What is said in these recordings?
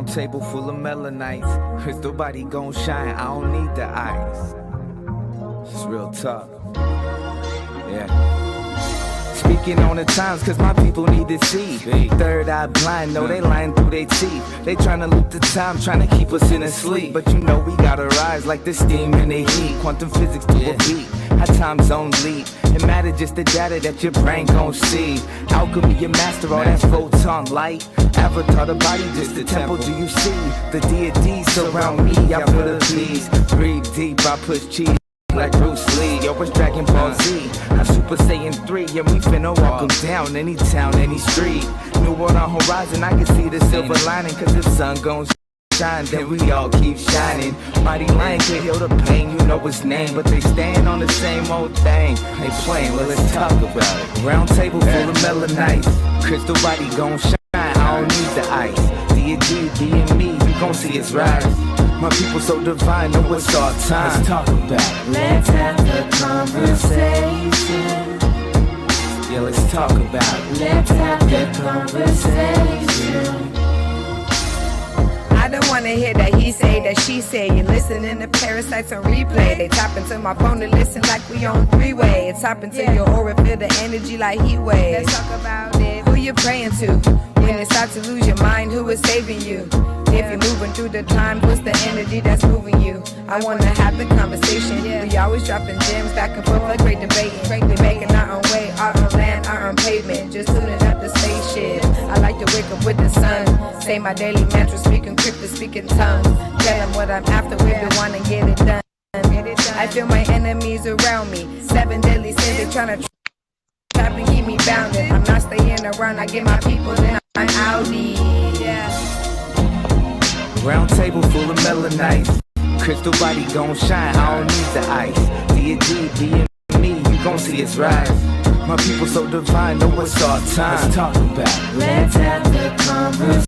Round table full of melanites. Crystal body gon' shine, I don't need the ice. It's real talk. Yeah. Speaking on the times, cause my people need to see. Third eye blind, no, they lying through their teeth. They tryna loop the time, tryna keep us in a sleep. But you know we gotta rise like the steam in the heat. Quantum physics to a beat, how time zones lead. It matter just the data that your brain gon' see. Alchemy, your master, all that photon light. Avatar, the body, just the temple, do you see? The deities surround me, I put a peace. Breathe deep, I push cheese. Like Bruce Lee, yo, it's Dragon Ball Z. I'm Super Saiyan 3, yeah, we finna walk 'em down. Any town, any street. New world on horizon, I can see the silver lining. Cause if sun gon' shine, then we all keep shining. Mighty Lion could heal the pain, you know his name. But they stand on the same old thing. They playing, well, let's talk about it. Round table full of melanites. Crystal body gon' shine, I don't need the ice. Deity being me, you gon' see its rise. My people so divine, know it's our time. Let's talk about it. Let's have the conversation. Yeah, let's talk about it. Let's have the conversation. I don't wanna hear that he say, that she say. You're listening to parasites on replay. They tap into my phone to listen like we on three-way. It's tap into your aura, feel the energy like heat waves. Let's talk about it. Who you praying to? When you start to lose your mind, who is saving you? If you're moving through the time, what's the energy that's moving you? I wanna have the conversation. We always dropping gems back and forth like great debating. We making our own way, our own land, our own pavement. Just tuning up the spaceship. I like to wake up with the sun. Say my daily mantra, speaking crypto, speaking tongues. Tell them what I'm after, we the one and get it done. I feel my enemies around me. 7 deadly sins, they tryna trap and keep me bounded. I'm not staying around, I get my people and I'm outie. Yeah. Round table full of melanites. Crystal body gon' shine, I don't need the ice. Deity being me, you gon' see its rise. My people so divine, know it's our time. Let's talk about it. Let's have the conversation.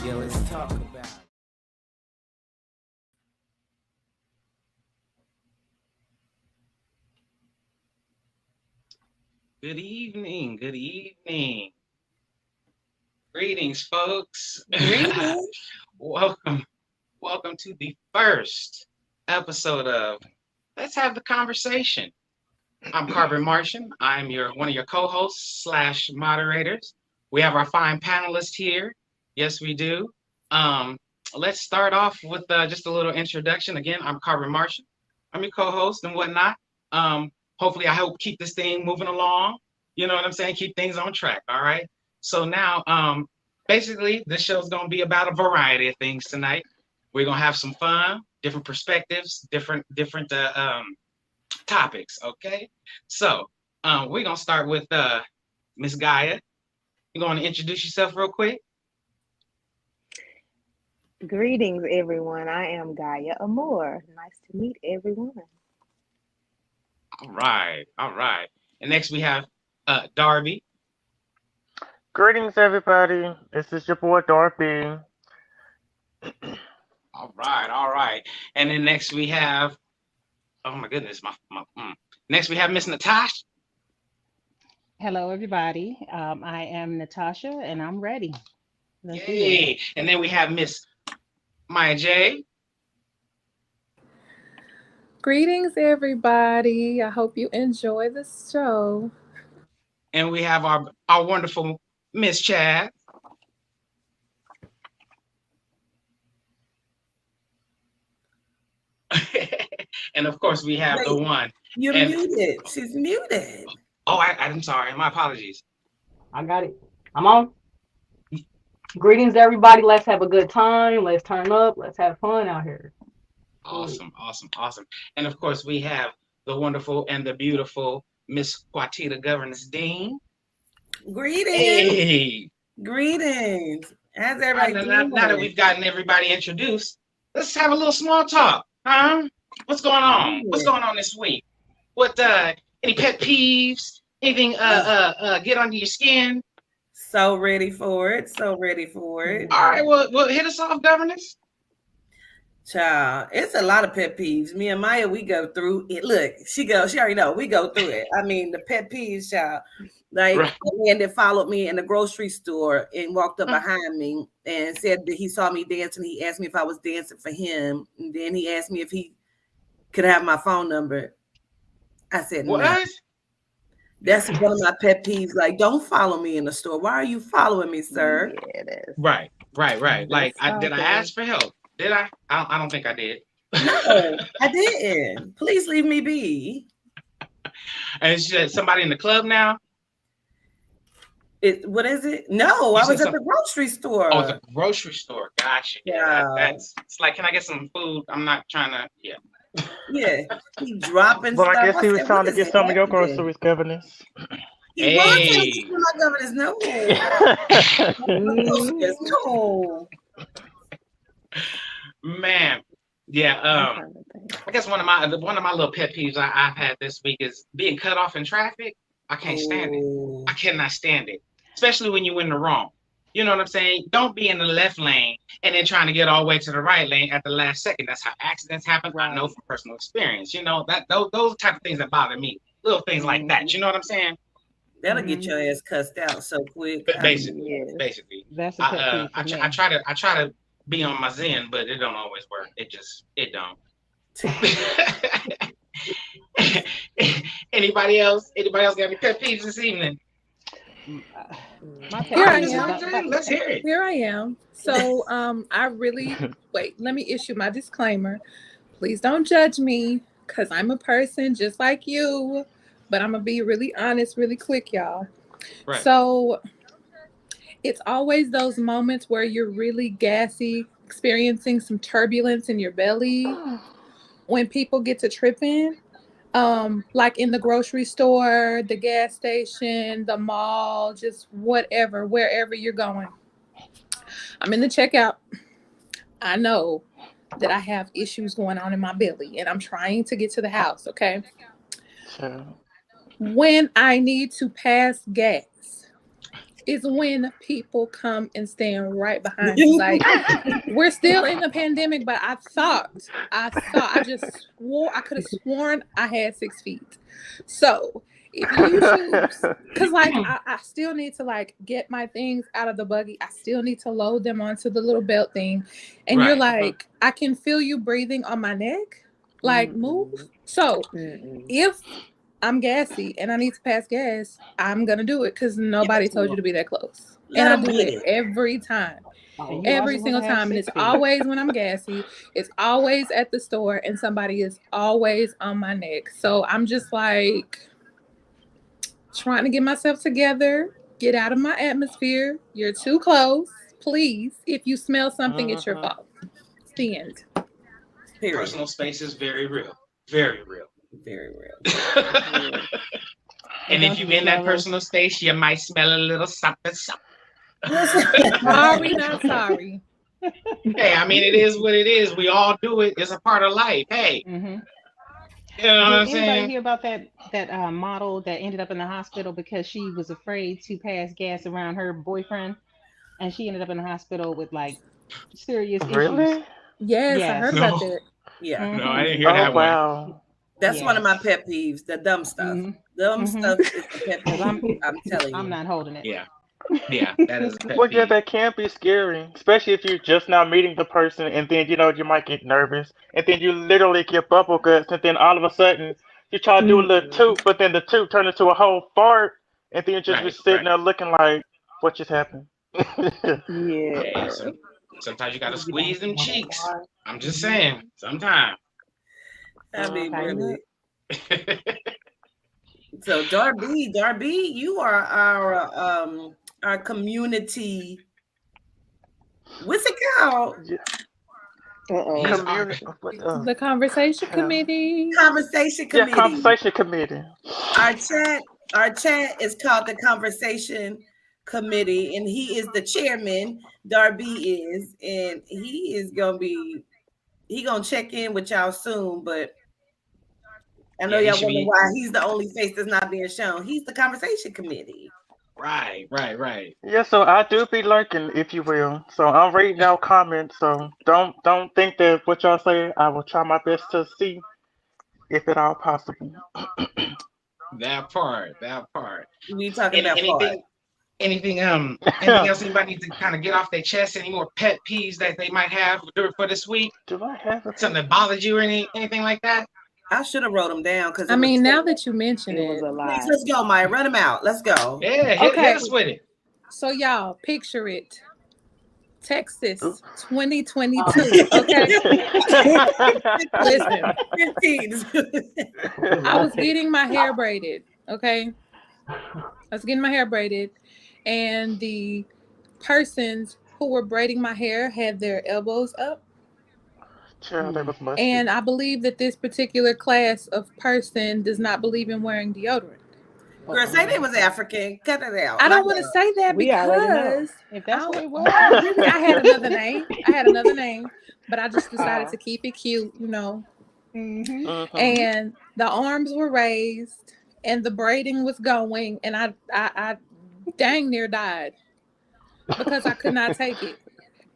Yeah, let's talk about it. Good evening. Good evening. Greetings, folks. Greetings. Welcome to the first episode of Let's Have the Conversation. I'm Carbon Martian. I'm one of your co-hosts / moderators. We have our fine panelists here. Yes, we do. Let's start off with just a little introduction. Again, I'm Carbon Martian. I'm your co-host and whatnot. Hopefully, I help keep this thing moving along. You know what I'm saying? Keep things on track. All right. So now, basically, this show's going to be about a variety of things tonight. We're going to have some fun, different perspectives, different topics, okay? So we're going to start with Miss Gaia. You're going to introduce yourself real quick? Greetings, everyone. I am Gaia Amor. Nice to meet everyone. All right. And next we have Darby. Greetings, everybody. This is your boy Darby. All right. And then next we have, oh my goodness, next we have Miss Natasha. Hello, everybody. I am Natasha, and I'm ready. Let's do it. Yay! And then we have Miss Maya J. Greetings, everybody. I hope you enjoy the show. And we have our wonderful Miss Chad. And of course, we have the one. You're muted. She's muted. Oh, I'm sorry. My apologies. I got it. I'm on. Greetings, everybody. Let's have a good time. Let's turn up. Let's have fun out here. Awesome. And of course, we have the wonderful and the beautiful Miss Quatita Governess Dean. Greetings. Hey. Greetings. How's everybody doing? Now that we've gotten everybody introduced, let's have a little small talk. Huh? What's going on? What's going on this week? What any pet peeves? Anything get under your skin? So ready for it. All right, well hit us off, Governess. Child, it's a lot of pet peeves. Me and Maya, we go through it. Look, she already know we go through it. I mean, the pet peeves, child. Like Right. the man that followed me in the grocery store and walked up behind me and said that he saw me dancing. He asked me if I was dancing for him. And then he asked me if he could have my phone number. I said no. What? That's one of my pet peeves. Like, don't follow me in the store. Why are you following me, sir? Yeah, that's Right. Like, did I stalker. ask for help? Did I? I don't think I did. No, I didn't. Please leave me be. And she said, somebody in the club now? What is it? No, You I said was at some. the grocery store. Oh, the grocery store. Gotcha. Yeah, Yeah, that's. It's like, can I get some food? I'm not trying to. Yeah. yeah. He dropping Well, I stuff. guess I he was said, what trying to is get some of your happening? groceries, governess. He was trying to Hey, get my governors. No, my groceries. Mm, No. man. Yeah. I'm trying to think. I guess one of my little pet peeves I've had this week is being cut off in traffic. I can't stand it. Oh, I cannot stand it, especially when you're in the wrong. You know what I'm saying? Don't be in the left lane and then trying to get all the way to the right lane at the last second. That's how accidents happen. I know Right. from personal experience. You know that those type of things that bother me. Little things like Mm-hmm. that. You know what I'm saying? that'll get Mm-hmm. your ass cussed out so quick. But I mean, Yes. That's a pet peeve for I me. try to be on my zen, but it don't always work. It don't. Anybody else? Anybody else got any pet peeves this evening? My pet Here I peeve is am. Let's hear it. Here I am. So I really wait, let me issue my disclaimer. Please don't judge me because I'm a person just like you, but I'm gonna be really honest, really quick, y'all. Right. So it's always those moments where you're really gassy, experiencing some turbulence in your belly when people get to tripping. Like in the grocery store, the gas station, the mall, just whatever, wherever you're going. I'm in the checkout. I know that I have issues going on in my belly and I'm trying to get to the house, okay? So, When I need to pass gas is when people come and stand right behind me. Like, we're still in the pandemic, but I just swore, I could have sworn I had 6 feet. So if you choose, because like I still need to like get my things out of the buggy, I still need to load them onto the little belt thing. And you're Right. like, I can feel you breathing on my neck. Like, move. Mm-mm. So Mm-mm. if I'm gassy and I need to pass gas, I'm gonna do it because nobody told you to be that close. And let I him do get it it. every time. And you Every also want single to have time. And it's 6 feet. always when I'm gassy. It's always at the store and somebody is always on my neck. So I'm just like trying to get myself together, get out of my atmosphere. You're too close. Please, if you smell something, it's your fault. It's the end. Period. Personal space is very real. Very real. Very real. Yes. And if Don't you you in that love us? personal space, you might smell a little something, something. Sorry, not sorry. Hey, I mean, it is what it is. We all do it. It's a part of life. Hey, Hmm. you know what Did I'm anybody saying? hear about that model that ended up in the hospital because she was afraid to pass gas around her boyfriend, and she ended up in the hospital with like serious issues? really? Yes, I heard Yes. about No, that. Yeah. no, I Hmm. didn't hear Oh, that one. wow. That's one of my Yes. pet peeves, the dumb stuff. Hmm. Dumb Hmm. stuff is the pet Because peeve. I'm telling I'm you. not holding it. Yeah, yeah, that is a pet Well, yeah, peeve. that can be scary, especially if you're just now meeting the person and then, you might get nervous and then you literally get bubble guts and then all of a sudden you try to do a little Mm-mm. toot, but then the toot turns into a whole fart and then you just be Right, sitting right. there looking like, what just happened? Hey, Yeah. sometimes you got to You don't squeeze them want to cheeks. fly. I'm just Mhm. saying, sometimes. I mean, Tighten really. up. So Darby, you are our community. What's it called? Yeah, Uh-oh. He's our. community. The conversation committee. Conversation Yeah, committee. conversation committee. Our chat is called the conversation committee, and he is the chairman. Darby is, and he gonna check in with y'all soon. But I know Yeah, he y'all should wonder be. why he's the only face that's not being shown. He's the conversation committee. Right. Yeah, so I do be lurking, if you will. So I'm reading out comments. So don't think that what y'all say. I will try my best to see if at all possible. That part. We talking Any, about part. anything else anybody need to kind of get off their chest? Any more pet peeves that they might have for this week? Do I have a Something pet that peeve? bothered you or anything like that? I should have wrote them down because I it was mean, now too. that you mention It was it, a Please, lot. let's go, Maya. Run them out. Let's go. Yeah, hit okay. us with it. So y'all picture it. Ooh. Texas Oh, 2022. Okay. Listen, 15. I was getting my hair braided. Okay. I was getting my hair braided, and the persons who were braiding my hair had their elbows up. Child, that was musty. And I believe that this particular class of person does not believe in wearing deodorant. Girl, say they uh-oh. was African. Cut it out. I My don't want to God. say that We already know. because If that's what it I was. really I had another name. But I just decided Oh, to keep it cute, you know. Mm-hmm. Mm-hmm. And the arms were raised and the braiding was going, and I dang near died because I could not take it.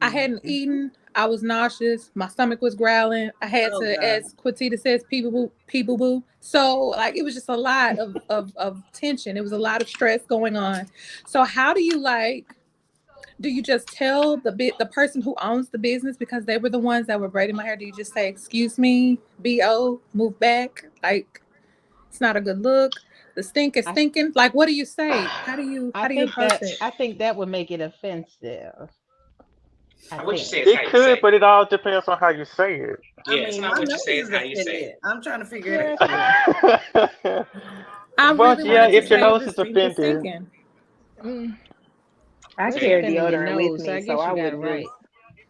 I hadn't eaten. I was nauseous. My stomach was growling. I had Oh to, God. as Quatita says, pee boo boo. So like it was just a lot of tension. It was a lot of stress going on. So how do you like? Do you just tell the person who owns the business because they were the ones that were braiding my hair? Do you just say, "Excuse me, bo, move back"? Like it's not a good look. The stink is I stinking. Like what do you say? How do you approach it? I think that would make it offensive. I What you think. say is how It you could, say. but it all depends on how you say it. I Yeah, it's mean, not my what you say, nose it's is how you say it. offended. I'm trying to figure Yeah, it that's out. true. I Well, really yeah, wanted to if your say nose the is stink is offended, stinking. Mm, I well, it's Yeah. carry offending your deodorant with nose, so me, I so guess I you got it would just right.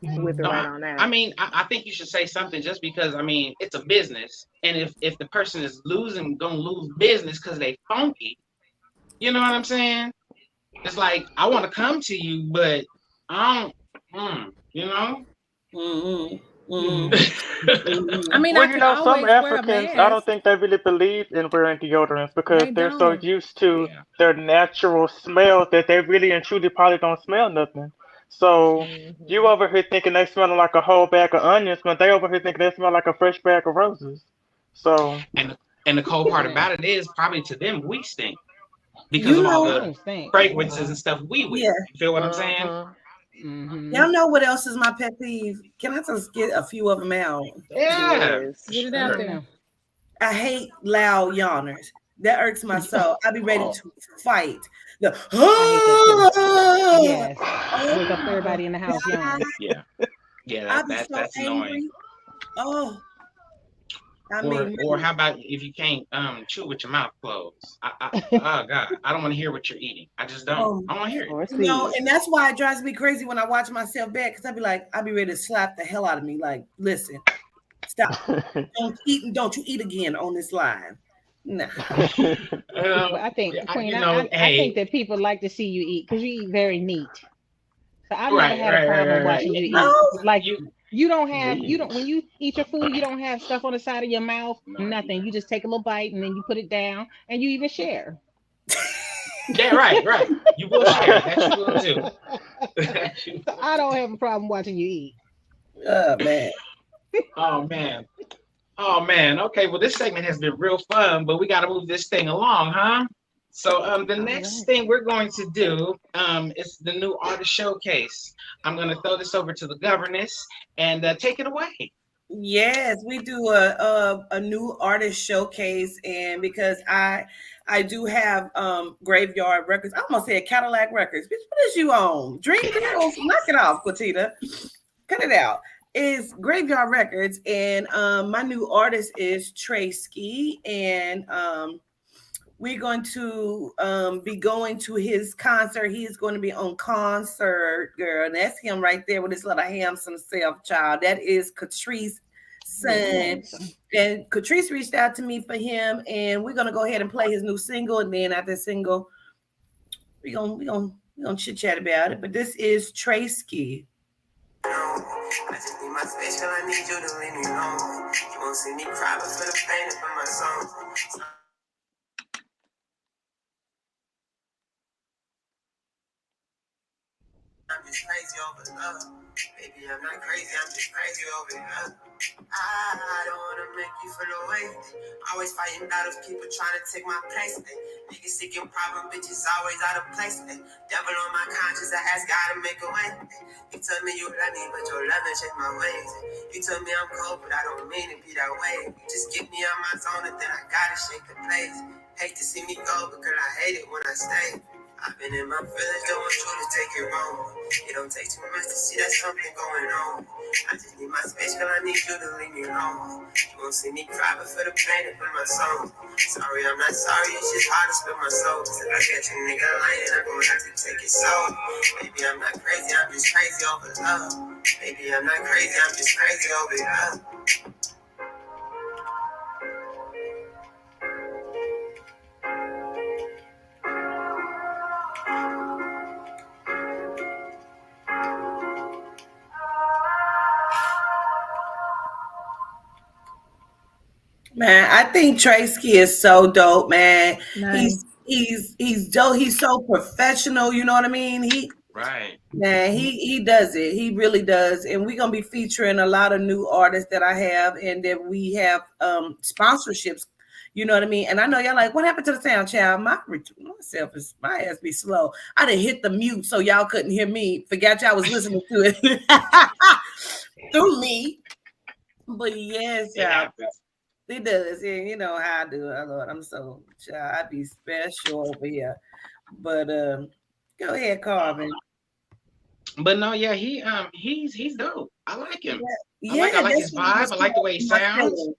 whip it No, right Mhm. on I out. mean, I think you should say something just because I mean it's a business, and if the person is gonna lose business because they funky, you know what I'm saying? It's like I want to come to you, but I don't, you know. Mm-hmm. Mhm. I Mm-hmm. mean, well, I you can know, some always wear a Africans, I don't mask. think they really believe in wearing deodorants because They they're so don't. used to Yeah, their natural smell that they really and truly probably don't smell nothing. So you Hmm. over here thinking they smelling like a whole bag of onions, but they over here thinking they smell like a fresh bag of roses. So, and the cold part Yeah. about it is probably to them we stink because You of all know, the Deodorant stink. fragrances and stuff we wear. yeah. You feel what I'm saying? hmm Mm-hmm. Y'all know what else is my pet peeve? Can I just get a few of them out? Yeah, for Yes. Get it out Let sure. me there. know. I hate loud yawners. That irks my soul. I be ready Oh, to fight. The I hate that too. oh Yes. Wake up my everybody in the house God. yawning. Yeah, yeah. I That be that so that's annoying. angry. Oh, I Or mean, or how about if you can't chew with your mouth closed? Oh God, I don't want to hear what you're eating. I just don't. oh, I don't want to hear it. Or no, see and that's why it drives me crazy when I watch myself back because I be like, I be ready to slap the hell out of me. Like, listen, stop. Don't eat and don't you eat again on this line. Nah. But I think, Yeah, Queen, I think hey, that people like to see you eat because you eat very neat. So I've never right, had a right, right, problem right, right. watching you eat. Oh, Like You you don't Neat. when you eat your food, you don't have stuff on the side of your mouth, no idea. nothing. You just take a little bite and then you put it down and you even share. Yeah, right. You will share. That you will do. That you So will I do. don't have a problem watching you eat. oh man. Oh man. Oh man. Okay. Well, this segment has been real fun, but we got to move this thing along, huh? So the All next right. thing we're going to do is the new artist showcase. I'm going to throw this over to the governess and take it away. Yes, we do a new artist showcase, and because I do have Graveyard Records. I almost said Cadillac Records. Bitch, what is you on? Dream Girls? Knock it off, Quatita. Cut it out. Is Graveyard Records, and my new artist is Trey Ski, and we're going to be going to his concert. He's going to be on concert, girl. And that's him right there with his little handsome self, child. That is Catrice's Very son. handsome. And Catrice reached out to me for him, and we're gonna go ahead and play his new single. And then after the single, we gonna chit chat about it. But this is Tracy. I just need my space, girl. I need you to leave me alone. You won't see me cry, but for the pain of my song. just crazy over love. Baby, I'm not crazy, I'm just crazy over love. I don't wanna make you feel away. Always fighting battles, people trying to take my place. Ay. Niggas seeking problem, bitches always out of place. Ay. Devil on my conscience, I ask God to make a way. Ay. You told me you love me, but your love ain't changed my ways. Ay. You told me I'm cold, but I don't mean to be that way. You just get me on my zone, and then I gotta shake the place. Hate to see me go, but girl, I hate it when I stay. I've been in my feelings, don't want you to take it wrong. It don't take too much to see that something going on. I just need my space, girl, I need you to leave me alone. You won't see me cry, but for the pain up in my soul. Sorry, I'm not sorry, it's just hard to spill my soul. If I catch a nigga lying, I'm gonna have to take it slow. Maybe I'm not crazy, I'm just crazy over love. Maybe I'm not crazy, I'm just crazy over love. Man, I think Tracy is so dope, man. Nice. He's dope. He's so professional. You know what I mean? Right. Man, he does it. He really does. And we're gonna be featuring a lot of new artists that I have, and that we have sponsorships. You know what I mean? And I know y'all like, what happened to the sound, child? Myself is my ass be slow. I done hit the mute so y'all couldn't hear me. Forgot y'all was listening to it through me. But yes, It child. happens. He does, and you know how I do it. Lord, I'm so child. I be special over here. But go ahead, Carvin. But no, yeah, he's dope. I like Yeah, him. I yeah, like that's his what it was vibe. I like the called. way he In my sounds. feelings.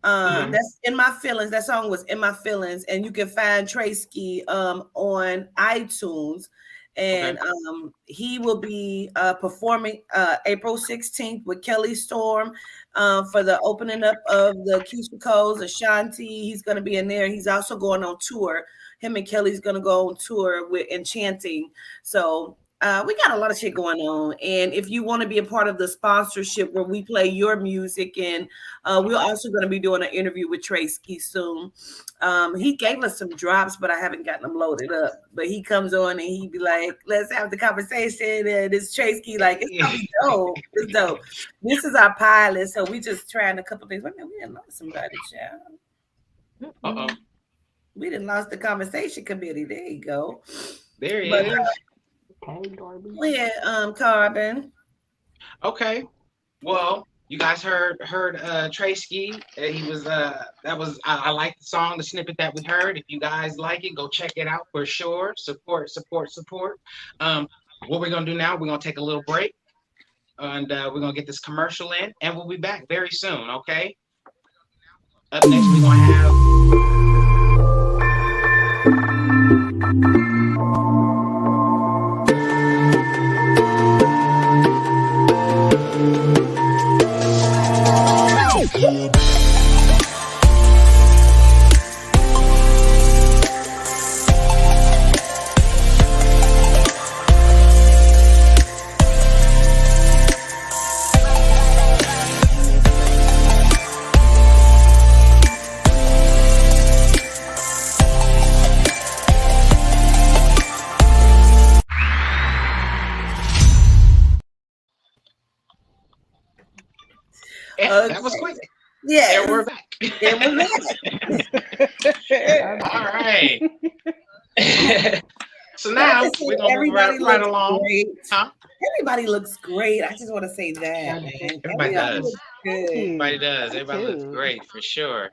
Hmm. That's in my feelings. That song was in my feelings, and you can find Tracy on iTunes, and Okay. he will be performing April 16th with Kelly Storm for the opening up of the Keisha Cole's Ashanti. He's going to be in there. He's also going on tour. Him and Kelly's going to go on tour with Enchanting. So. We got a lot of shit going on, and if you want to be a part of the sponsorship where we play your music, and we're also going to be doing an interview with Tracy soon. He gave us some drops, but I haven't gotten them loaded up. But he comes on and he be like, "Let's have the conversation." And it's Tracy, like it's gonna be dope. It's dope. This is our pilot, so we just trying a couple things. Wait a minute, we didn't lost somebody, child. Uh-oh. We didn't lost the conversation committee. There you go. There he But is. Okay, Darby. yeah, Carbon. Okay. Well, you guys heard Trey Ski. He was that was I like the song, the snippet that we heard. If you guys like it, go check it out for sure. Support, support, support. What we're gonna do now, we're gonna take a little break, and we're gonna get this commercial in, and we'll be back very soon. Okay. Up next, we're gonna have. That was Okay. quick. And Yes, we're back. it was All right. So Can I now just say we're gonna move everybody right looks along. great? Huh? Everybody looks great. I just want to say that, Y'all do. man. Everybody Everybody does. looks Thank good. Everybody you. does. Me Everybody looks too. great for sure.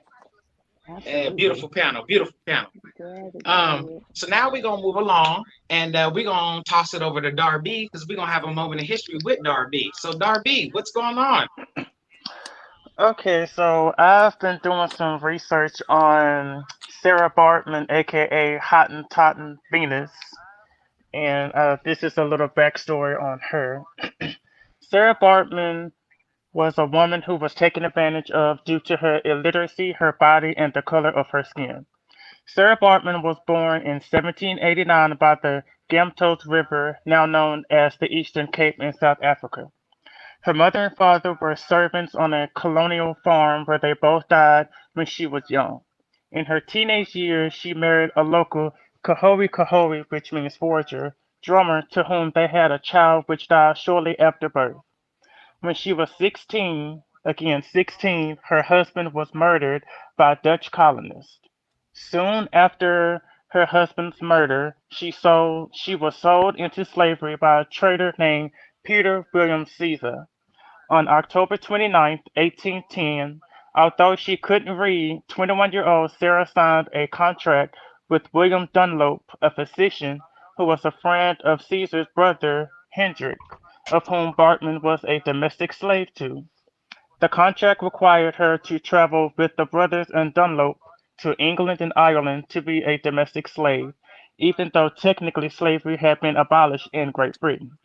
Absolutely. Beautiful piano. Beautiful piano. Glad to see it. So now we're gonna move along, and we're gonna toss it over to Darby because we're gonna have a moment of history with Darby. So Darby, what's going on? Okay, so I've been doing some research on Sarah Bartman, aka Hottentotten Venus, and this is a little backstory on her. Sarah Bartman was a woman who was taken advantage of due to her illiteracy, her body, and the color of her skin. Sarah Bartman was born in 1789 by the Gamtoes River, now known as the Eastern Cape in South Africa. Her mother and father were servants on a colonial farm where they both died when she was young. In her teenage years, she married a local Kahoe Kahoe, which means forager, drummer to whom they had a child which died shortly after birth. When she was 16, again 16, her husband was murdered by Dutch colonists. Soon after her husband's murder, she was sold into slavery by a trader named Peter William Caesar. On October 29th, 1810, although she couldn't read, 21-year-old Sarah signed a contract with William Dunlop, a physician who was a friend of Caesar's brother Hendrik, of whom Bartman was a domestic slave to. The contract required her to travel with the brothers and Dunlop to England and Ireland to be a domestic slave, even though technically slavery had been abolished in Great Britain.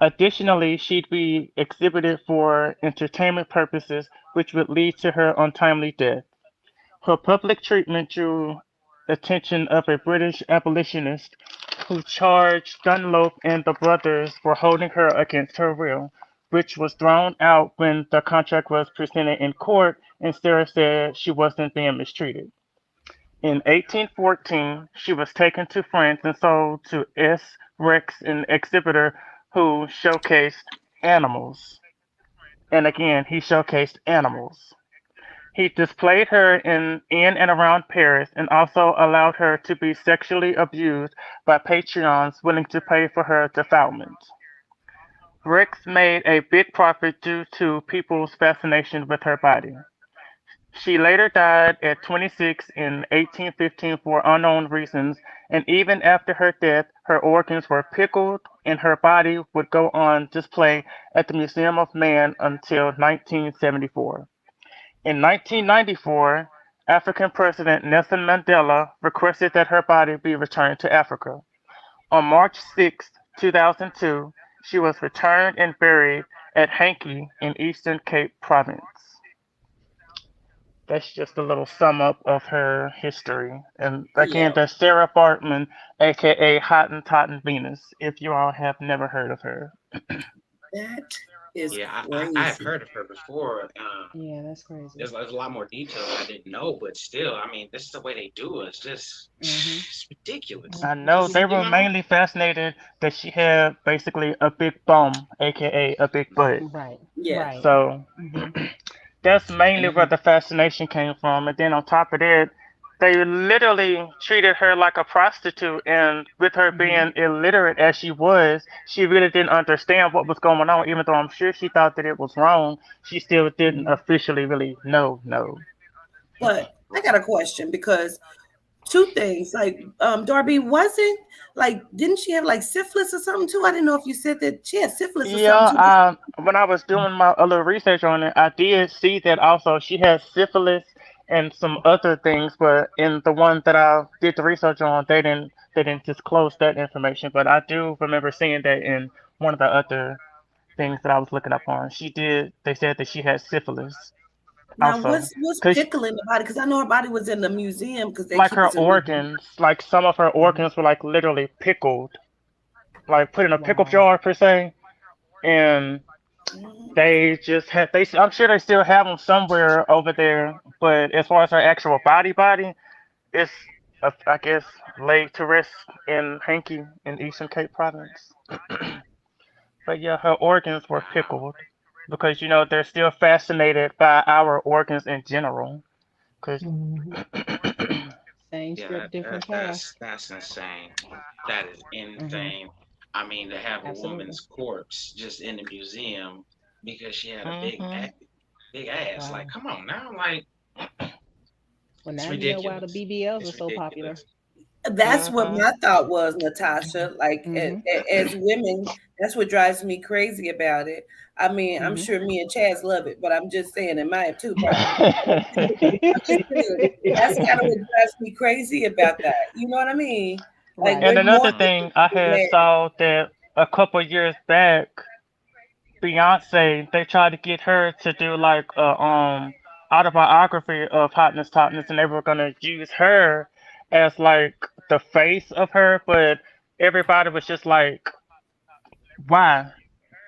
Additionally, she'd be exhibited for entertainment purposes, which would lead to her untimely death. Her public treatment drew attention of a British abolitionist who charged Dunlop and the brothers for holding her against her will, which was thrown out when the contract was presented in court and Sarah said she wasn't being mistreated. In 1814, she was taken to France and sold to S. Rex, an exhibitor who showcased animals. And again, he showcased animals. He displayed her in and around Paris and also allowed her to be sexually abused by patrons willing to pay for her defilement. Rex made a big profit due to people's fascination with her body. She later died at 26 in 1815 for unknown reasons, and even after her death, her organs were pickled and her body would go on display at the Museum of Man until 1974. In 1994, African President Nelson Mandela requested that her body be returned to Africa. On March 6, 2002, she was returned and buried at Hankey in Eastern Cape Province. That's just a little sum up of her history. And again, Yeah, that's Sarah Bartman, aka Hottentotten Venus, if you all have never heard of her. that is Yeah, I have crazy. heard of her before. Yeah, that's crazy. There's a lot more details I didn't know, but still, I mean, this is the way they do it. It's just, Mhm. it's ridiculous. I Mhm. know Just, they were mainly fascinated that she had basically a big bum, aka a big butt. Right. Yeah. Right. So Mhm. that's mainly where mhm. the fascination came from. And then on top of that, they literally treated her like a prostitute. And with her Mhm. being illiterate as she was, she really didn't understand what was going on. Even though I'm sure she thought that it was wrong, she still didn't Mhm. officially really know. No. But I got a question because two things. Like Darby wasn't like didn't she have like syphilis or something too? I didn't know if you said that she had syphilis or something too. Yeah, when I was doing my other research on it, I did see that also she has syphilis and some other things, but in the one that I did the research on, they didn't disclose that information. But I do remember seeing that in one of the other things that I was looking up on. She did. They said that she had syphilis Now also, what's cause pickling the body? Because I know her body was in the museum because they like keep her it in the museum. organs, like some of her organs were like literally pickled, like put in a pickle Wow. jar per se, and they just had they. I'm sure they still have them somewhere over there. But as far as her actual body, it's I guess laid to rest in Hankey in Eastern Cape Province. But yeah, her organs were Wow. pickled because they're still fascinated by our organs in general. Cause Mhm. Same Yeah, script, different cast. that's insane. That is Mhm. insane. I mean, to have a Absolutely. woman's corpse just in the museum because she had a hmm big ass. Like, Wow. come on now. Like, Well, it's now you know why the ridiculous. BBLs are It's so popular. ridiculous. That's what Uh-huh. my thought was, Natasha. Like Mhm. as women, that's what drives me crazy about it. I mean, I'm Mhm. sure me and Chaz love it, but I'm just saying it might too, probably. I'm just saying that's kind of what drives me crazy about that. You know what I mean? Like Right. And we're more another thing I had than saw that a couple years back, Beyonce, they tried to get her to do like a autobiography of Hotness Totness, and they were gonna use her as like the face of her, but everybody was just like, why?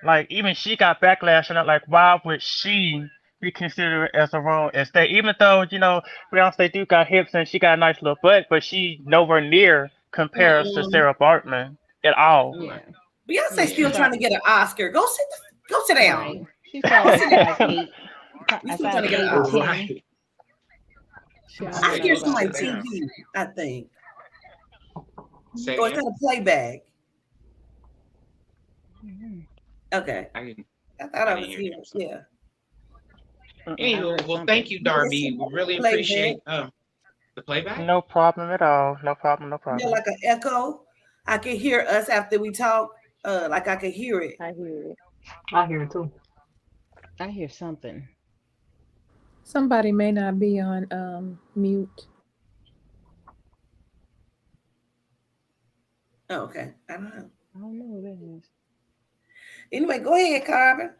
Like even she got backlash on it. Like why would she be considered as a role instead? Even though Beyonce do got hips and she got a nice little butt, but she nowhere near compares to Mm-mm. Sarah Bartman. at all. Yeah. Beyonce Yeah. She still trying to probably get an Oscar. Go sit right. down. She's Go probably a sit size down. eight, You a still trying size to get an eight to Oscar. 10. Right. She He don't I want said, hear no go some like sit Oscar. down. TV, I think. Say Or it's again? kind of playback. Mhm. Okay. I didn't. I thought I I didn't was hear here. you. I'm sorry. Yeah. I Anywho, heard well, thank something. you, Yeah, it's Darby. some We really playback. appreciate the playback. No problem at all. No problem. No Yeah, problem. like an echo. I can hear us after we talk. Like I can hear it. I hear it. I hear it too. I hear something. Somebody may not be on mute. Oh, okay. I don't know. I don't know what that is. Anyway, go ahead, Carmen.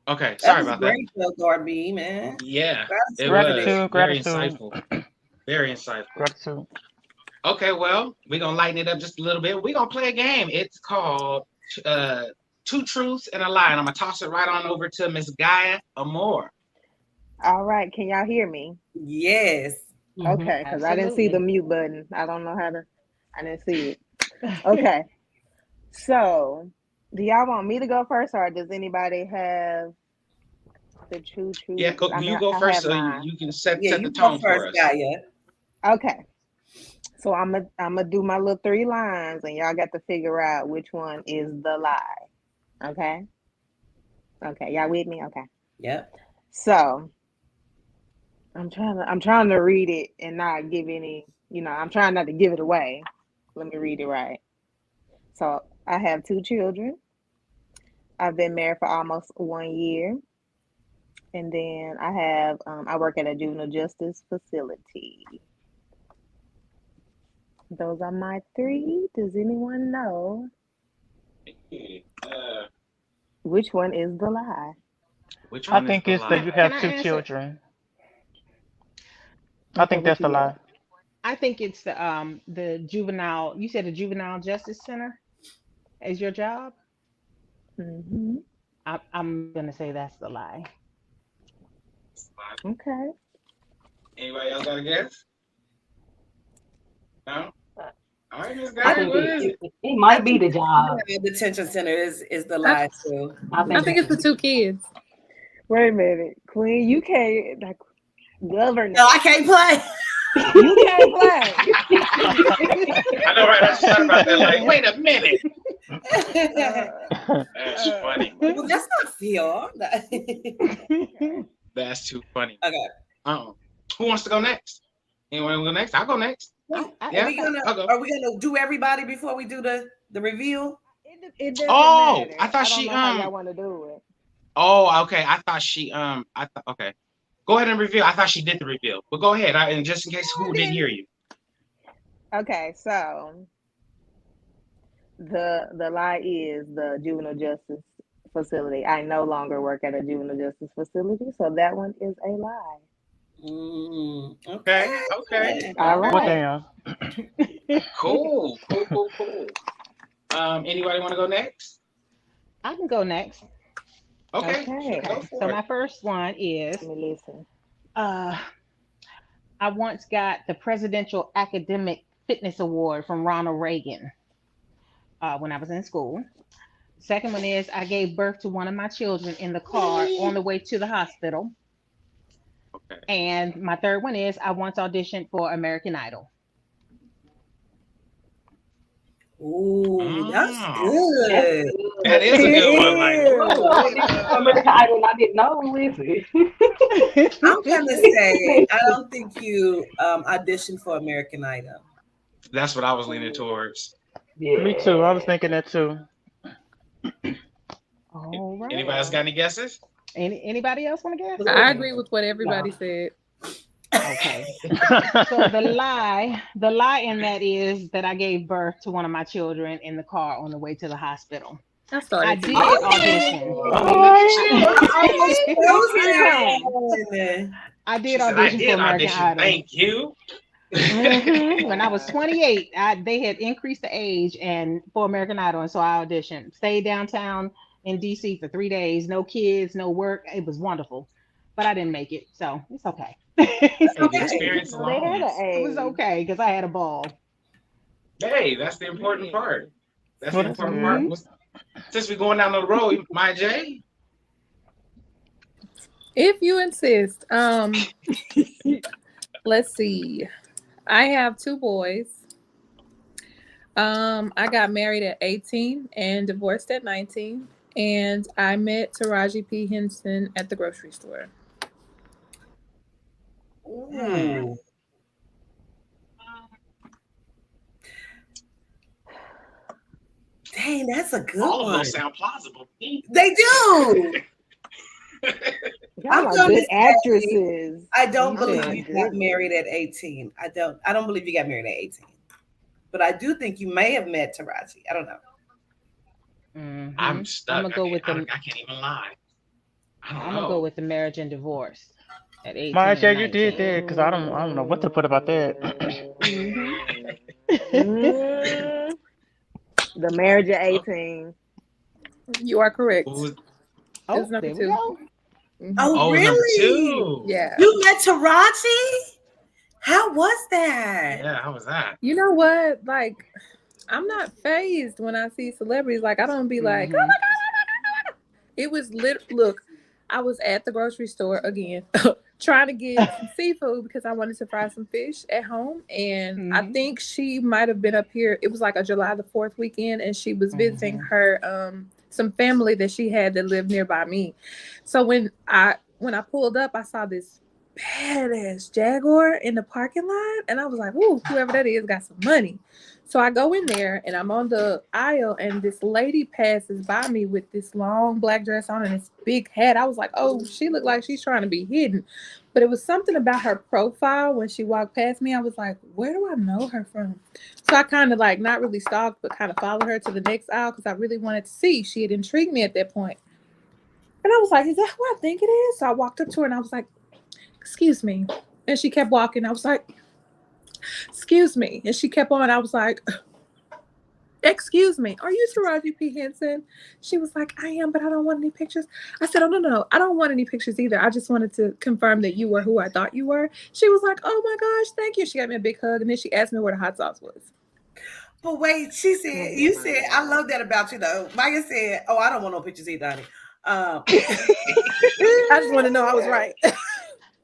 Okay, That sorry was about that. great, though, Darby, man. Yeah, it Gratitude for was that. Gratitude, very gratitude, insightful. Very insightful. gratitude. Okay, well, we're gonna lighten it up just a little bit. We're gonna play a game. It's called uh, Two Truths and a Lie. And I'm gonna toss it right on over to Miss Gaia Amore. All right, can y'all hear me? Yes. Okay, because I didn't see the Absolutely. mute button. I don't know how to. I didn't see it. Okay, so do y'all want me to go first, or does anybody have the true Yeah, truth? go, I mean, you go I first have so mine. you can set Yeah, the you go tone first, for us. Gaia. Okay, so I'm gonna do my little three lines, and y'all got to figure out which one is the lie. Okay, okay, y'all with me? Okay, Yep. so I'm trying to read it and not give any. I'm trying not to give it away. Let me read it right. So I have two children. I've been married for almost 1 year. And then I work at a juvenile justice facility. Those are my three. Does anyone know Uh, which one is the lie? which I one is think the it's that Can, you lie? can have I two answer? children. I Okay, think what that's the you got? lie. I think it's the juvenile. You said the juvenile justice center is your job. Mm-hmm. I'm gonna say that's the lie. Okay. Anybody else got a guess? No? All right, Miss I Gaia, think what it, is it, it? it I might be think the job. the detention center is the I, lie too. I I think think it's it's the two kids. Wait a minute, Queen. You can't like No, I governess. can't play. You can't play. I know, right? I just thought She about that. Like, can't. wait a minute. Well, That's funny. that's not fair. Okay. That's too funny. Okay. Who wants to go next? Anyone want to go next? I'll go next. Are Yeah, we gonna I'll go. are we gonna do everybody before we do the reveal? It doesn't Oh, I matter. thought I don't she know how y'all want to do it. Oh, okay. I thought she I thought okay. Go ahead and reveal. I thought she did the reveal, but go ahead. And just in case who didn't hear you. Okay, so the lie is the juvenile justice facility. I no longer work at a juvenile justice facility, so that one is a lie. Okay. Okay. All All Well, right. right. damn. Cool. Cool. Cool. Cool. Anybody want to go next? I can go next. Okay. Okay. Go Okay. So for it. my first one is Let me listen. uh I once got the Presidential Academic Fitness Award from Ronald Reagan when I was in school. Second one is I gave birth to one of my children in the car on the way to the hospital. Okay. And my third one is I once auditioned for American Idol. Ooh, that's That's good. That good. is a good one. Like, It whoa, Oh, wait this is a for minute. American Idol, and I didn't know. Listen. I'm gonna say I don't think you auditioned for American Idol. That's what I was leaning towards. Me too. I was Yeah. thinking that too. All Anybody else right. got any guesses? Anybody else want to guess? I agree with what everybody said. Okay. So the lie in that is that I gave birth to one of my children in the car on the way to the hospital. I I started to get did it. audition. Oh, look at you. Almost Okay. frozen. I She did said, I audition for did American audition. Idol. Thank you. When I was 28, they had increased the age and for American Idol, and so I auditioned. Stayed downtown in DC for 3 days, no kids, no work. It was wonderful, but I didn't make it, so it's okay. That's Hey, the okay. experience So they alone had an is, It was age. okay because I had a ball. hey, that's the important part. That's Well, the that's important part. good. Mm-hmm. Since we're going down the road, my J. If you insist. Let's see. I have two boys. I got married at 18 and divorced at 19. And I met Taraji P. Henson at the grocery store. Hmm. Ooh. Dang, that's a good All of one. those sound plausible. They do. Y'all I'm are going to good say actresses. I don't You believe My said you got goodness. married at 18. I don't believe you got married at 18. But I do think you may have met Taraji. I don't know. mm-hmm. I'm I'm stuck. gonna go with I the can't even lie. I don't I'm gonna go know. with the marriage and divorce at 18 Maya, and you did 19. that because I don't know what to put about that. Mm-hmm. Mm, the marriage at Oh, 18. You are what correct. was It's Oh, number there we two. go. Hmm. Oh, oh number really? two? Yeah. You met Taraji? How was that? Yeah, how was that? You know what? Like, I'm not phased when I see celebrities. Like, I don't be like, oh Mm-hmm. my God. It was look, I was at the grocery store again, trying to get some seafood because I wanted to fry some fish at home. And I Mm-hmm. think she might have been up here. It was like a July the 4th weekend, and she was visiting Mm-hmm. her some family that she had that lived nearby me. So when I pulled up, I saw this badass Jaguar in the parking lot, and I was like, "Ooh, whoever that is got some money." So I go in there and I'm on the aisle, and this lady passes by me with this long black dress on and this big hat. I was like, "Oh, she looked like she's trying to be hidden," but it was something about her profile when she walked past me. I was like, "Where do I know her from?" So I kind of like not really stalked, but kind of followed her to the next aisle because I really wanted to see. She had intrigued me at that point. And I was like, "Is that who I think it is?" So I walked up to her and I was like, "Excuse me." And she kept walking. I was like, "Excuse me." And she kept on. I was like, "Excuse me, are you Taraji P. Henson?" She was like, "I am, but I don't want any pictures." I said, "Oh, no, no, I don't want any pictures either. I just wanted to confirm that you were who I thought you were." She was like, "Oh my gosh, thank you." She gave me a big hug and then she asked me where the hot sauce was. But wait, she said, you said, I love that about you though. Maya said, oh, I don't want no pictures either, honey. Um, I just want to know I was right. I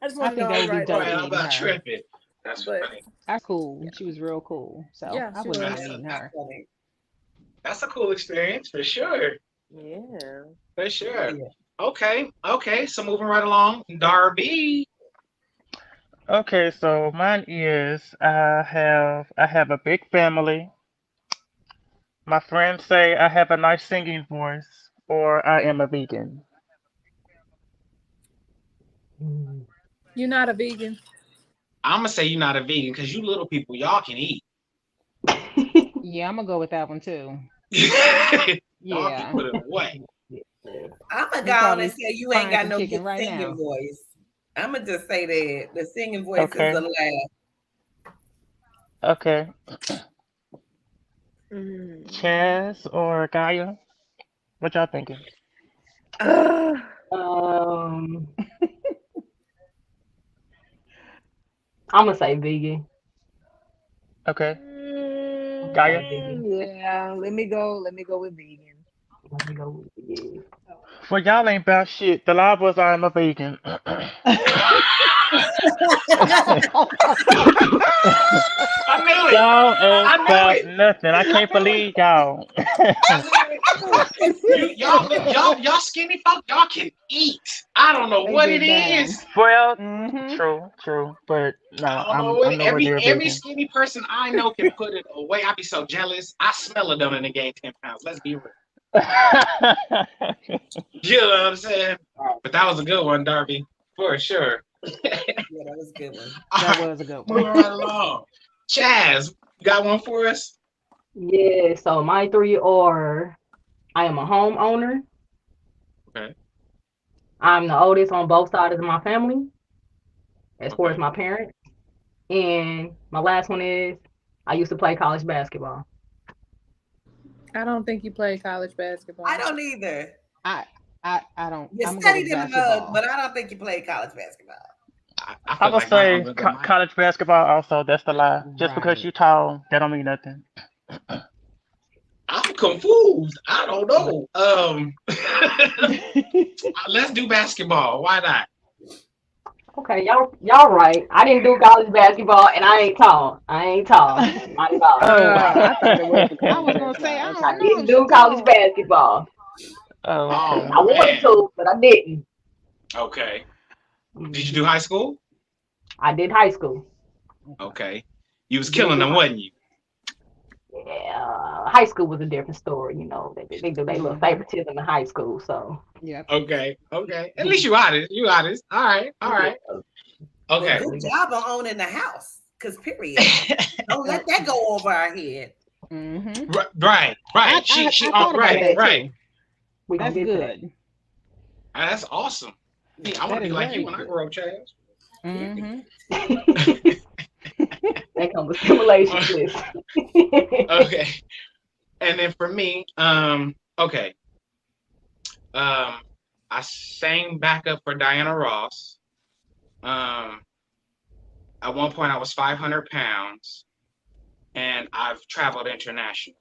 just I want to know think I that was would be right Oh though. man, I'm dope meeting about her. tripping. That's But funny. That's cool. yeah, She was real cool. So yeah, I she wouldn't was. mind meeting that's her. funny. That's a cool experience for sure. Yeah. For Oh, sure. yeah. Okay. So moving right along, Darby. Okay, so mine is I have a big family. My friends say I have a nice singing voice, or I am a vegan. Mm. You're not a vegan. I'm gonna say you're not a vegan because you little people, y'all can eat. Yeah, I'm gonna go with that one too. Y'all can Yeah. put it away. I'm going to He go on and probably say you ain't frying got some no chicken good right singing now. voice. I'm going to just say that. The singing voice is a Okay, laugh. okay. Mm. Chaz or Gaia? What y'all thinking? Ugh. Um, I'm gonna say vegan. Okay, I'm gonna say Gaia. vegan. Yeah, let me go with vegan. Let me go with vegan. Well, y'all ain't about shit. The lie was I'm a vegan. I knew it. Y'all ain't I knew about it. nothing. I I can't knew it. believe y'all. I knew it. Y'all skinny folk, y'all can eat. I don't know They what it get down. is. Well, Mm-hmm. true, but no, I don't know what I'm it, nowhere near every vegan. skinny person I know can put it away. I'd be so jealous. I smell it done and they gain 10 pounds. Let's be real. You know what I'm saying? But that was a good one, Darby, for sure. Yeah, that was a good one. All That right, was a good one. moving right along. Chaz, you got one for us? Yeah, so my three are I am a homeowner. Okay, I'm the oldest on both sides of my family, as far as okay. my parents. And my last one is I used to play college basketball. I don't think you played college I basketball. don't either. I I don't. You I'm gonna go studied with in the mud, basketball. but I don't think you played college basketball. I I feel would like my say uncle got my. college basketball also. That's the lie. Just because Right. you tall, that don't mean nothing. I confused. I don't know. Let's do basketball. Why not? Okay, y'all right. I didn't do college basketball, and I ain't tall. Not at all. Oh. I thought it was the I college was gonna say I basketball. I don't Okay. know didn't if she do college tall. basketball. Oh, Oh okay. I wanted man. to, but I didn't. Okay. Did you Mhm. do high school? I did high school. Okay. You was Did killing do them, high. wasn't you? Yeah, high school was a different story. They do their little Hmm. favoritism in high school. So Yep. Okay. Okay. At least you honest. You honest. All right. All yeah, right. Well, Okay. good we got job on owning the house. Cause period. Don't let that go over our head. Hmm. Right. I, Right. I She. I thought about Right. that Right. too. we gonna That's get to that. good. That's awesome. I want That to be is like you very when I good. grow up, Chaz. Hmm. That comes with stimulation, sis. Okay. And then for me, okay. Um, I sang backup for Diana Ross. Um, at one point I was 500 pounds, and I've traveled internationally.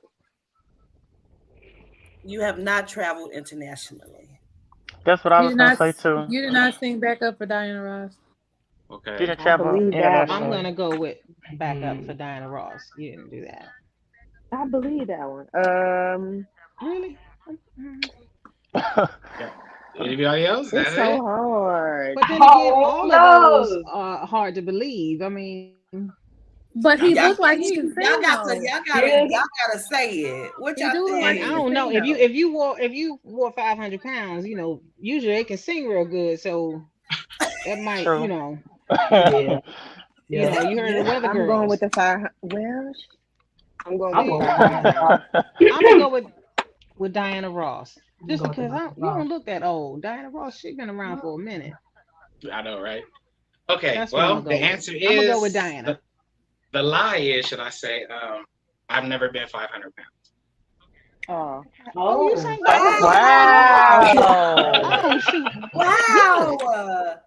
You have not traveled internationally. That's what I You was did gonna not. say too. You did not sing back up for Diana Ross. Okay. Didn't I travel believe that I'm one. internationally. gonna go with backup for Mm. Diana Ross. You didn't do that. I believe that one. Really? Mhm. Yeah. Anybody else? It's That's so it? hard. But then again, Oh all of those no! are hard to believe. I mean, But he I'm Y'all, looked just. like he can y'all sing got to, though. Yeah, y'all gotta say it. What He y'all do look like and he I can think? don't know sing if you though. if you wore if you wore 500 pounds, usually they can sing real good. So that might, True. yeah, you yeah. know, you heard of the Weather I'm going with Girls. the five. Well, I'm going with I'm the going with 500 Diana Yeah, Ross. pounds. I'm gonna go with Diana Ross I'm just going with because Diana you Ross. don't look that old. Diana Ross, she been around for a minute. I know, right? Okay. That's what I'm Well, gonna the go with. answer I'm gonna go with is Diana. the lie is, should I say? I've never been 500 pounds. Oh, Oh, you Oh, sang backup for Diana Ross? Wow. Oh shoot, Wow. good.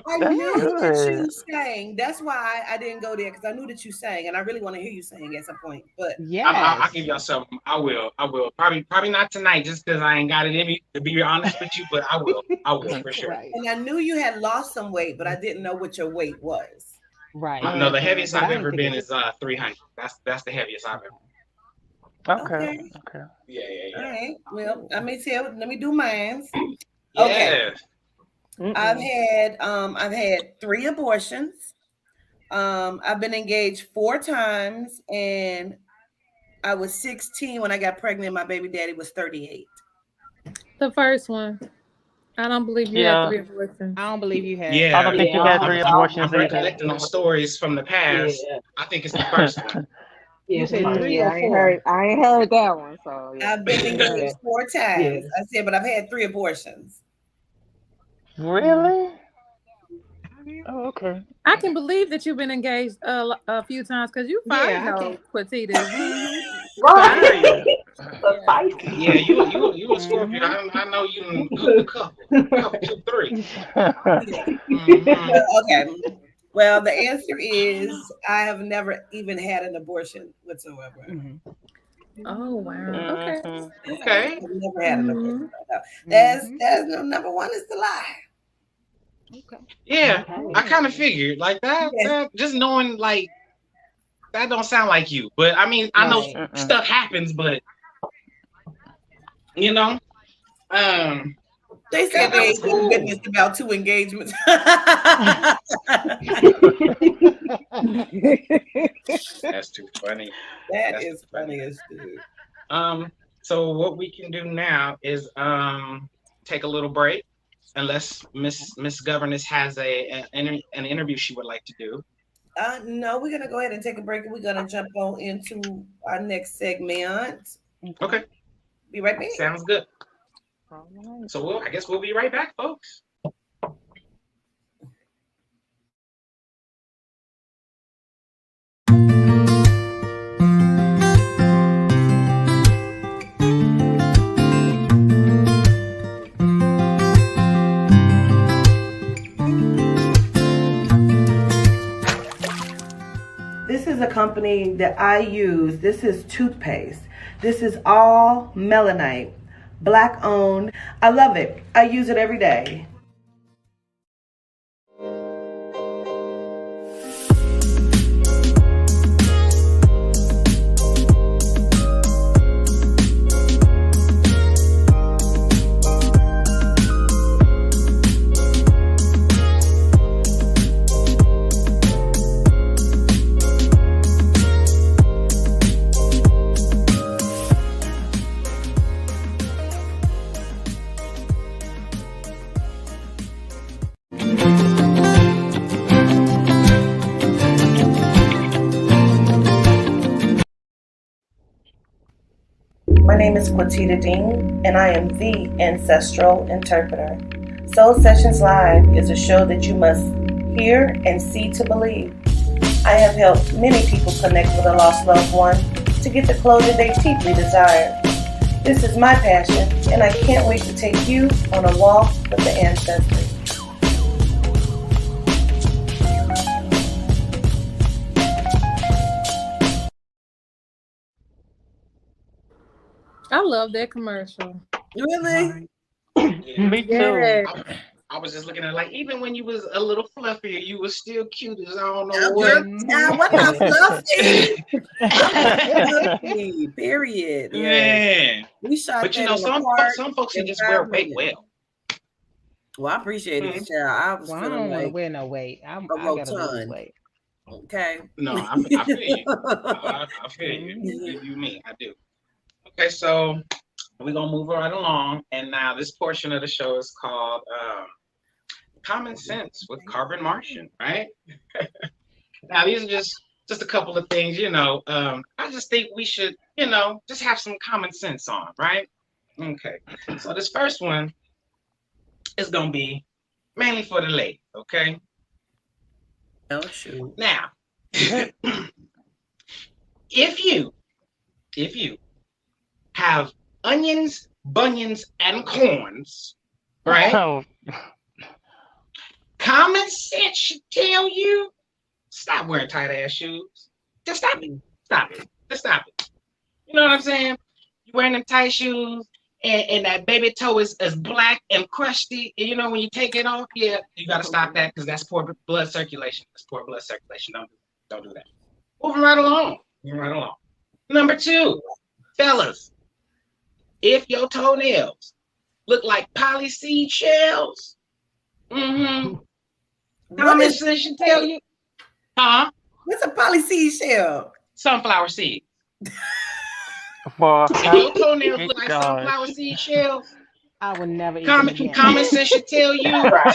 I That's knew that good. you sang. That's why I didn't go there because I knew that you sang, and I really want to hear you sing at some point. But I'll give Yes. y'all something. I will. I will. Probably not tonight, just because I ain't got it in me. To be honest with you, but I will. I will for sure. Right. and I knew you had lost some weight, but I didn't know what your weight was. Right. No, the heaviest But I've I ain't ever think been it. is 300. That's the heaviest I've ever. Okay. Okay. Okay. Okay. Yeah, yeah, All yeah. right. Well, let me do mine. Okay. Yeah. mm-mm. I've had 3 abortions. I've been engaged 4 times, and I was 16 when I got pregnant. My baby daddy was 38. The first one. I don't believe you had Yeah. 3 abortions. I don't believe you had I Yeah. don't think yeah. you I had don't, three I don't abortions I'm believe either. that. recollecting those stories from the past. Yeah, I think it's the first one. yeah. You It's the said first three Yeah, or one. four. I ain't heard that one. So yeah. I've been Yeah, engaged 4 times. yeah. I said, but I've had 3 abortions. Mm. Really? Oh, okay. I can believe that you've been engaged a few times because you fine Yeah, I though, can't. Quatitas. Hmm. Right. Fine. Period. So Yeah. spicy. Yeah, you a Scorpio. Hmm. I know you done hooked a couple, 2, 3. Yeah. Mm-hmm. Okay. Well, the answer is I have never even had an abortion whatsoever. Hmm. Oh wow. Okay. hmm Yeah, Okay. I've never had an abortion. Hmm. No. Hmm. That's no number one is the lie. Okay. Yeah, I Okay. kind of Mm. figured like that. Yes. Just knowing like that don't sound like you. But I mean, I know Right. stuff happens, but you know, um, They okay, said that they was ain't been cool. witnessed about 2 engagements. That's too funny. That That's too is funny. funny as shit. Um, so what we can do now is take a little break, unless Miss Governess has an interview she would like to do. No, we're gonna go ahead and take a break, and we're gonna jump on into our next segment. Okay. Okay, Be right back. sounds good. All right. So I guess we'll be right back, folks. This is is a company that I use. This is toothpaste. This is all melanite, black owned. I love it. I use it every day. My name is Quatita Dean, and I am the Ancestral Interpreter. Soul Sessions Live is a show that you must hear and see to believe. I have helped many people connect with a lost loved one to get the closure they deeply desire. This is my passion, and I can't wait to take you on a walk with the ancestors. I love that commercial. Really? Me too. Yeah. I was just looking at it, like, even when you was a little fluffier, you was still cute as I don't know Girl, what. what not fluffy? Fluffy, period. Yeah. Man. We shot But you that know, in the park some folks can in just wear 5 weight minutes. well. Well, I appreciate it, child. I was Well, I feeling don't want to like wear no weight. a I gotta lose rotund. weight. Okay. No, I feel you. I feel you. You mean I do. Okay, so we're gonna move right along, and now this portion of the show is called Common Sense with Carbon Martian, right? Now these are just a couple of things, you know. I just think we should, you know, just have some common sense on, right? Okay. So this first one is gonna be mainly for the ladies, okay? Oh shoot. Now, if you have onions, bunions, and corns, right? Oh, Common sense should tell you stop wearing tight ass shoes. Just stop it. Stop it. Just stop it. You know what I'm saying? You wearing them tight shoes and that baby toe is black and crusty. And you know when you take it off, yeah, you gotta stop that because that's poor blood circulation. That's poor blood circulation. Don't do that. Moving right along. Moving right along. Number 2, fellas, if your toenails look like polyseed shells, common sense should tell you, huh? What's a polyseed shell? Sunflower seed. boy, If your toenails look like sunflower gosh. seed shells, I would never eat them again. common sense should tell you Right.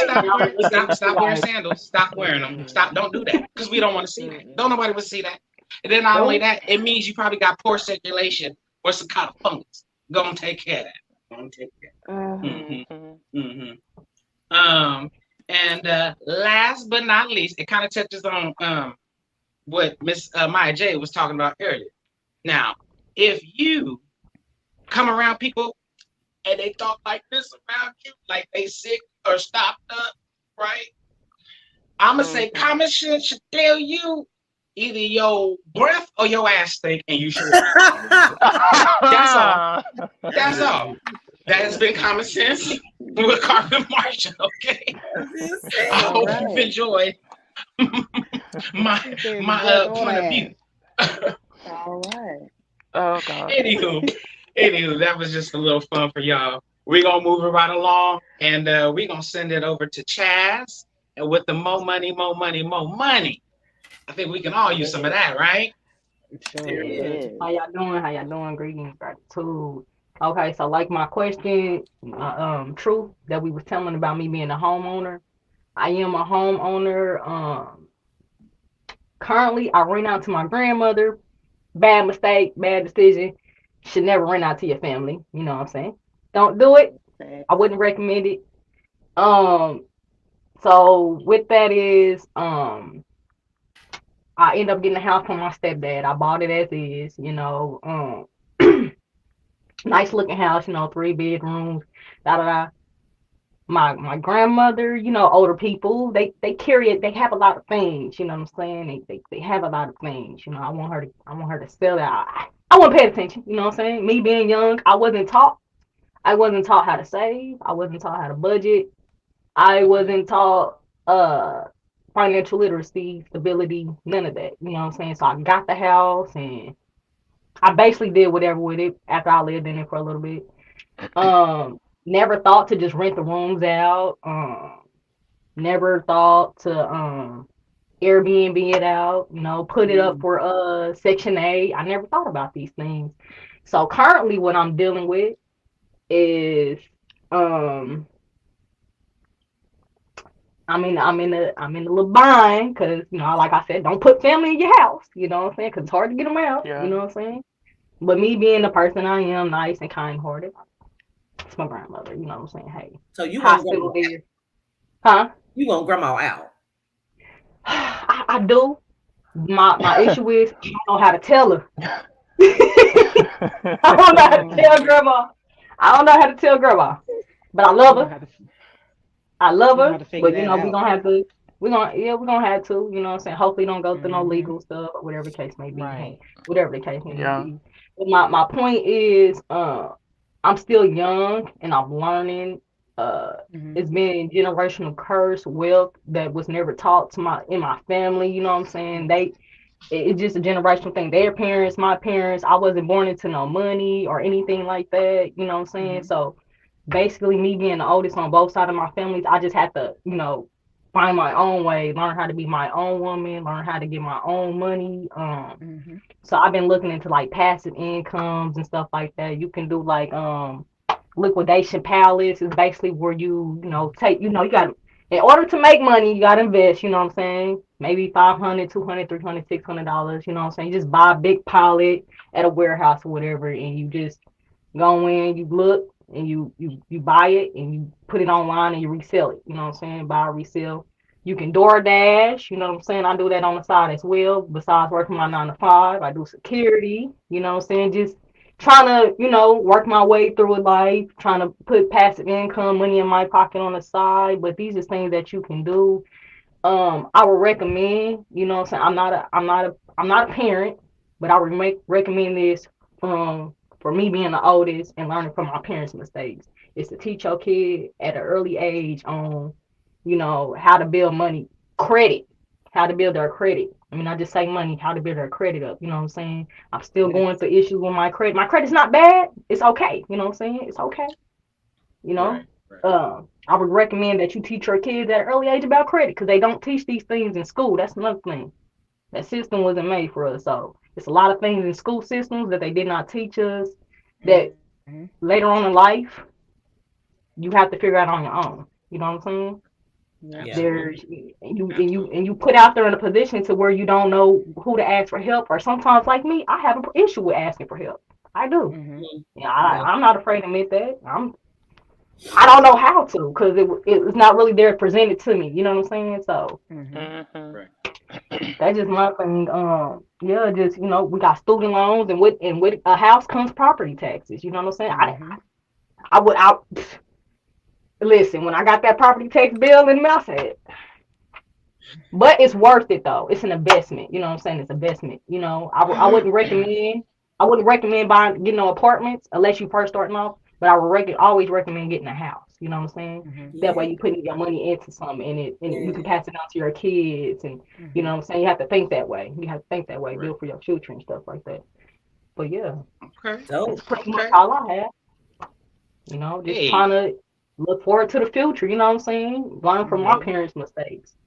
stop wearing sandals. Stop wearing them. Don't do that because we don't want to see that. Don't nobody want to see that. And then not only that, it means you probably got poor circulation or some kind of fungus. Go and take care of that. Go and take care. And last but not least, it kind of touches on what Miss Maya J was talking about earlier. Now, if you come around people and they talk like this around you, like they sick or stopped up, right? I'm gonna say common sense should tell you either your breath or your ass stink, and you should. That's all. That's all. That has been common sense with Carbon Martian. Okay. I hope you've enjoyed my point of view. All right. Oh god. Anywho, that was just a little fun for y'all. We're gonna move it right along, and we're gonna send it over to Chaz. And with the more money, more money, more money, I think we can all use some of that, right? Sure is. How y'all doing? How y'all doing? Greetings, gratitude. Okay, so like my question, truth that we was telling about me being a homeowner. I am a homeowner. Currently, I rent out to my grandmother. Bad mistake, bad decision. Should never rent out to your family. You know what I'm saying? Don't do it. I wouldn't recommend it. So with that is, I end up getting a house from my stepdad. I bought it as is, you know. Nice looking house, you know, 3 bedrooms, da da da. my grandmother, older people, they carry it. They have a lot of things. You know what I'm saying? They have a lot of things. I want her to sell that. I want to pay attention. You know what I'm saying? Me being young, I wasn't taught. I wasn't taught how to save. I wasn't taught how to budget. I wasn't taught uh financial literacy, stability, none of that. You know what I'm saying? So I got the house and I basically did whatever with it after I lived in it for a little bit. Never thought to just rent the rooms out. Never thought to Airbnb it out, put it up for Section 8. I never thought about these things. So currently what I'm dealing with is um I'm in a little bind because like I said, don't put family in your house. You know what I'm saying? Because it's hard to get them out. Yeah. You know what I'm saying? But me being the person I am, nice and kind hearted, it's my grandmother. You know what I'm saying? Hey, So you want hospital grandma? there, huh? You want grandma out? I do. My issue is I don't know how to tell her. I don't know how to tell grandma. I don't know how to tell grandma, but I love You know her. how to I love you know how her, to figure but that we out. gonna have to. We're gonna have to. You know what I'm saying? Hopefully, don't go through no Mm-hmm. legal stuff or whatever the case may be. Right. Hey, whatever the case may Yeah. be. But my point is, I'm still young and I'm learning. Mm-hmm. It's been generational curse, wealth that was never taught to in my family. You know what I'm saying? It's just a generational thing. Their parents, my parents, I wasn't born into no money or anything like that. You know what I'm saying? Mm-hmm. So basically, me being the oldest on both sides of my families, I just had to, find my own way, learn how to be my own woman, learn how to get my own money. Mm-hmm. So I've been looking into like passive incomes and stuff like that. You can do like liquidation palace is basically where take you got in order to make money you got to invest, you know what I'm saying, maybe 500, 200, 300, $600, you know what I'm saying. You just buy a big pallet at a warehouse or whatever and you just go in, you look and you buy it and you put it online and you resell it, you know what I'm saying, buy resell. You can DoorDash, you know what I'm saying. I do that on the side as well. Besides working my 9 to 5, I do security, you know what I'm saying. Just trying to, work my way through life, trying to put passive income, money in my pocket on the side. But these are things that you can do. I would recommend, you know what I'm saying. I'm not a parent, but I would recommend this for me being the oldest and learning from my parents' mistakes. Is to teach your kid at an early age on, how to build money, credit, how to build their credit. I mean, I just say money, how to build their credit up. You know what I'm saying? I'm still going through issues with my credit. My credit's not bad. It's okay. You know what I'm saying? It's okay. You know. Right. I would recommend that you teach your kids at an early age about credit because they don't teach these things in school. That's another thing. That system wasn't made for us. So it's a lot of things in school systems that they did not teach us that Mm-hmm. later on in life you have to figure out on your own. You know what I'm saying? Yeah. Yeah. There's Absolutely. and you put out there in a position to where you don't know who to ask for help, or sometimes like me, I have an issue with asking for help. I do. Mm-hmm. Yeah, Yeah. I'm not afraid to admit that. I don't know how to because it's not really there presented to me. You know what I'm saying? So Mm-hmm. Mhm. Right. that's just my thing. Yeah, just we got student loans and with a house comes property taxes. You know what I'm saying? Mm-hmm. I listen when I got that property tax bill in the mail, I said, but it's worth it though. It's an investment. You know what I'm saying? It's an investment. I wouldn't recommend. I wouldn't recommend getting no apartments unless you first starting off. But I would always recommend getting a house. You know what I'm saying? Mm-hmm. That Yeah. way you putting your money into something and you can Yeah. pass it on to your kids and you Mm-hmm. know what I'm saying? You have to think that way. You have to think that way, Right. build for your future and stuff like that. But yeah, Okay. So that's pretty much Okay. all I have. Just Hey. trying to look forward to the future, you know what I'm saying? Learn from my Mm-hmm. parents' mistakes.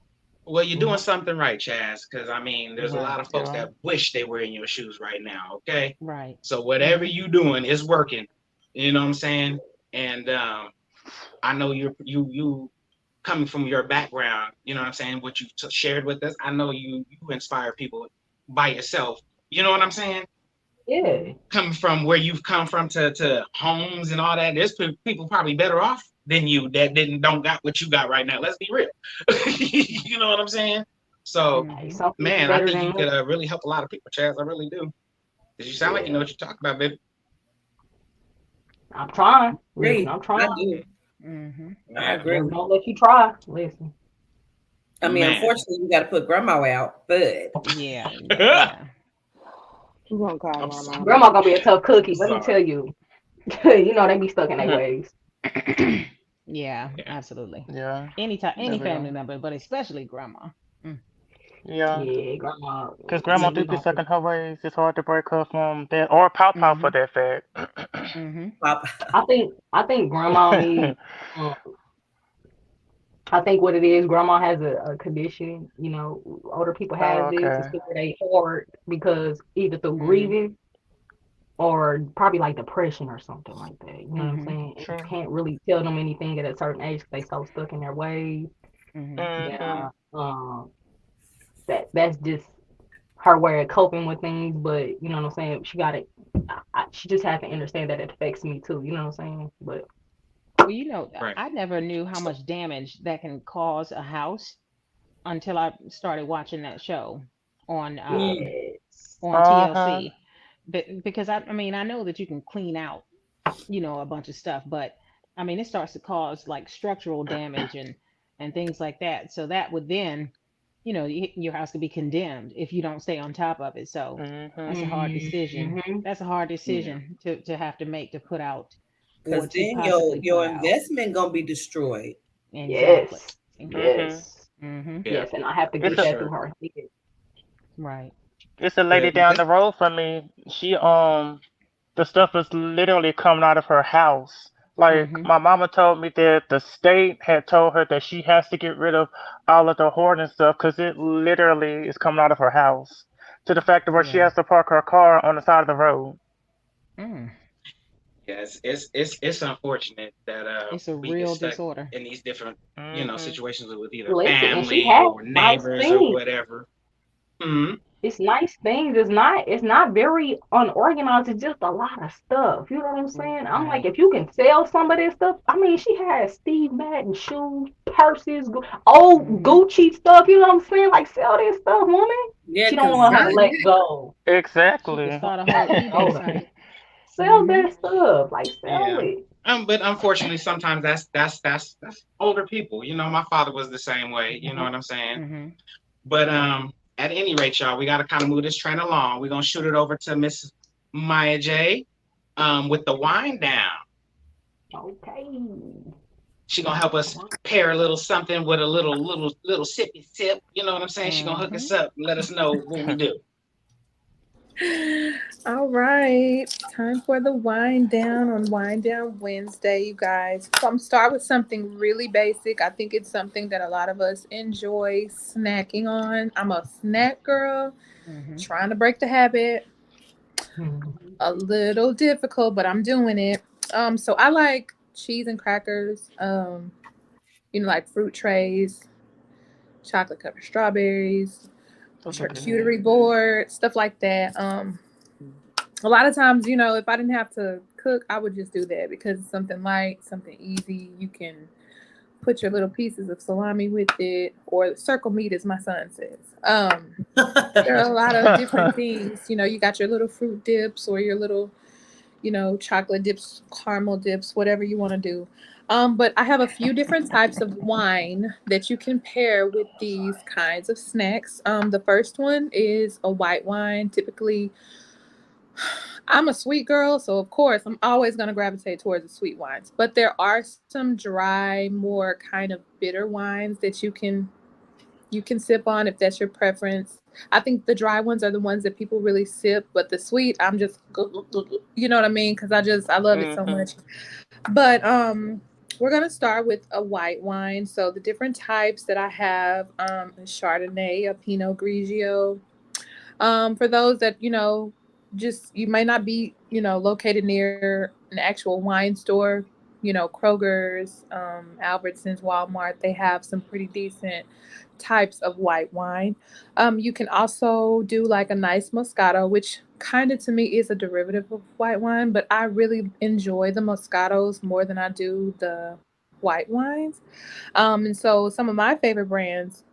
Well, you're You doing know? something right, Chaz, because I mean, there's a lot Right. of folks Yeah. that wish they were in your shoes right now. Okay. Right. So whatever Mm-hmm. you doing is working. You know what I'm saying? And I know you coming from your background. You know what I'm saying? What you shared with us. I know you inspire people by yourself. You know what I'm saying? Yeah. Coming from where you've come from to homes and all that, there's people probably better off than you that don't got what you got right now. Let's be real. You know what I'm saying? So, Hey, Mm-hmm. some people man, I better think than you me. could really help a lot of people, Chaz. I really do. Cause you sound like you know Yeah. what you're talking about, baby. I'm trying. Listen, hey, I'm I trying. do. Mm-hmm. I Yeah. agree. Never don't let you try. Listen. I mean, Man. unfortunately, we got to put grandma out, but Yeah, I'm yeah. We're gonna call my sorry. mama. Grandma gonna be a tough I'm cookie. Let me sorry. tell you. You know they be stuck in their Mhm. ways. Yeah, Yeah. absolutely. Yeah, Anytime, they any family will. member, but especially grandma. Mm, Yeah, Yeah, grandma. because grandma We do be gonna stuck in her ways. It's hard to break her from that, or pop for mm-hmm. that fact. Mm-hmm. pop. I think grandma need. Um, I think what it is, grandma has a condition. You know, older people Oh, have this. It's okay. to where they hoard because either through Mm-hmm. grieving or probably like depression or something like that. You know what I'm Mm-hmm. saying? And you True. can't really tell them anything at a certain age because they so stuck in their ways Mm-hmm. that Mhm. that's just her way of coping with things. But you know what I'm saying? She got it. She just has to understand that it affects me too. You know what I'm saying? But Well, Right. I never knew how So, much damage that can cause a house until I started watching that show on um yes. on Uh huh. TLC. Because I mean, I know that you can clean out, a bunch of stuff, but I mean, it starts to cause like structural damage and things like that. So that would then, your house could be condemned if you don't stay on top of it. So Mhm. that's a hard decision. Mm-hmm. That's a hard yeah. decision to have to make, to put out or Because to then possibly your put out. investment gonna be destroyed. Exactly. Yes. Mhm. Yes. Mm-hmm. Yeah. Yes. And I have to It's get For a that through sure. her head. Right. it's a The lady down the invest. road from me. She the stuff is literally coming out of her house. Like Mm-hmm. my mama told me that the state had told her that she has to get rid of all of the hoarding stuff because it literally is coming out of her house. To the fact of where she Yeah. has to park her car on the side of the road. Mm. Yes, it's unfortunate that It's a we get real stuck disorder. in these different Mhm. situations with either Listen, and she family has or nice neighbors or things. whatever. Hmm. It's nice things. It's not very unorganized. It's just a lot of stuff. You know what I'm saying? I'm like, Right. if you can sell some of this stuff, I mean, she has Steve Madden shoes, purses, old Mm-hmm. Gucci stuff. You know what I'm saying? Like, sell this stuff, woman. Yeah, She don't because want her some to let go. She could Exactly. start a whole eBay Hold on. site. Sell Mm-hmm. that stuff. Like, sell Yeah. it. But unfortunately, sometimes that's older people. My father was the same way. You know what I'm saying? Mm-hmm. But at any rate, y'all, we got to kind of move this train along. We're gonna shoot it over to Miss Maya J. With the wind down. Okay. She gonna help us pair a little something with a little sippy sip. You know what I'm saying? She gonna hook Mm-hmm. us up and let us know what we do. All right, time for the wind down on Wind Down Wednesday, you guys. So I'm start with something really basic. I think it's something that a lot of us enjoy snacking on. I'm a snack girl, Mm-hmm. trying to break the habit. Mhm. A little difficult, but I'm doing it. So I like cheese and crackers. Like fruit trays, chocolate covered strawberries, Those are good. charcuterie board, stuff like that. A lot of times, if I didn't have to cook, I would just do that because it's something light, something easy. You can put your little pieces of salami with it, or circle meat, as my son says. There are a lot of different things. You got your little fruit dips or your little, chocolate dips, caramel dips, whatever you want to do. But I have a few different types of wine that you can pair with these kinds of snacks. The first one is a white wine. Typically, I'm a sweet girl, so of course I'm always going to gravitate towards the sweet wines. But there are some dry, more kind of bitter wines that you can sip on if that's your preference. I think the dry ones are the ones that people really sip, but the sweet, I'm just, you know what I mean? Because I love it so Mhm. much. But we're gonna start with a white wine. So the different types that I have, a Chardonnay, a Pinot Grigio. For those that just you may not be located near an actual wine store. Kroger's, Albertsons, Walmart. They have some pretty decent types of white wine. You can also do like a nice Moscato, which kind of to me is a derivative of white wine, but I really enjoy the Moscatos more than I do the white wines. And so some of my favorite brands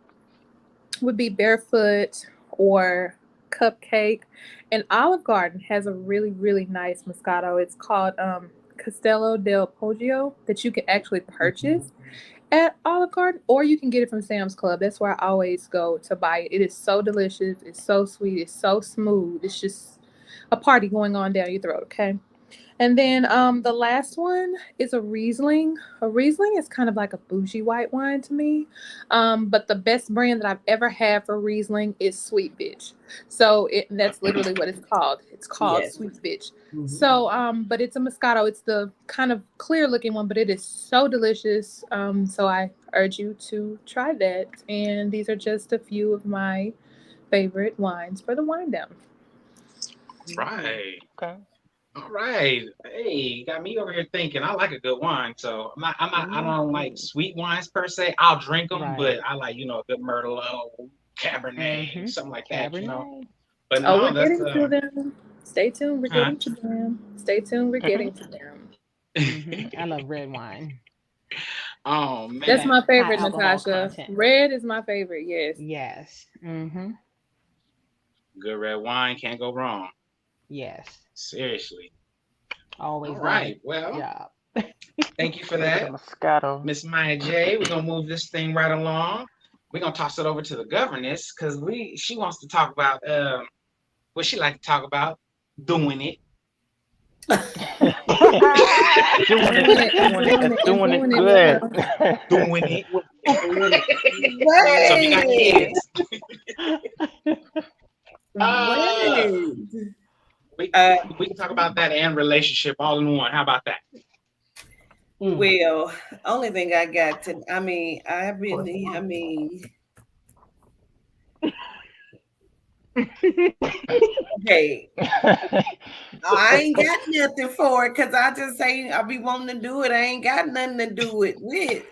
would be Barefoot or Cupcake. And Olive Garden has a really, really nice Moscato. It's called Castello del Poggio that you can actually purchase at Olive Garden, or you can get it from Sam's Club. That's where I always go to buy it. It is so delicious. It's so sweet. It's so smooth. It's just a party going on down your throat. Okay. And then the last one is a Riesling. A Riesling is kind of like a bougie white wine to me. But the best brand that I've ever had for Riesling is Sweet Bitch. So that's literally what it's called. It's called Yes. Sweet Bitch. Mhm. So but it's a Moscato. It's the kind of clear looking one, but it is so delicious. So I urge you to try that. And these are just a few of my favorite wines for the wine down. Right. Okay. All right. Hey, got me over here thinking. I like a good wine, so I don't like sweet wines per se. I'll drink them, Right. but I like, a good Merlot, Cabernet, Mm-hmm. something like that. Cabernet. But Oh, no, we're that's getting to them. Stay tuned. We're huh? getting to them. Stay tuned. We're getting to them. Mm-hmm. I love red wine. Oh That's man. my High favorite, alcohol Natasha. content. Red is my favorite. Yes. Yes. Mm-hmm. Good red wine can't go wrong. Yes. Seriously. All Always done a right. good Well, job. thank you for A little bit of that, Moscato. Miss Maya J. We're gonna move this thing right along. We're gonna toss it over to the governess because she wants to talk about what she like to talk about, doing it. Doing it, Doing it and doing it, doing and it and doing it doing it good. well. Doing it. So if you got Wait, kids, uh, wait. we, Uh, we can talk about that and relationship all in one. How about that? well, only thing I got to, I Course. really, okay, I ain't got nothing for it because I just say I be wanting to do it. I ain't got nothing to do it with.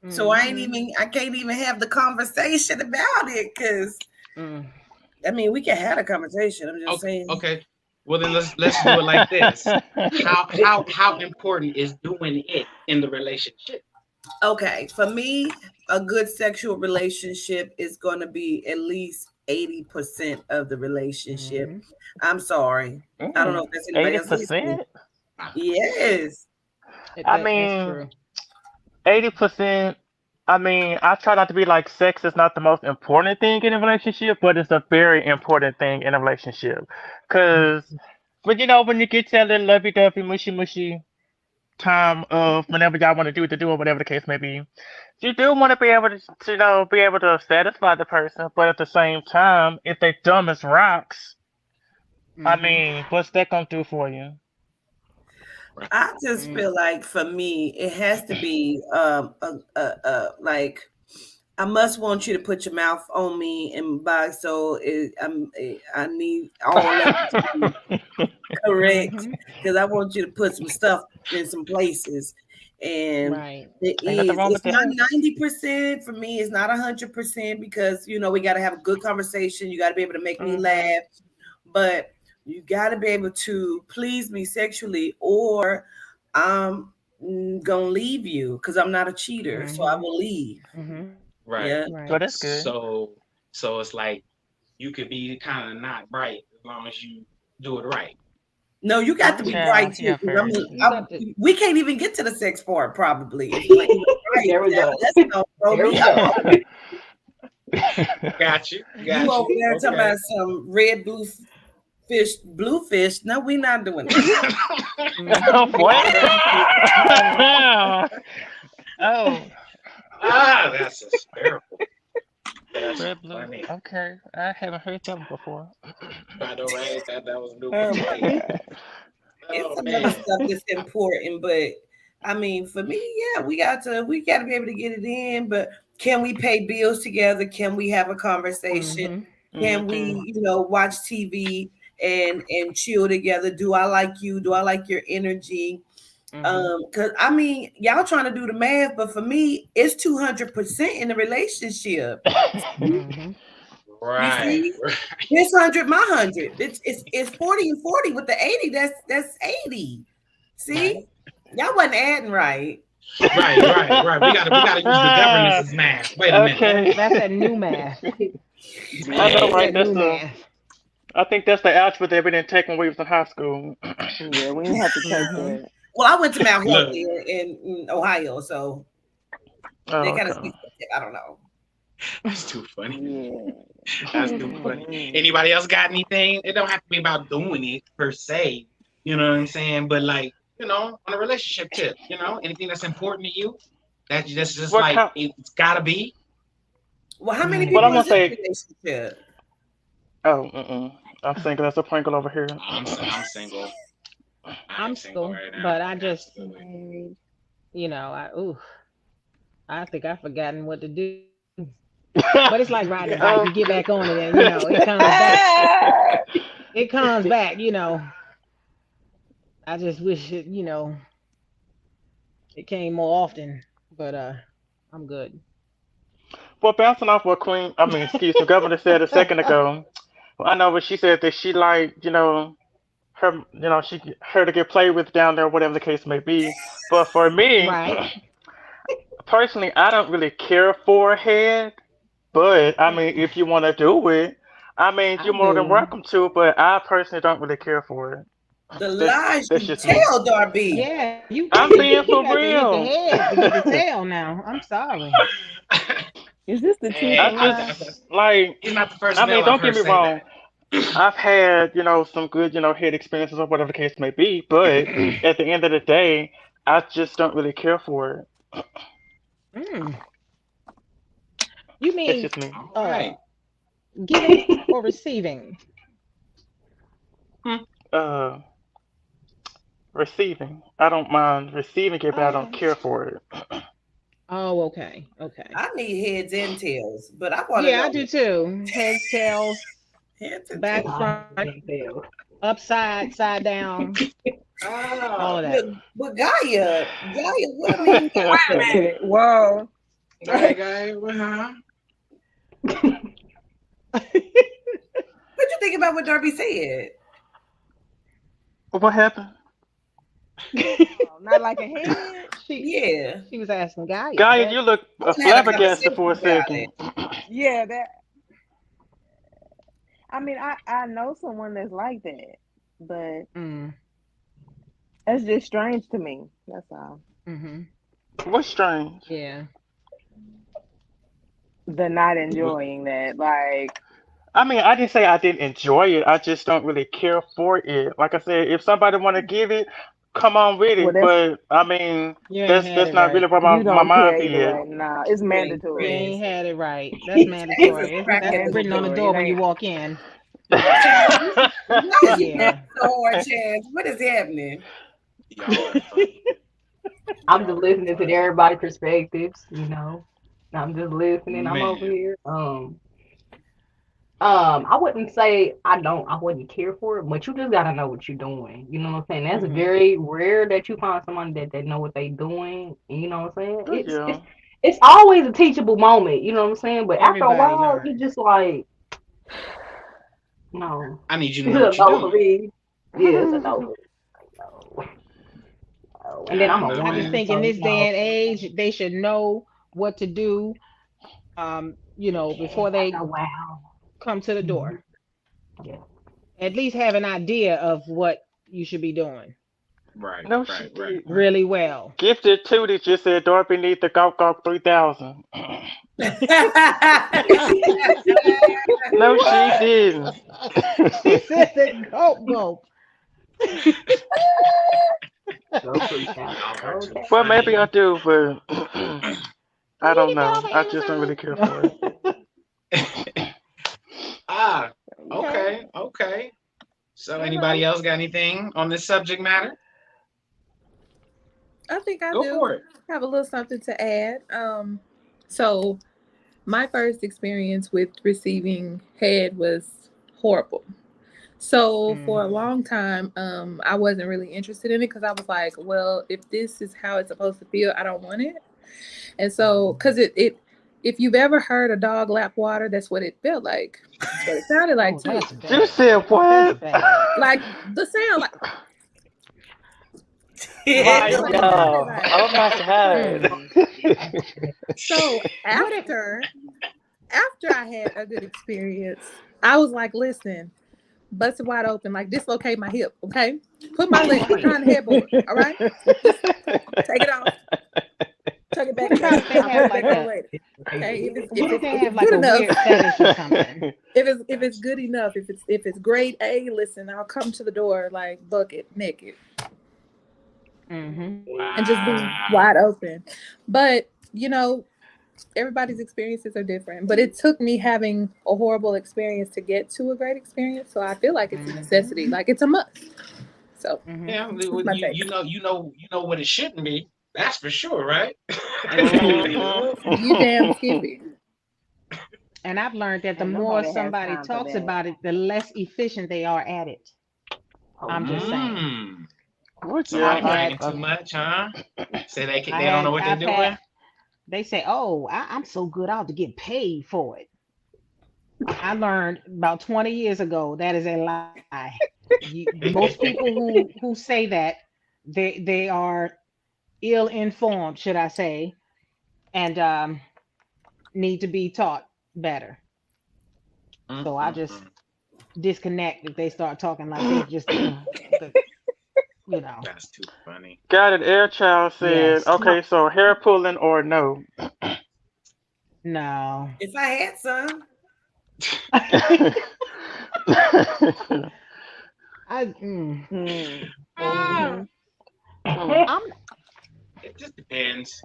So Mm-hmm. I can't even have the conversation about it because Mm. we can have a conversation. I'm just Okay, saying. okay. Well then let's do it like this. How important is doing it in the relationship? Okay, for me, a good sexual relationship is going to be at least 80% of the relationship. Mm-hmm. I'm sorry. I don't know if that's anybody else listening. 80%? Yes. I That's mean, true. 80%. I mean, I try not to be like sex is not the most important thing in a relationship, but it's a very important thing in a relationship. Cause, but when you get to that little lovey-dovey, mushy time of whenever y'all want to do what to do or whatever the case may be, you do want to be able to, be able to satisfy the person, but at the same time, if they dumb as rocks, I Mm-hmm. mean, what's that gonna do for you? Right. I just Mm. feel like for me, it has to be like I must want you to put your mouth on me and by I need all of it to be correct Mm-hmm. because I want you to put some stuff in some places. And Right. Ain't nothing wrong it's with not that. 90% for me, it's not 100% because we got to have a good conversation. You got to be able to make me Hmm. laugh, but you got to be able to please me sexually, or I'm gonna leave you because I'm not a cheater, so I Mm-hmm. will leave. Mm-hmm. Right. Yeah. Well, Right. that's good. So it's like you could be kind of not right as long as you do it right. No, you got to be Mm-hmm. right Yeah, too. yeah, 'Cause very true. You got to. We can't even get to the sex part probably if you ain't even right. There we Now go. that's gonna throw There me we off. go. Got you. You Got over you. there talking Okay. about some red blue fish. No, we not doing that. Oh, Mm-hmm. what? Oh, That's hysterical. That's red blue. funny. Okay, I haven't heard that one before. I know, right? That was new Oh for my me. god. It's Oh some other man. stuff that's important, but for me, yeah, we got to be able to get it in. But can we pay bills together? Can we have a conversation? Mm-hmm. Can Hmm. we, watch TV and chill together? Do I like you? Do I like your energy? Mm-hmm. Because y'all trying to do the math, but for me, it's 200% in the relationship. Mm-hmm. You Right. see, this 100, my 100. It's 40 and 40 with the 80. That's 80. See, Right. y'all wasn't adding right. Right. We gotta use the governess's math. Wait a minute. That's Okay. that's that new math. I know, Man. That's right? that That's new the. math. I think that's the algebra that we didn't take when we was in high school. Yeah, we didn't have to take Mm-hmm. that. Well, I went to Mount Healthy Look, in Ohio, so they Oh, kind of okay. speak. I don't know. that's too funny. Yeah. That's too funny. Anybody else got anything? It don't have to be about doing it per se. You know what I'm saying? But like, on a relationship tip, anything that's important to you, that's just What like kind? it's gotta be. Well, how many What I'm people gonna is this say? relationship? Oh, I'm single as a Pringle over here. I'm single. I am I'm single single, right now. but I just, Married. I think I've forgotten what to do. But it's like riding a bike. You get Okay. back on it and, it comes back. It comes back. I just wish it came more often. But I'm good. Well, bouncing off what excuse me, Governor said a second ago. Well, I know, but she said that she like, her, her to get played with down there, whatever the case may be. But for me, Right. personally, I don't really care for a head. But I mean, if you want to do it, I mean, I you're more than do. welcome to. But I personally don't really care for it. The That's lies that's you just me. tell, Darby. Yeah, you got I'm to being you for got to hit the real. head to get the tail now. I'm sorry. Is this the truth I Hey, or lie? just like, he's not the first I mean, male I've don't get heard me say wrong. that. I've had, some good, head experiences or whatever the case may be, but at the end of the day, I just don't really care for it. Mm. You It's mean just me. All uh right. giving or receiving? Hmm. Uh, Receiving. I don't mind receiving it, but I don't Okay. care for it. Oh, okay. Okay. I need heads and tails, but I want to Yeah, I know do too. Heads, tails, heads and back, tails. I front, can't tell. upside, side down, all Oh, of that. Look, but Gaia, what I mean, Gaia? Whoa. guy, guy. Huh? What you think about what Darby said? What happened? Oh, not like a head? she Yeah, she was asking Gaia. Gaia, That you look I want to have a flabbergasted conversation for a about it. second. yeah, that I mean I know someone that's like that, but Mm, that's just strange to me. That's all. mm-hmm. What's strange? Yeah. The not enjoying that. Like, I mean, I didn't say I didn't enjoy it. I just don't really care for it. Like I said, if somebody want to give it, come on with well it. that's But I mean, You ain't that's had that's it not right. really where my, you my don't mind care be either at. way. No, it's You ain't You mandatory. ain't crazy. had it right. That's Chance is mandatory. That's cracking the written on the whip. Mandatory. door It when you ain't walk in. Chance, why is you laughing Yeah. so hard, Chance? What is happening? Y'all are funny. I'm just Y'all are listening to funny. everybody's perspectives. I'm just listening. I'm over Man. here. I wouldn't say I wouldn't care for it, but you just gotta know what you're doing. You know what I'm saying? That's Hmm. very rare that you find somebody that know what they doing. And you know what I'm saying? Oh It's yeah. it's it's always a teachable moment, you know what I'm saying? But after a Everybody while, learn. you just like, no. I need you to It's know a what you're no for doing. me. Yeah, it's a no for me. No, no. And then Nah, I'm a nah, I just woman, man. think in so this day and age, they should know what to do. yeah, Before after they a while. come to the Hmm. door. Yeah. At least have an idea of what you should be doing Right, No, she right, right, didn't. right. really well. Gifted Tootie just said Dorothy need the Gawk Gawk 3000. No, she What? didn't. She said the goat goat. Go 3,000. Y'all are too Okay. Well, maybe funny. I do, but I You don't get that know. off I just don't really care for it. of Amazon? Ah, Okay. okay, okay. So All anybody right. else got anything on this subject matter? I think I Go do for it. have a little something to add. So my first experience with receiving head was horrible. So Mm. for a long time, I wasn't really interested in it because I was like, well, if this is how it's supposed to feel, I don't want it. And so, because if you've ever heard a dog lap water, that's what it felt like. That's what it sounded like Oh, too. that's You bad. said That's what? bad. Like the sound, like My that's what it sounded God. like. Oh my God. Mm. So What if? after I had a good experience, I was like, listen, bust it wide open, like dislocate my hip. Okay, put my leg behind the headboard. All right, just take it off, tuck it back What in. about if they I'll put have it like back on a later. Okay, what if they if have it's like good a enough, weird fetish or something? if it's good enough, if it's grade A, listen, I'll come to the door like bucket naked Mm-hmm. and just be Wow. wide open. But you know, everybody's experiences are different. But it took me having a horrible experience to get to a great experience. So I feel like it's a necessity, like it's a must. So Mm-hmm. Yeah, that's well, my you take. you know what it shouldn't be. That's for sure, right? You damn skippy. And I've learned that the And more nobody has somebody time for talks that. about it, the less efficient they are at it. I'm just saying. Mm. Yeah, Somebody I've had bragging too much, huh? Say I they don't know had what they're I've had doing. they say, "Oh, I'm so good, I'll have to get paid for it." I learned about 20 years ago that is a lie. Most people who say that they are ill informed, should I say, and need to be taught better. So I just Mm-mm-mm. disconnect if they start talking like they just the you know. That's too funny. got it. Air Child said, Yes. okay, so hair pulling or no? No. If I had some, Hmm. Ah, Mm-hmm. I'm it just depends.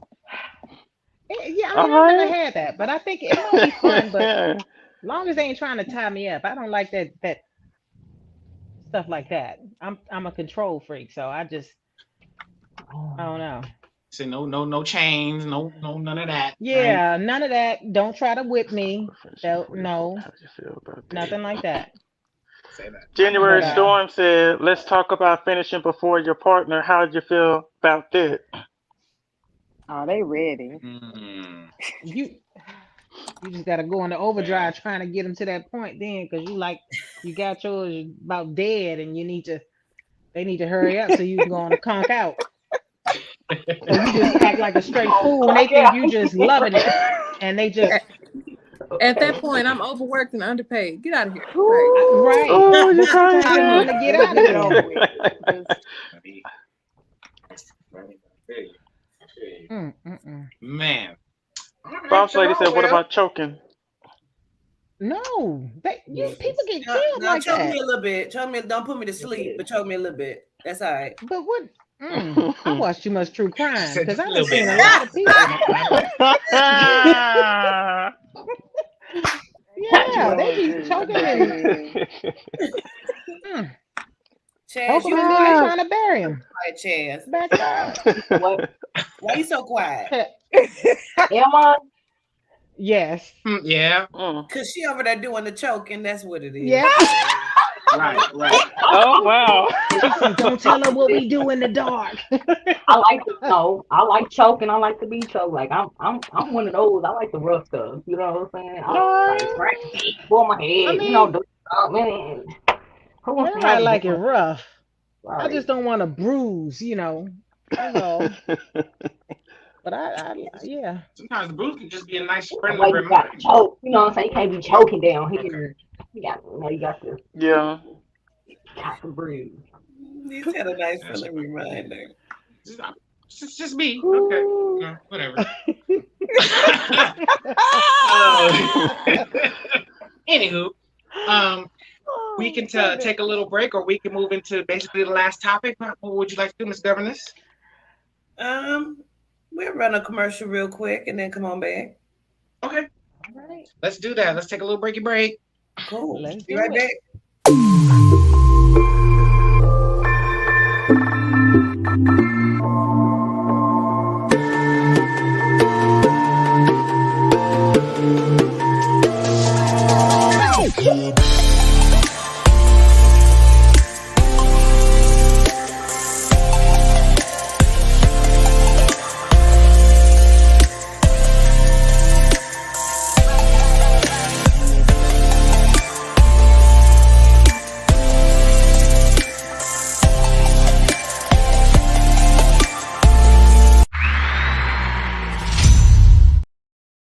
yeah, I All mean I've never right. had that, but I think it might be fun, but long as they ain't trying to tie me up. I don't like that stuff like that. I'm a control freak, so I don't know. Say no chains, no none of that, right? Yeah, none of that. Don't try to whip me. Finish it Don't before you vote. no, How do you feel about that? nothing like that. Say that. But January Storm said, let's talk about finishing before your partner. How did you feel about that? Are they ready? Mm, you you just gotta go into well, overdrive trying to get them to that point then, because you got yours about dead, and they need to hurry up so you can go on a conk out. Or you just act like a straight Oh, fool and they clock think out. you just loving it, and they just At that point, I'm overworked and underpaid. Get out of here. Like, right. Oh, you But crying sometimes you again? want to get Just out of get it there. over with. Just funny. That's too funny. I feel you. I feel you. Mm. Man. All right, Boss Lady y'all. said, what Well, about choking? No, people get no, killed no, like choke me that. a little bit. Choke me. Don't put me to sleep, but choke me a little bit. That's all right. But what? I watch too much true she crime said because just I a done little bit. seen a Now lot of that's people. enough. Yeah, they oh be choking and Jesus. mm, Chaz, choking you and then be quiet, trying to bury him Chaz. backyard. What? Why you so quiet? Am I? Yes. Yeah. Cause she over there doing the choking. That's what it is. Yep. Right. Right. Oh, wow. She said, "Don't tell her what we do in the dark." I like to know. I like choking. I like to be choked. Like I'm one of those. I like the rough stuff. You know what I'm saying? I like Alright. scratch me, pull my I head. You know, mean, do man. Who wants to have everybody a like it good rough. I right? just don't want to bruise. That's all. But yeah. Sometimes the bruise can just be a nice The friendly way you got to reminder. choke. You know what I'm saying? You can't be choking down Okay. here. You Yeah. got to breathe. You said a nice That's feeling reminder. just, just me. Okay. Whatever. Anywho, we can take a little break, or we can move into basically the last topic. What would you like to do, Miss Governess? We'll run a commercial real quick and then come on back. Okay, All right. let's do that. Let's take a little breaky break. Cool. Let's Be do right it. back.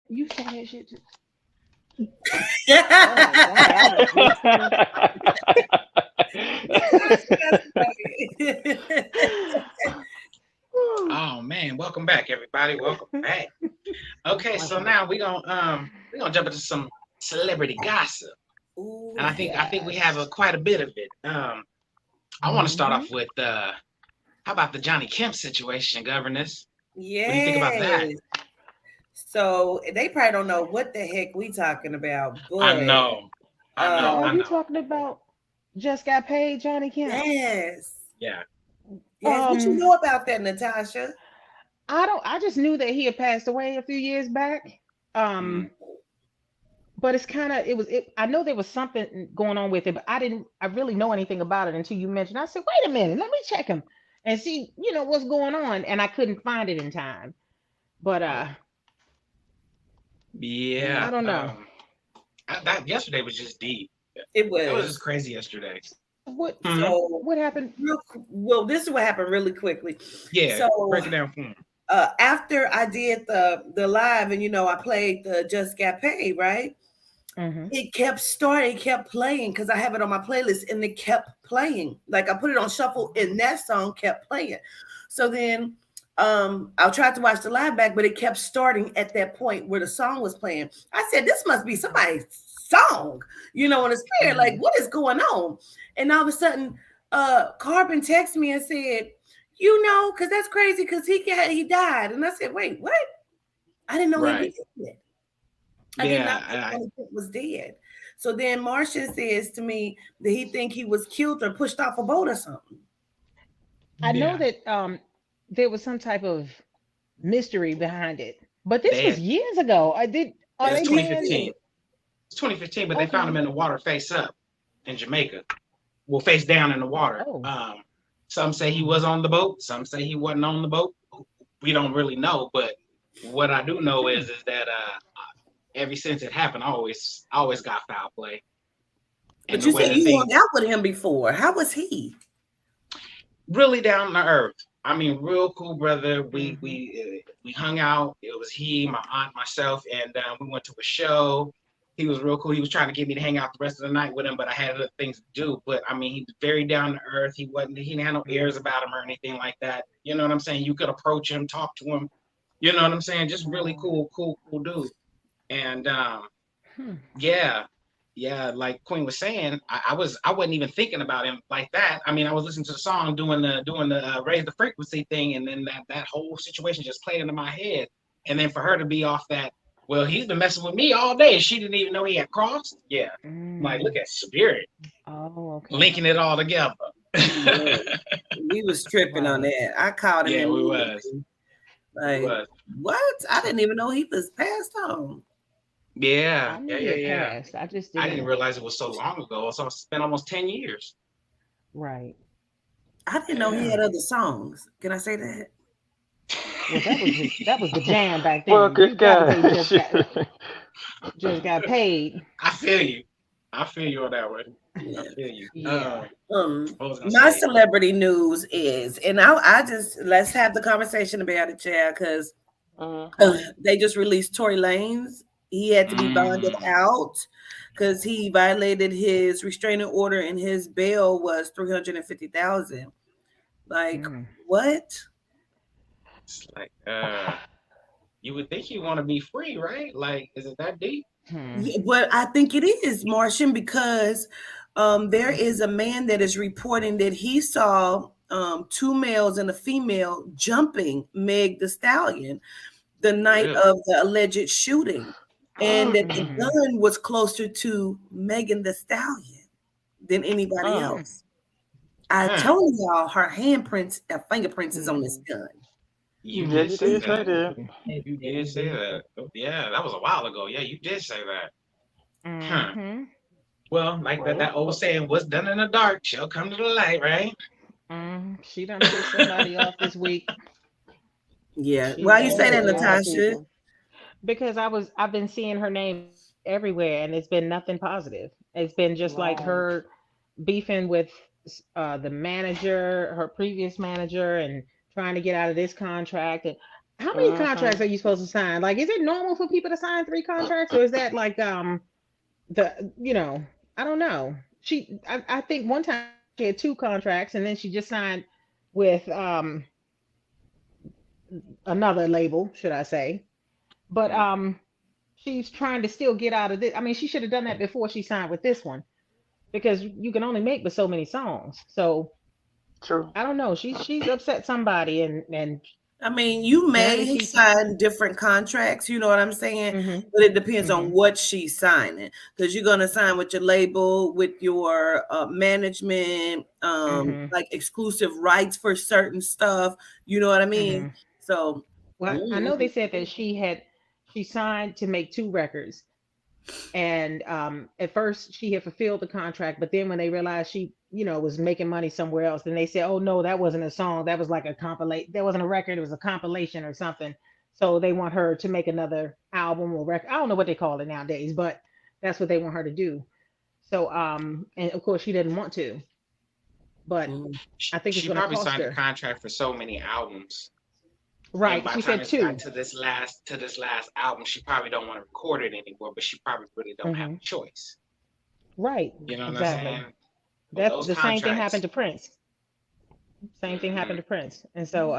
You say that shit too. Oh, that was right, welcome back. Okay, so Welcome now back. we gonna jump into some celebrity gossip, Ooh, and I think we have Yes. quite a bit of it. I want to start Hmm. off with how about the Johnny Kemp situation, governess? What do you think about that? yes. So they probably don't know what the heck we talking about, I but know, I know, Oh, I um, you know. talking about just got paid, Johnny Kemp? yes, Yeah, yes. What you Um, know about that, Natasha? I don't. I just knew that he had passed away a few years back. mm, Um, but it's kind of it was. It, I know there was something going on with it, but I didn't. I really know anything about it until you mentioned. I said, wait a minute, let me check him and see, what's going on. And I couldn't find it in time. But Mm, yeah. I don't know. That yesterday was just deep. it That was just was. crazy yesterday. So what? Hmm. So, What happened? well, this is what happened really quickly. Yeah, So, break it down for me. after I did the live, and I played the Just Got Paid, right? Hmm. It kept starting, kept playing because I have it on my playlist, and it kept playing. Like I put it on shuffle, and that song kept playing. So then, I tried to watch the live back, but it kept starting at that point where the song was playing. I said, "This must be somebody's song," in the spirit. Like, what is going on? And all of a sudden, Carbon texted me and said, because that's crazy, because he died, and I said, "Wait, what? I didn't know he was Right. dead." I did not Yeah. think Johnny Depp was dead. So then Martian says to me that he think he was killed or pushed off a boat or something. I know Yeah. that there was some type of mystery behind it, but this They was had, years ago. I did. Are it was they That's what he saying 2015. said. It's 2015, but they found him okay? in the water face up in Jamaica. Well, face down in the water. Oh, Some say he was on the boat. Some say he wasn't on the boat. We don't really know, but what I do know hmm. is that ever since it happened, I always got foul play, and But the you way said that you hung things out with him before. How was he? really down to earth. I mean, real cool brother. Hmm. We hung out. It was he, my aunt, myself, and we went to a show. He was real cool. He was trying to get me to hang out the rest of the night with him, but I had other things to do. But I mean, he's very down to earth. He didn't have no airs about him or anything like that. You know what I'm saying? You could approach him, talk to him. You know what I'm saying? Just really Oh, cool, cool, cool dude. And hmm. yeah, yeah, like Queen was saying, I wasn't even thinking about him like that. I mean, I was listening to the song, doing the raise the frequency thing, and then that whole situation just played into my head. And then for her to be off that, well, he's been messing with me all day, and she didn't even know he had crossed. Yeah, I'm like, look Mm. at spirit Oh, okay. linking it all together. Yeah, we was tripping on Right. that. I called him Yeah, immediately. we Like, was, what? I didn't even know he was passed on. yeah, I knew yeah, he yeah, had yeah. passed. I just I didn't didn't. realize it was so long ago. So it's been almost 10 years. Right. I didn't know he Yeah. had Hmm. other songs. Can I say that? Well, that was the jam back Well, then. good You got to say God. just got paid. I feel you. I feel you on that one. I Yeah. feel you. Yeah. What was I gonna My say? celebrity news is, and I just let's have the conversation about it, Chad, because Mhm. they just released Tory Lanez. He had to be bonded Mm, out because he violated his restraining order, and his bail was 350,000. Like, Mm. what? it's like you would think you want to be free, right? Like, is it that deep? Hmm. Yeah, but I think it is, Martian, because there is a man that is reporting that he saw two males and a female jumping Meg the Stallion the night Really? of the alleged shooting, and that the Hmm. gun was closer to Megan the Stallion than anybody Mm. else. I Huh. told y'all her handprints, her fingerprints is on this Hmm. gun. You did Yes, say yes, I that. did. Interesting. You did say that. Oh, yeah, that was a while ago. Yeah, you did say that. Huh. Hmm. Well, like that old Well, saying, "What's done in the dark shall come to the light," right? She done pissed somebody off this week. Yeah. She's Why you say bothered that, a lot of Natasha? people because I've been seeing her name everywhere, and it's been nothing positive. It's been just like right. her beefing with the manager, her previous manager, and trying to get out of this contract. And how many contracts Mhm. are you supposed to sign? Like, is it normal for people to sign three contracts, or is that like the I don't know. I think one time she had two contracts, and then she just signed with another label, should I say? But Mm. she's trying to still get out of this. I mean, she should have done that before she signed with this one because you can only make but so many songs. So True. I don't know. She's upset somebody, and I mean, you apparently may she. sign different contracts, you know what I'm saying? Mhm. But it depends on Mhm. what she's signing. Because you're gonna sign with your label, with your management, Mhm. like exclusive rights for certain stuff. You know what I mean? Mhm. So, Well, I know they mm, said that she signed to make two records, and at first she had fulfilled the contract, but then when they realized she, was making money somewhere else, then they said, oh no, that wasn't a song, that was like a compilation, that wasn't a record, it was a compilation or something. So they want her to make another album or record. I don't know what they call it nowadays, but that's what they want her to do. So and of course she didn't want to, but mm. I think it's She going to probably cost signed a her. contract for so many albums, and Right, by the she time said it's got two. to this last album, she probably don't want to record it anymore, but she probably really don't have Hmm. a choice. Right, You know what I'm exactly. saying? With That those the same thing happened contracts. to Prince. Same thing Hmm. happened to Prince. And so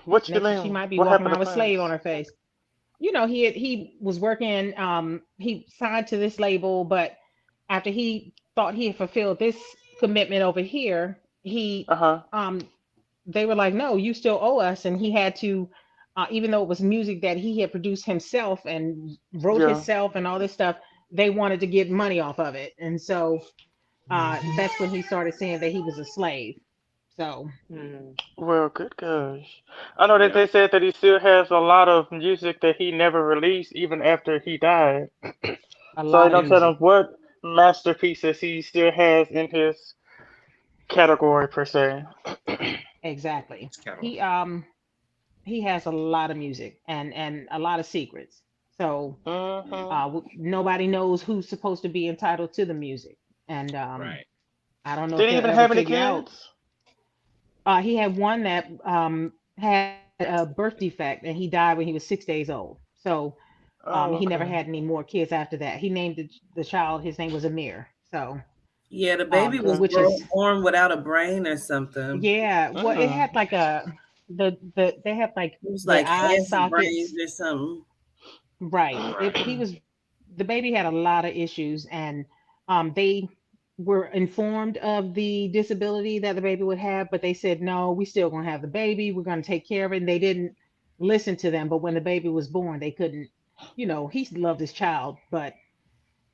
What you next she mean? might be What walking happened to around with slave on Prince? her face. He was working, he signed to this label, but after he thought he had fulfilled this commitment over here, he Uh huh. um they were like, no, you still owe us. And he had to, even though it was music that he had produced himself and wrote Yeah. himself and all this stuff, they wanted to get money off of it. And so that's when he started saying that he was a slave. So Mm. Well, good gosh. I know that Yeah. they said that he still has a lot of music that he never released even after he died. a So I lot of don't Yeah. tell music. them what masterpieces he still has in his category per se. Exactly. It's catalog. He has a lot of music and a lot of secrets. So Hmm. nobody knows who's supposed to be entitled to the music. And Right. I don't know if Did he they'll even ever have any figure out. kids? He had one that had a birth defect and he died when he was 6 days old. So Oh, he never okay. had any more kids after that. He named the child. His name was Amir. So Yeah, the baby was Okay. which is, born without a brain or something. yeah. Well, it Mm. had like they have like It was their like eye acid brains sockets. or something. Right. Right. He was, the baby had a lot of issues, and they were informed of the disability that the baby would have, but they said, no, we still gonna have the baby. We're gonna take care of it. And they didn't listen to them. But when the baby was born, they couldn't, he loved his child, but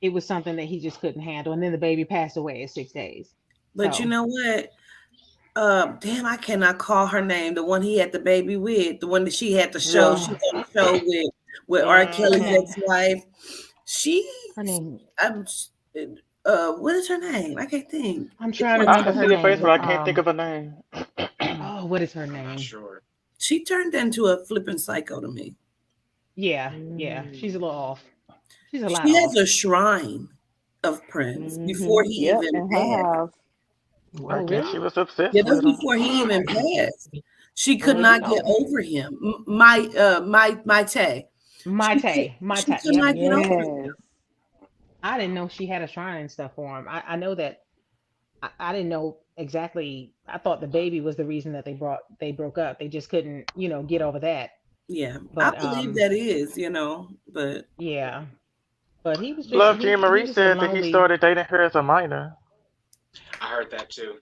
it was something that he just couldn't handle. And then the baby passed away at 6 days. But you So, know what? Damn, I cannot call her name. The one he had the baby with, the one that she had the show. She Yeah. was on the show with R. her Kelly's Hmm. name, ex-wife. She, her name, I'm, what is her name? I can't think. I'm It's trying to one. I remember can her see the face, name. but I can't think of a name. Oh, what is her I'm not name? sure. She turned into a flipping psycho to me. Yeah, yeah, she's a Mm. little off. She's a lot She has off. a shrine of Prince before Mm-hmm. he Yep, even in her passed. house. I Oh, guess really? she was Yeah, obsessed that's with him. before he even passed. She could Well, you not get know. over him. My Tay. My She Tay. could Yep. not get over him. Yes. I didn't know she had a shrine and stuff for him. I know that. I didn't know exactly. I thought the baby was the reason that they broke up. They just couldn't, get over that. Yeah, I But believe that is, but yeah. But he was just Love Jean he Marie was a said that he lonely. started dating her as a minor. I heard that too.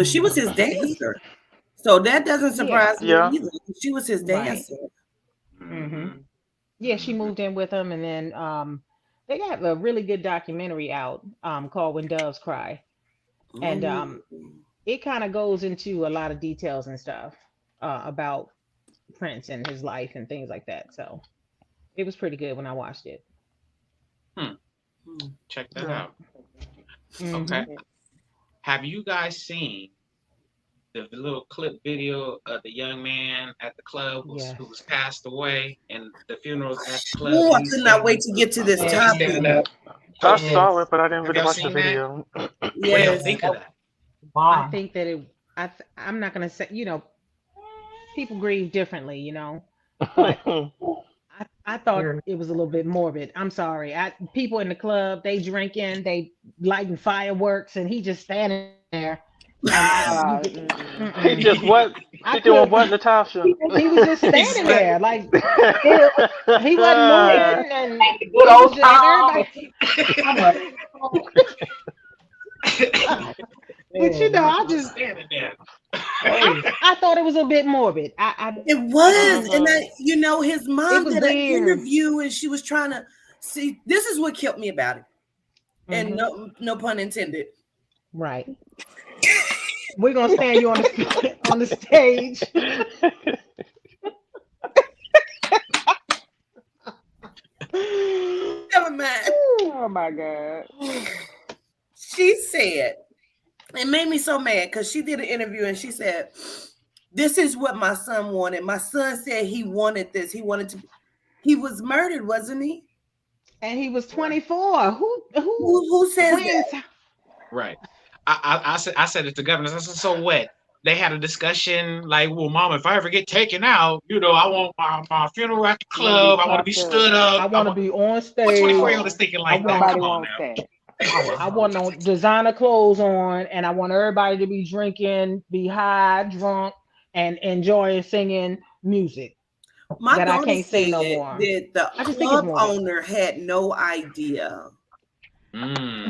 she was his Yeah, he's dancer. So that doesn't yeah, surprise me Yeah. either. She was his right. dancer. Hmm. Hmm. Yeah, she Hmm. moved in with him, and then they got a really good documentary out called When Doves Cry, and Mm. it kind of goes into a lot of details and stuff about Prince and his life and things like that. So it was pretty good when I watched it. Hmm. Mm. Check that Yeah. out. Hmm. Okay. Yes. Have you guys seen the little clip video of the young man at the club Yes. who was passed away, and the funeral's at the club, Oh, and I he's could not wait standing, to get to this and he's Yes. topic. standing up I posting. saw Yes. it, but I didn't Have really y'all watch the seen that? video. What do y'all Yes. think of that? I Wow. think that I'm not gonna say, people grieve differently, but I thought Here. it was a little bit morbid. I'm sorry. People in the club, they drinking, they lighting fireworks, and he just standing there. And you Uh, could, He mm-mm. just what? I He doing what, couldn't. Natasha? He was just He's standing sweating. there, like Still, he wasn't still moving, and ain't the good it was old just like time. everybody. I'm like, oh, God, But you man, know, my I Just just standing there. hey, I thought it was a bit morbid. It I was, didn't. and Mhm. I, his It mom was did an weird. interview, and she was trying to see. This is what killed me about it, and Hmm. no pun intended. Right. We're gonna stand you on the on the stage. Never mind. Oh my God. She said it made me so mad because she did an interview and she said, "This is what my son wanted. My son said he wanted this. He wanted to. He was murdered, wasn't he? And he was 24. Who Who says claims? that? Right. I said it to governors. I said, so what? They had a discussion like, well, mom, if I ever get taken out, I want my funeral at the You want to be club. I want to be chopped up. stood up. I want to be on What 24-year-old stage. is thinking I like that? want Nobody Come on wants now. that. I want no designer clothes on, and I want everybody to be drinking, be high, drunk, and enjoying singing music My that I daughter can't say said no more. that the I just think it's club morbid. owner had no idea.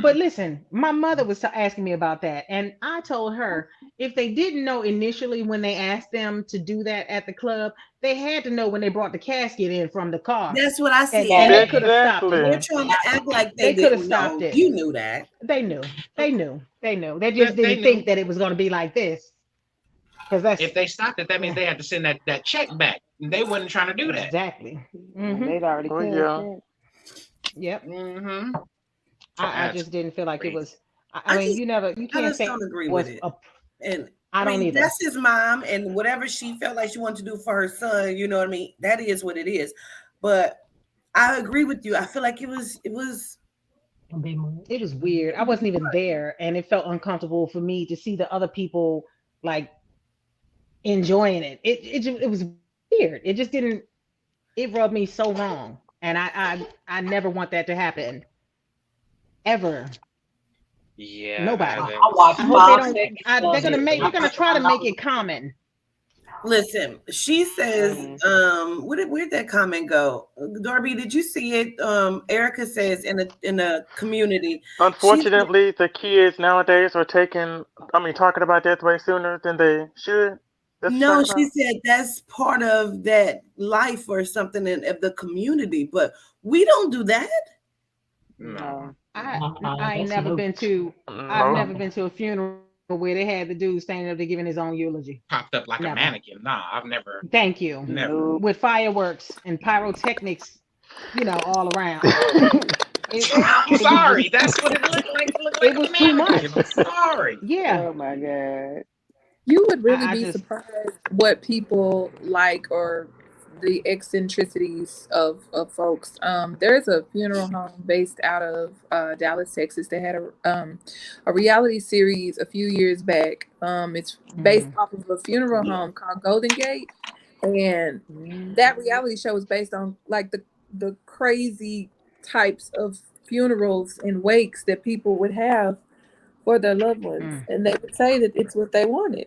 But Mm. listen, my mother was asking me about that, and I told her if they didn't know initially when they asked them to do that at the club, they had to know when they brought the casket in from the car, That's what I and said. they yes, could have stopped it. They're Exactly. trying to act like they They could have didn't stopped know. it. You knew that. They knew. They knew. They knew. They just They didn't knew think that it was going to be like this, because that's if they stopped it, that means they had to send that check back. And they wasn't trying to do that. exactly. And Hmm. they'd already Oh cashed yeah. that. Yep. Mm-hmm. I That's just didn't feel like it crazy. was. I mean, you I can't just say don't agree it with was it. a. And I I don't mean, either. that's his mom, and whatever she felt like she wanted to do for her son, you know what I mean? That is what it is. But I agree with you. I feel like it was a bit It much. was weird. I wasn't even there, and it felt uncomfortable for me to see the other people like enjoying it. It was weird. It just didn't. It rubbed me so wrong, and I never want that to happen ever. Yeah, Nobody. that I was watched I hope they 5 don't. seconds They're of gonna it, make. and I They're gonna turned try to mine make off. it common. listen, she says, Mm. where'd that comment go? Darby, did you see it? Erica says in a community, she said, Unfortunately, the kids nowadays are talking about death way sooner than they should. That's what you're no, talking she about? said that's part of that life or something of the community, but we don't do that. no. No. I ain't That's never new. been to. I've No. never been to a funeral where they had the dude standing up there giving his own eulogy. Popped up like a Never. mannequin. Nah, I've Thank you. never. Nope. With fireworks and pyrotechnics, all around. It I'm it was sorry. just That's what it looked like. It looked like it a was too mannequin. much. I'm sorry. Yeah. Oh my God. You would really I be just surprised what people like or the eccentricities of folks. There's a funeral home based out of Dallas, Texas. They had a reality series a few years back. It's based mm, off of a funeral home called Golden Gate, and mm, that reality show is based on like the crazy types of funerals and wakes that people would have for their loved ones, mm. and they would say that it's what they wanted.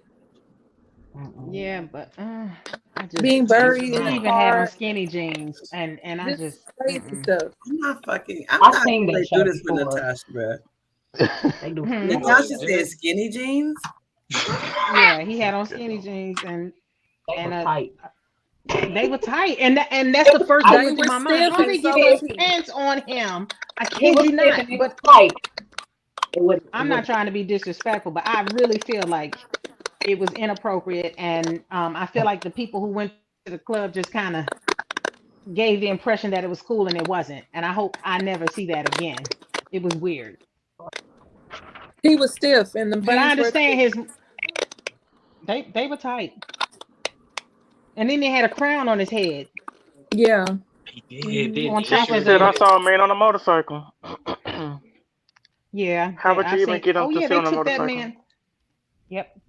Mm-mm. Yeah, but I just Being To each his buried in he a own. even had on car, skinny jeans, and I just just crazy mm-mm. stuff. I'm I not seen gonna that let do show this with before. Natasha, bro. They do Hmm. stuff like Natasha that. said skinny jeans. Yeah, he had on You skinny know. jeans, They and were tight. they were tight, and that's It the was first thing tight. They went through were my mind. stiff How and they get so his was he. pants on him? I It kid was you stiff not. and it was But tight. It I'm was not trying to be disrespectful, but I really feel like it was inappropriate, and I feel like the people who went to the club just kind of gave the impression that it was cool, and it wasn't. And I hope I never see that again. It was weird, He was stiff and the but I pants were understand thick. his. They were tight, and then they had a crown on his head Yeah. He did, Hmm. didn't on he? He top She sure of said, the. I did. saw a man on a motorcycle. Yeah, How would I you even seen. get him Oh to yeah, sit they on a took that motorcycle? man. Yep,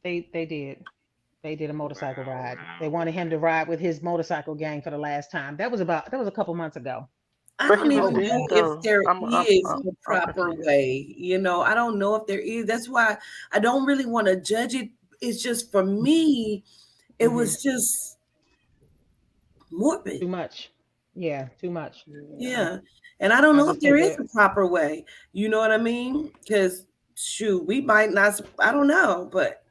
they did. They did a motorcycle Wow, ride. They wow. wanted him to ride with his motorcycle gang for the last time. That was a couple months ago. I But he don't was even Oh, dead know if though. there is a I'm proper confused. way. I don't know if there is. That's why I don't really want to judge it. It's just for me, it mm-hmm. was just morbid. Too much. Yeah, too much. Yeah. Yeah. And I don't I know if just there think is that a proper way. You know what I mean? Because shoot, we might not, I don't know, but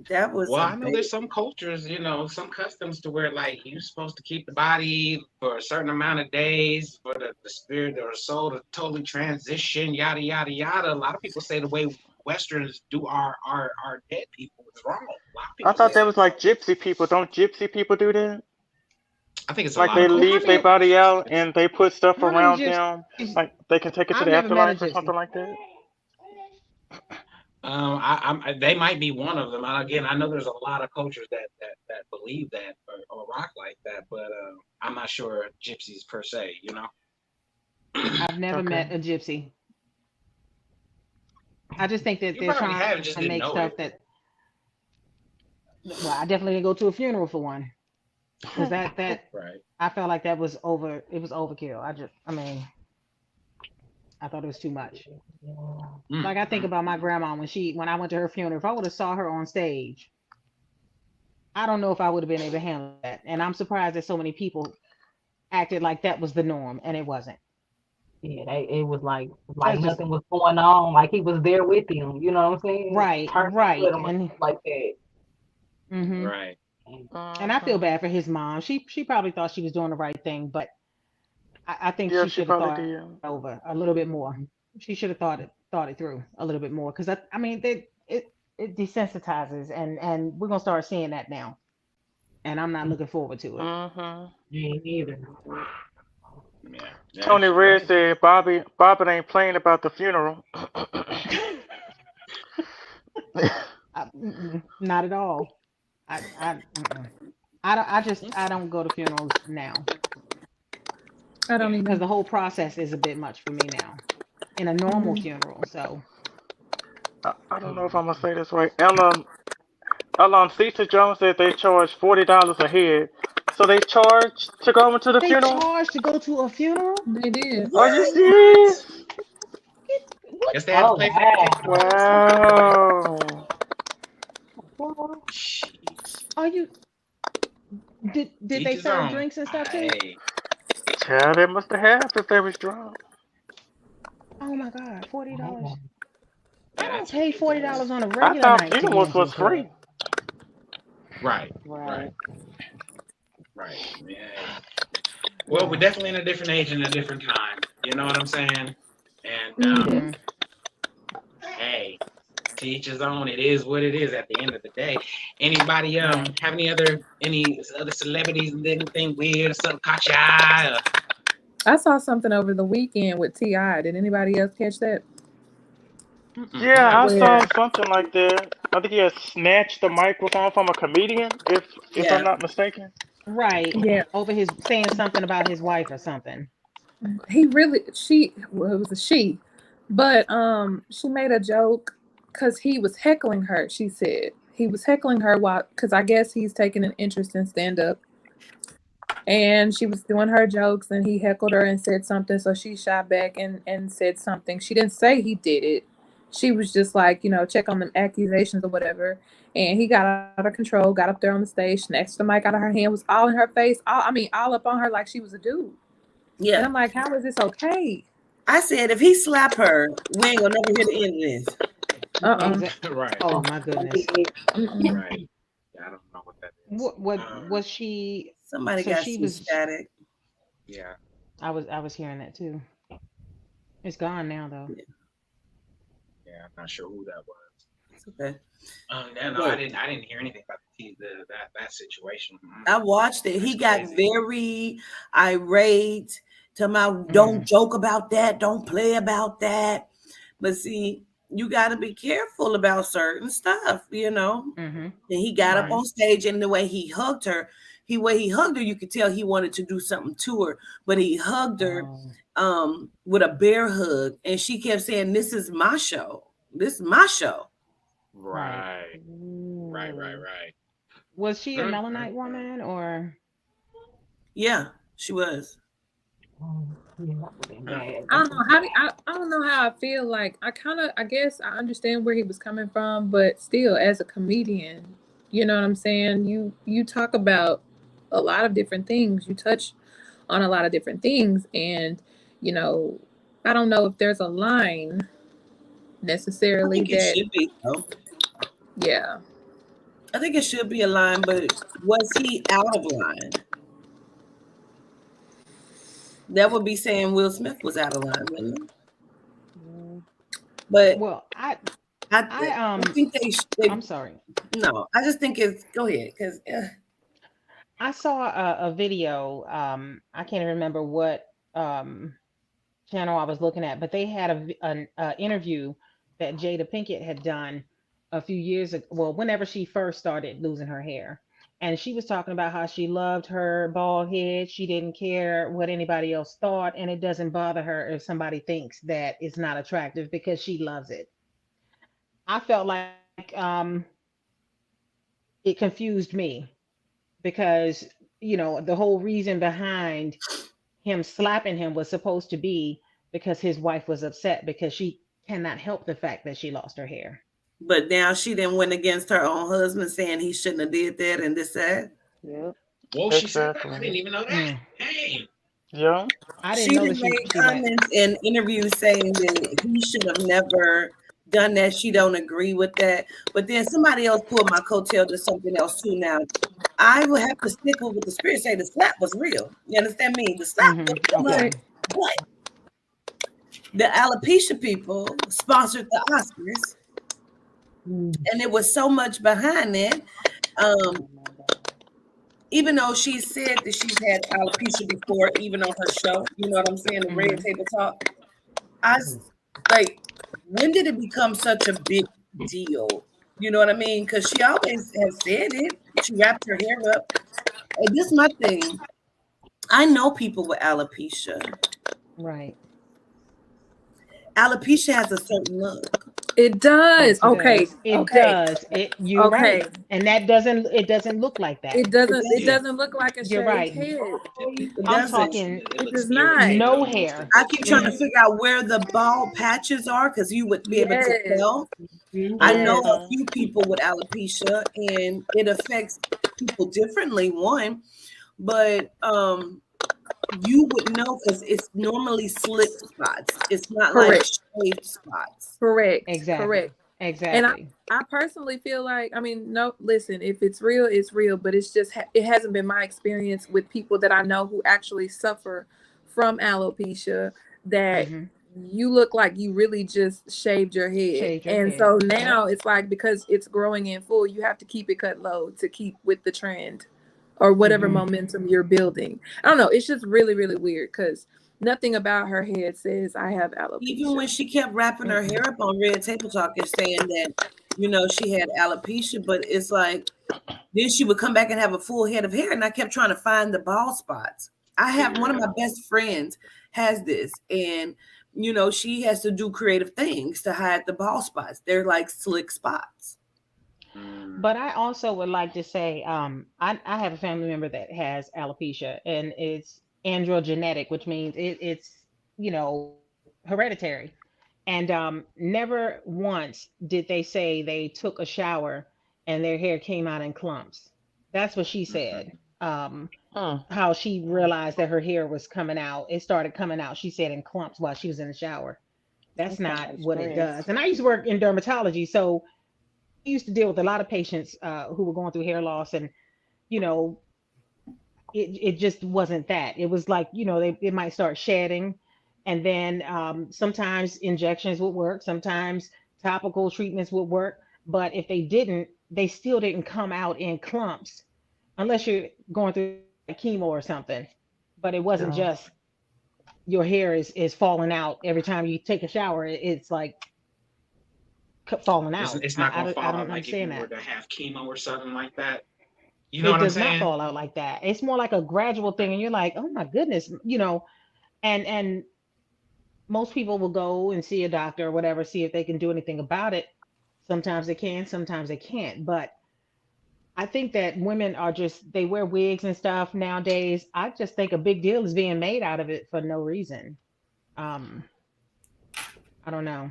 that was Well, a I know big, there's some cultures, some customs to where like you're supposed to keep the body for a certain amount of days for the spirit or the soul to totally transition, yada yada yada. A lot of people say the way Westerns do our dead people is wrong. A lot of I people thought say that that. was like gypsy people. Don't gypsy people do that? I think it's a Like lot they of well, cultures leave that their do that. body out and they put stuff how many around gypsies? them, like they can take it to I've the never met a afterlife or something gypsy. like that. They might be one of them. And again, I know there's a lot of cultures that believe that or rock like that, but I'm not sure gypsies per se. I've never Okay. met a gypsy. I just think that You they're probably trying have, to just didn't make know stuff it. that. Well, I definitely didn't go to a funeral for one because that Right. I felt like that was over. It was overkill. I mean, I thought it was too much. Like I think Mm-hmm. about my grandma when I went to her funeral. If I would have saw her on stage, I don't know if I would have been able to handle that. And I'm surprised that so many people acted like that was the norm, and it wasn't. Yeah, it was like That's just nothing was going on. Like he was there with him. You know what I'm saying? right, Turned up right, with him or and something like that. hmm Right. and I feel Hmm. bad for his mom. She probably thought she was doing the right thing, but I think Yeah, she she should have probably thought did. it over a little bit more. She should have thought it through a little bit more because I mean it desensitizes and we're gonna start seeing that now, and I'm not looking forward to it. Hmm. Me neither. Yeah. Tony You're Red right. said Bobby ain't playing about the funeral. Not at all. Mm-mm. I don't go to funerals now I Yeah. don't because even. the whole process is a bit much for me now in a normal Mm, funeral. So I don't know if Mhm. I'm gonna say this right. Cecil Jones said they charge $40 a head. So they charge to go into the they funeral? charge to go to a funeral. they did. Are you what? serious? What? Guess they have to Oh pay for the tickets wow. or something, right? Wow. Jeez. Are you? Did Teach they his serve own. drinks and stuff too? Hey, Child, they must have if they was drunk. Oh my God, $40. I yeah, don't that's pay ridiculous. $40 on a I regular thought night to be in funerals was G-Club. free. Right, right, Right. right. Yeah. Well, we're Yeah. definitely in a different age and a different time. You know what I'm saying? And Hmm. Mhm. hey, to each his own. It is what it is at the end of the day. Anybody Right. have any other celebrities and anything weird or something caught your eye? I saw something over the weekend with Ti. Did anybody else catch that? Yeah, I I didn't see saw Where that. something like that. I think he had snatched the microphone from a comedian, if I'm Yeah. not mistaken. Right. yeah, Over his saying something about his wife or something. he really she well it was a she, but she made a joke because he was heckling her. She said he was heckling her while because I guess he's taking an interest in stand up, and she was doing her jokes and he heckled her and said something, so she shot back and said something. She didn't say he did it. She was just like, check on them accusations or whatever. And he got out of control, got up there on the stage, snatched the mic out of her hand, was all in her face, all up on her like she was a dude. And Yeah. I'm like, how is this okay? I said if he slap her, we ain't gonna never hear the end of this. Uh-uh. Exactly. Right, Oh Oh, my goodness. okay. Mm-mm. right. Yeah, I don't know what that is. What was she? Somebody So got she some was. static. Yeah, I was hearing that too. It's gone now though. Yeah, yeah. I'm not sure who that was. it's okay. No, no, I But didn't. I didn't hear anything about that situation. I watched it. He That's got crazy. very irate. Tell me, don't Mm. joke about that. Don't play about that. But see, you got to be careful about certain stuff. Mhm. And he got up Mhm. on stage, and the way he hugged her, you could tell he wanted to do something to her, but he hugged her Oh. with a bear hug, and she kept saying, "This is my show. This is my show." Right. Right, right, Ooh. right. Was she a Mm, mm, Melanite mm. woman or? Yeah, she was. Yeah, that would been Huh. bad. I That's don't know I don't know how I feel. Like I guess I understand where he was coming from, but still, as a comedian, you know what I'm saying. You talk about a lot of different things. You touch on a lot of different things, and you know, I don't know if there's a line I necessarily think it that should be though. yeah. I think it should be a line, but was he out of line? That would be saying Will Smith was out of line, wouldn't it? Mm. But Well, I I think they I'm sorry. no. I just think it's go ahead because I saw a video. I can't remember what um channel I was looking at, but they had an interview that Jada Pinkett had done a few years ago. Well, whenever she first started losing her hair, and she was talking about how she loved her bald head. She didn't care what anybody else thought, and it doesn't bother her if somebody thinks that it's not attractive because she loves it. I felt like it confused me because the whole reason behind him slapping him was supposed to be because his wife was upset because she cannot help the fact that she lost her hair. but now she didn't went against her own husband saying he shouldn't have did that and this that. Yep. Whoa, she said that? I Exactly. didn't even know that. Mm. Hey. Yeah. I didn't She know that done she made she went. comments in interviews saying that he should have never done that. She don't agree with that. But then somebody else pulled my coattail to something else too. Now, I will have to stick with what the spirit say. The slap was real. You understand me? The slap was real. Okay. Right. But the alopecia people sponsored the Oscars, Mm. and there was so much behind it. Um, even though she said that she's had alopecia before, even on her show, you know what I'm saying, the Red Hmm. Table Talk. Like, when did it become such a big deal? You know what I mean? Because she always has said it. She wrapped her hair up. And this is my thing. I know people with alopecia. Right. Alopecia has a certain look. It Yes, does. it Okay. does. It Okay. does. You're Okay. right. And that doesn't it doesn't look like that. It It doesn't. doesn't look like a You're shaved right. head. It I'm doesn't. talking It It looks does not. irritated no almost. It hair. I looks keep trying to Mm, figure out where the bald patches are because you would be able to Yes. tell. I know Yes. a Mm-hmm. few people with alopecia and it affects people differently, one, but you would know because it's normally slick spots. It's not like Correct. shaved spots. Correct. exactly. Correct. And Exactly. I personally feel like, I mean, no, listen, if it's real, it's real, but it's just it hasn't been my experience with people that I know who actually suffer from alopecia that Hmm. you look like you really just shaved your head. Shade your And head. so Yep. now it's like because it's growing in full, you have to keep it cut low to keep with the trend or whatever Hmm. momentum you're building. I don't know, it's just really really weird cuz nothing about her head says I have Even when alopecia. she kept wrapping her hair up on Red Table Talk and saying that, she had alopecia, but it's like then she would come back and have a full head of hair, and I kept trying to find the bald spots. I have Figure one it of my out. best friends has this, and she has to do creative things to hide the bald spots. They're like slick spots. Mm. But I also would like to say, I have a family member that has alopecia, and it's androgenetic, which means it's hereditary. And never once did they say they took a shower and their hair came out in clumps. That's what she Mhm. said. Um, Mm. how she realized that her hair was coming out. It started coming out, she said, in clumps while she was in the shower. That's That sounds not like what it stress. does. And I used to work in dermatology, so we used to deal with a lot of patients who were going through hair loss, and you know, it just wasn't that. It was like they might start shedding, and then sometimes injections would work, sometimes topical treatments would work, but if they didn't, they still didn't come out in clumps unless you're going through like chemo or something. But it wasn't Yeah. just your hair is falling out every time you take a shower. It's like falling It's out. it's not gonna I fall out don't like if understand you were that. to have chemo or something like that. You know It what I'm does not saying? fall out like that. It's more like a gradual thing, and you're like, oh my goodness, and most people will go and see a doctor or whatever, see if they can do anything about it. Sometimes they can, sometimes they can't. But I think that women are just they wear wigs and stuff nowadays. I just think a big deal is being made out of it for no reason. Um, I don't know.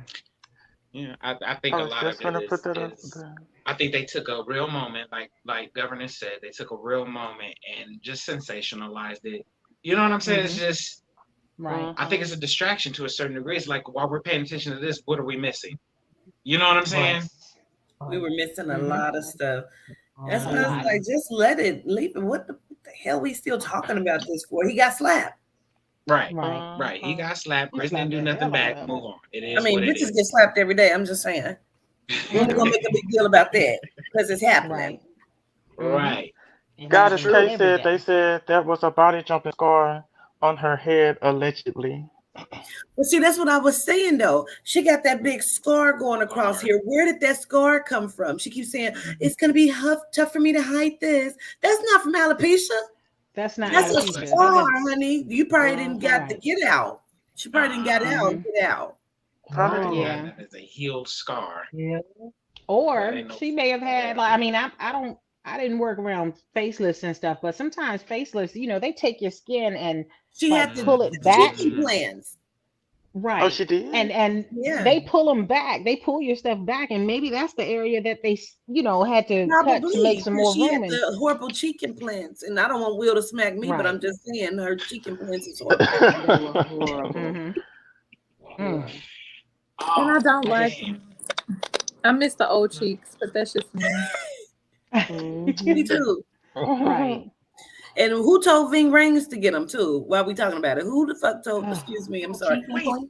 Yeah, I think I a was lot of just it gonna put that up is there. I think they took a real moment, like Governor said, they took a real moment and just sensationalized it. You know what I'm saying? It's Hmm. just Right. I think Mm-hmm. it's a distraction to a certain degree. It's like while we're paying attention to this, what are we missing? You know what I'm saying? Yes. We were missing a Hmm. lot of stuff. That's A why I was lot. like, Hmm. just let it, leave it. What the hell we still talking about this for? He got slapped. Right, Right. right. He Mm-hmm. got slapped. He Chris didn't slapped do the nothing hell out back. of him. Move on. It I is mean, what it bitches is. get slapped every day. I'm just saying. We ain't gonna Hmm. make a big deal about that because it's happening. Right. Hmm. Right. It Goddess happens K True. every said they day. said that was a body jumping scar on her head allegedly. But see, that's what I was saying though. She got that big scar going across Lord. here. Where did that scar come from? She keeps saying it's gonna be tough for me to hide this. That's not from alopecia. That's not That's a No, that's alopecia. That scar, not. is honey. You probably didn't got to Mm-hmm. right. get out. She probably didn't got out Uh-huh. and Hmm. get out. Probably Oh, did. Yeah. That is a healed scar. yeah. That Or ain't no. she may have had Yeah. like I don't I didn't work around facelifts and stuff, but sometimes facelifts, they take your skin and She like had pull it the back. cheeking Hmm. plans. Oh, Right. she did? And Yeah, they pull them back. They pull your stuff back and maybe that's the area that they had to cut to make probably some because more she had room and the horrible cheek implants. And I don't want Will to smack me, but I'm right. just saying her cheek implants is horrible. They were horrible. Mhm. Mm. Yeah. And Oh I don't I like just man. I miss the old cheeks, but that's just me. Me Mm-hmm. too. right. And who told Ving Rhames to get them too? While we talking about it, who the fuck told? Oh, Excuse me, I'm sorry. Cheating Wait. queen?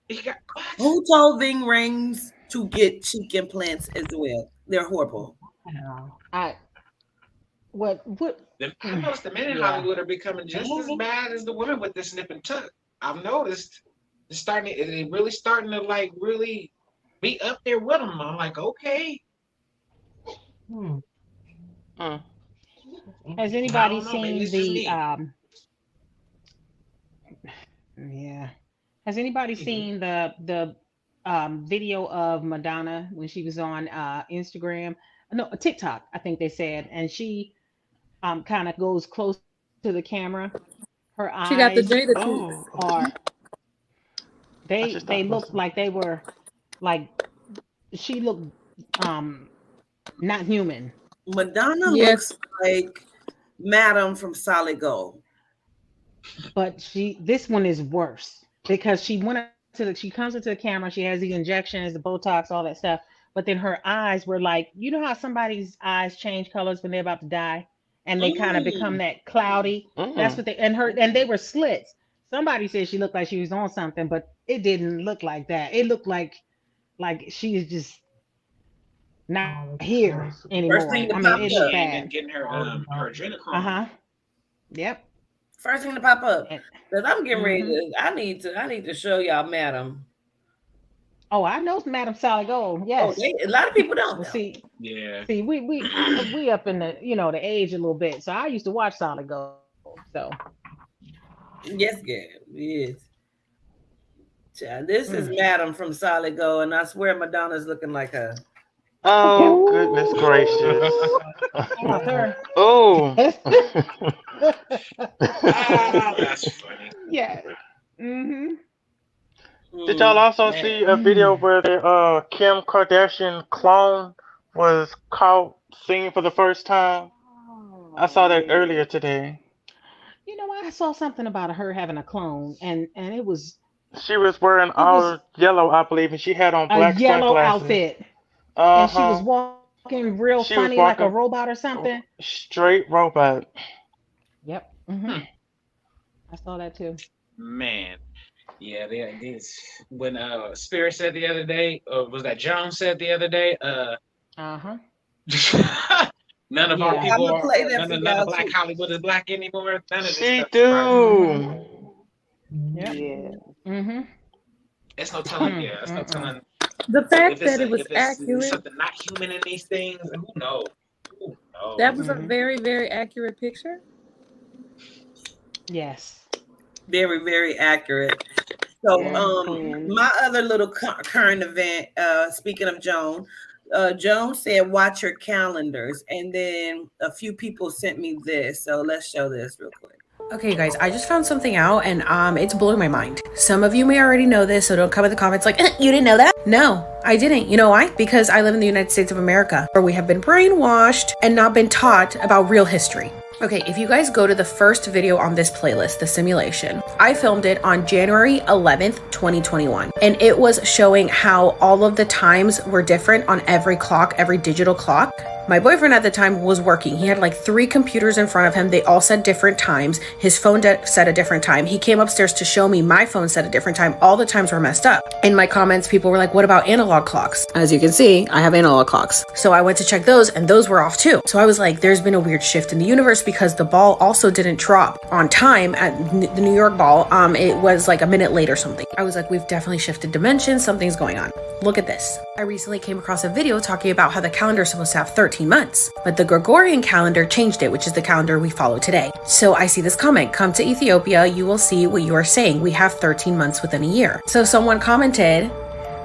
He got what? Who told Ving Rhames to get cheek implants as well? They're horrible. Wow. I what I noticed the men in yeah. Hollywood are becoming just as Mhm. bad as the women with the snip and tuck. I've noticed it's really starting to like really be up there with them. I'm like, okay, Hmm. Mm. That's Has interesting. I anybody don't know. Maybe seen it's just the me. yeah. Has anybody Anywho, seen the video of Madonna when she was on Instagram? No, TikTok, I think they said, and she kind of goes close to the camera. Her She got the eyes Jada cheeks. Oh, are okay. I they just they thought about looked some. like they were like she looked not human, Madonna looks Yes. like Madam from Solid Gold. but this one is worse because she comes into the camera, she has the injections, the Botox, all that stuff, but then her eyes were like, how somebody's eyes change colors when they're about to die and they kind of become Mm. that cloudy. That's Mm. what they were slits. Somebody said she looked like she was on something, but it didn't look like that. It looked like she is just not Oh, here Let's see. First anymore. thing I that mean, popped it maybe looked up. she ain't been bad. getting her adrenochrome. Uh-huh. Yep. First thing to pop up. And Because I'm getting ready hmm to. I need to show y'all Madam. oh, I know Madam Solid Gold. Oh, Yes. a lot of people don't Well, know. Yeah. see, we up in the age a little bit. So I used to watch Solid Gold. So Yes, girl. Yes. Child, this is mm, Madam from Solid Gold, and I swear Madonna's looking like her. yep, Oh, goodness gracious. Ooh. that's Yeah. her. Oh. Ah, that's funny. Yeah. Mm-hmm. Did y'all Mm. also Man. see a video where the Kim Kardashian clone was caught singing for the first time? I Oh saw that man. earlier today. I saw something about her having a clone, and She was wearing it was all yellow, I believe, and she had on a black yellow sunglasses. outfit, Uh and she was huh. walking real funny She was like a walking robot or something. straight robot. Yep. Mm-hmm. Hmm. I saw that too. Man. Yeah, this when Spirit said the other day, or was that Jones said the other day, Uh-huh. none of our Yeah. I'm people gonna are play that for none of y'all Black too. Hollywood is black anymore. None of this She stuff surprises me. Mm-hmm. do. Yep. Yeah. Mm-hmm. It's no telling. Mm, Yeah, it's no mm-mm. telling The if fact it's that it was if it's accurate, something not human in these things. Who knows? Who that knows? was a Mm-hmm. very, very accurate picture. Yes. Very, very accurate. So, Mm. Twins. my other little current event. Speaking of Joan, Joan said, "Watch your calendars," and then a few people sent me this. So let's show this real quick. Okay, guys, I just found something out and it's blowing my mind. Some of you may already know this, so don't come in the comments like, you didn't know that? No, I didn't. You know why? Because I live in the United States of America, where we have been brainwashed and not been taught about real history. Okay, if you guys go to the first video on this playlist, the simulation, I filmed it on January 11th, 2021. And it was showing how all of the times were different on every clock, every digital clock. My boyfriend at the time was working. He had like 3 computers in front of him. They all said different times. His phone said a different time. He came upstairs to show me my phone said a different time. All the times were messed up. In my comments, people were like, what about analog clocks? As you can see, I have analog clocks. So I went to check those and those were off too. So I was like, there's been a weird shift in the universe because the ball also didn't drop on time at the New York ball. It was like a minute late or something. I was like, we've definitely shifted dimensions. Something's going on. Look at this. I recently came across a video talking about how the calendar is supposed to have 13 months, but the Gregorian calendar changed it, which is the calendar we follow today. So I see this comment, come to Ethiopia, you will see what you are saying. We have 13 months within a year. So someone commented,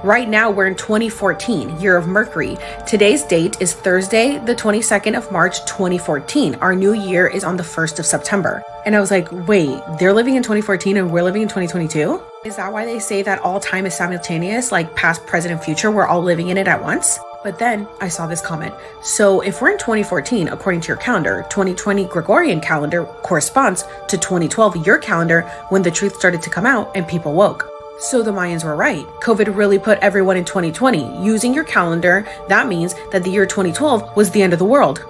right now we're in 2014, year of Mercury. Today's date is Thursday, the 22nd of March, 2014. Our new year is on the 1st of September. And I was like, wait, they're living in 2014 and we're living in 2022? Is that why they say that all time is simultaneous, like past, present, and future, we're all living in it at once? But then I saw this comment. So if we're in 2014, according to your calendar, 2020 Gregorian calendar corresponds to 2012, your calendar, when the truth started to come out and people woke. So the Mayans were right. COVID really put everyone in 2020. Using your calendar, that means that the year 2012 was the end of the world.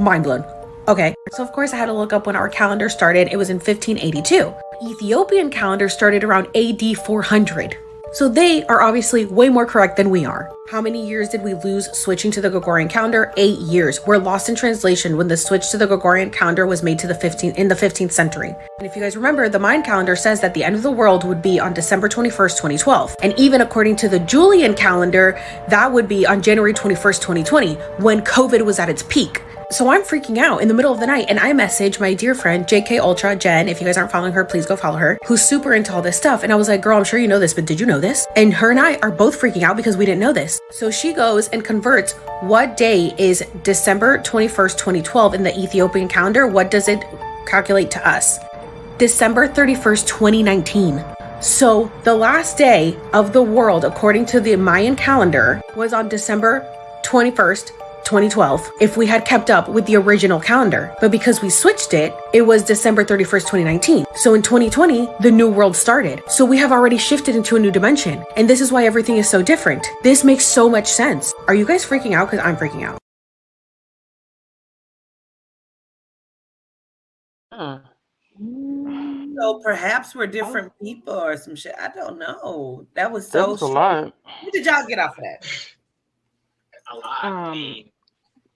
Mind blown. Okay, so of course I had to look up when our calendar started. It was in 1582. Ethiopian calendar started around AD 400. So they are obviously way more correct than we are. How many years did we lose switching to the Gregorian calendar? 8 years. We're lost in translation when the switch to the Gregorian calendar was made to in the 15th century. And if you guys remember, the Mayan calendar says that the end of the world would be on December 21st, 2012. And even according to the Julian calendar, that would be on January 21st, 2020, when COVID was at its peak. So I'm freaking out in the middle of the night and I message my dear friend, JK Ultra, Jen. If you guys aren't following her, please go follow her, who's super into all this stuff. And I was like, girl, I'm sure you know this, but did you know this? And her and I are both freaking out because we didn't know this. So she goes and converts what day is December 21st, 2012 in the Ethiopian calendar. What does it calculate to us? December 31st, 2019. So the last day of the world, according to the Mayan calendar, was on December 21st, 2012, if we had kept up with the original calendar. But because we switched it, it was December 31st, 2019. So in 2020, the new world started. So we have already shifted into a new dimension. And this is why everything is so different. This makes so much sense. Are you guys freaking out? Because I'm freaking out. So perhaps we're different people or some shit. I don't know. That was so That was a lot. What did y'all get off of that? A lot.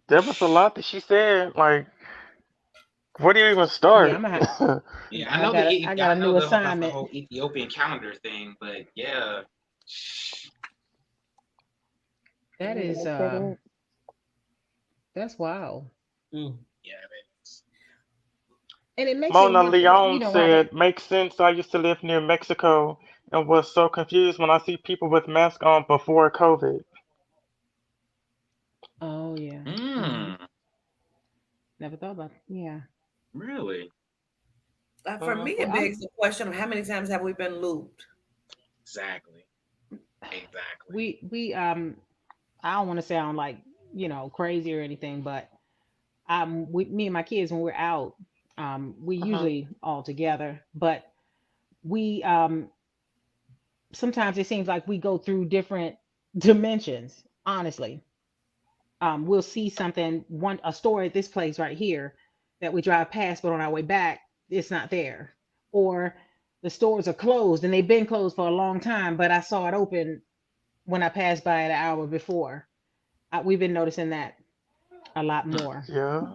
There was a lot that she said. Like, where do you even start? Yeah, I'm gonna have, Yeah, I know. I got a new the assignment. whole Ethiopian calendar thing, but yeah, That is that's wild. yeah, it is. And it makes Mona it work, Leon how said, makes sense. I used to live near Mexico and was so confused when I see people with masks on before COVID. oh yeah. Never thought about yeah. Really? For me, it begs the question of how many times have we been looped? Exactly. We I don't want to sound like, crazy or anything, but me and my kids, when we're out, we usually all together, but we sometimes it seems like we go through different dimensions, honestly. We'll see something, a store at this place right here that we drive past, but on our way back it's not there, or the stores are closed and they've been closed for a long time, but I saw it open when I passed by it an hour before. We've been noticing that a lot more. Yeah.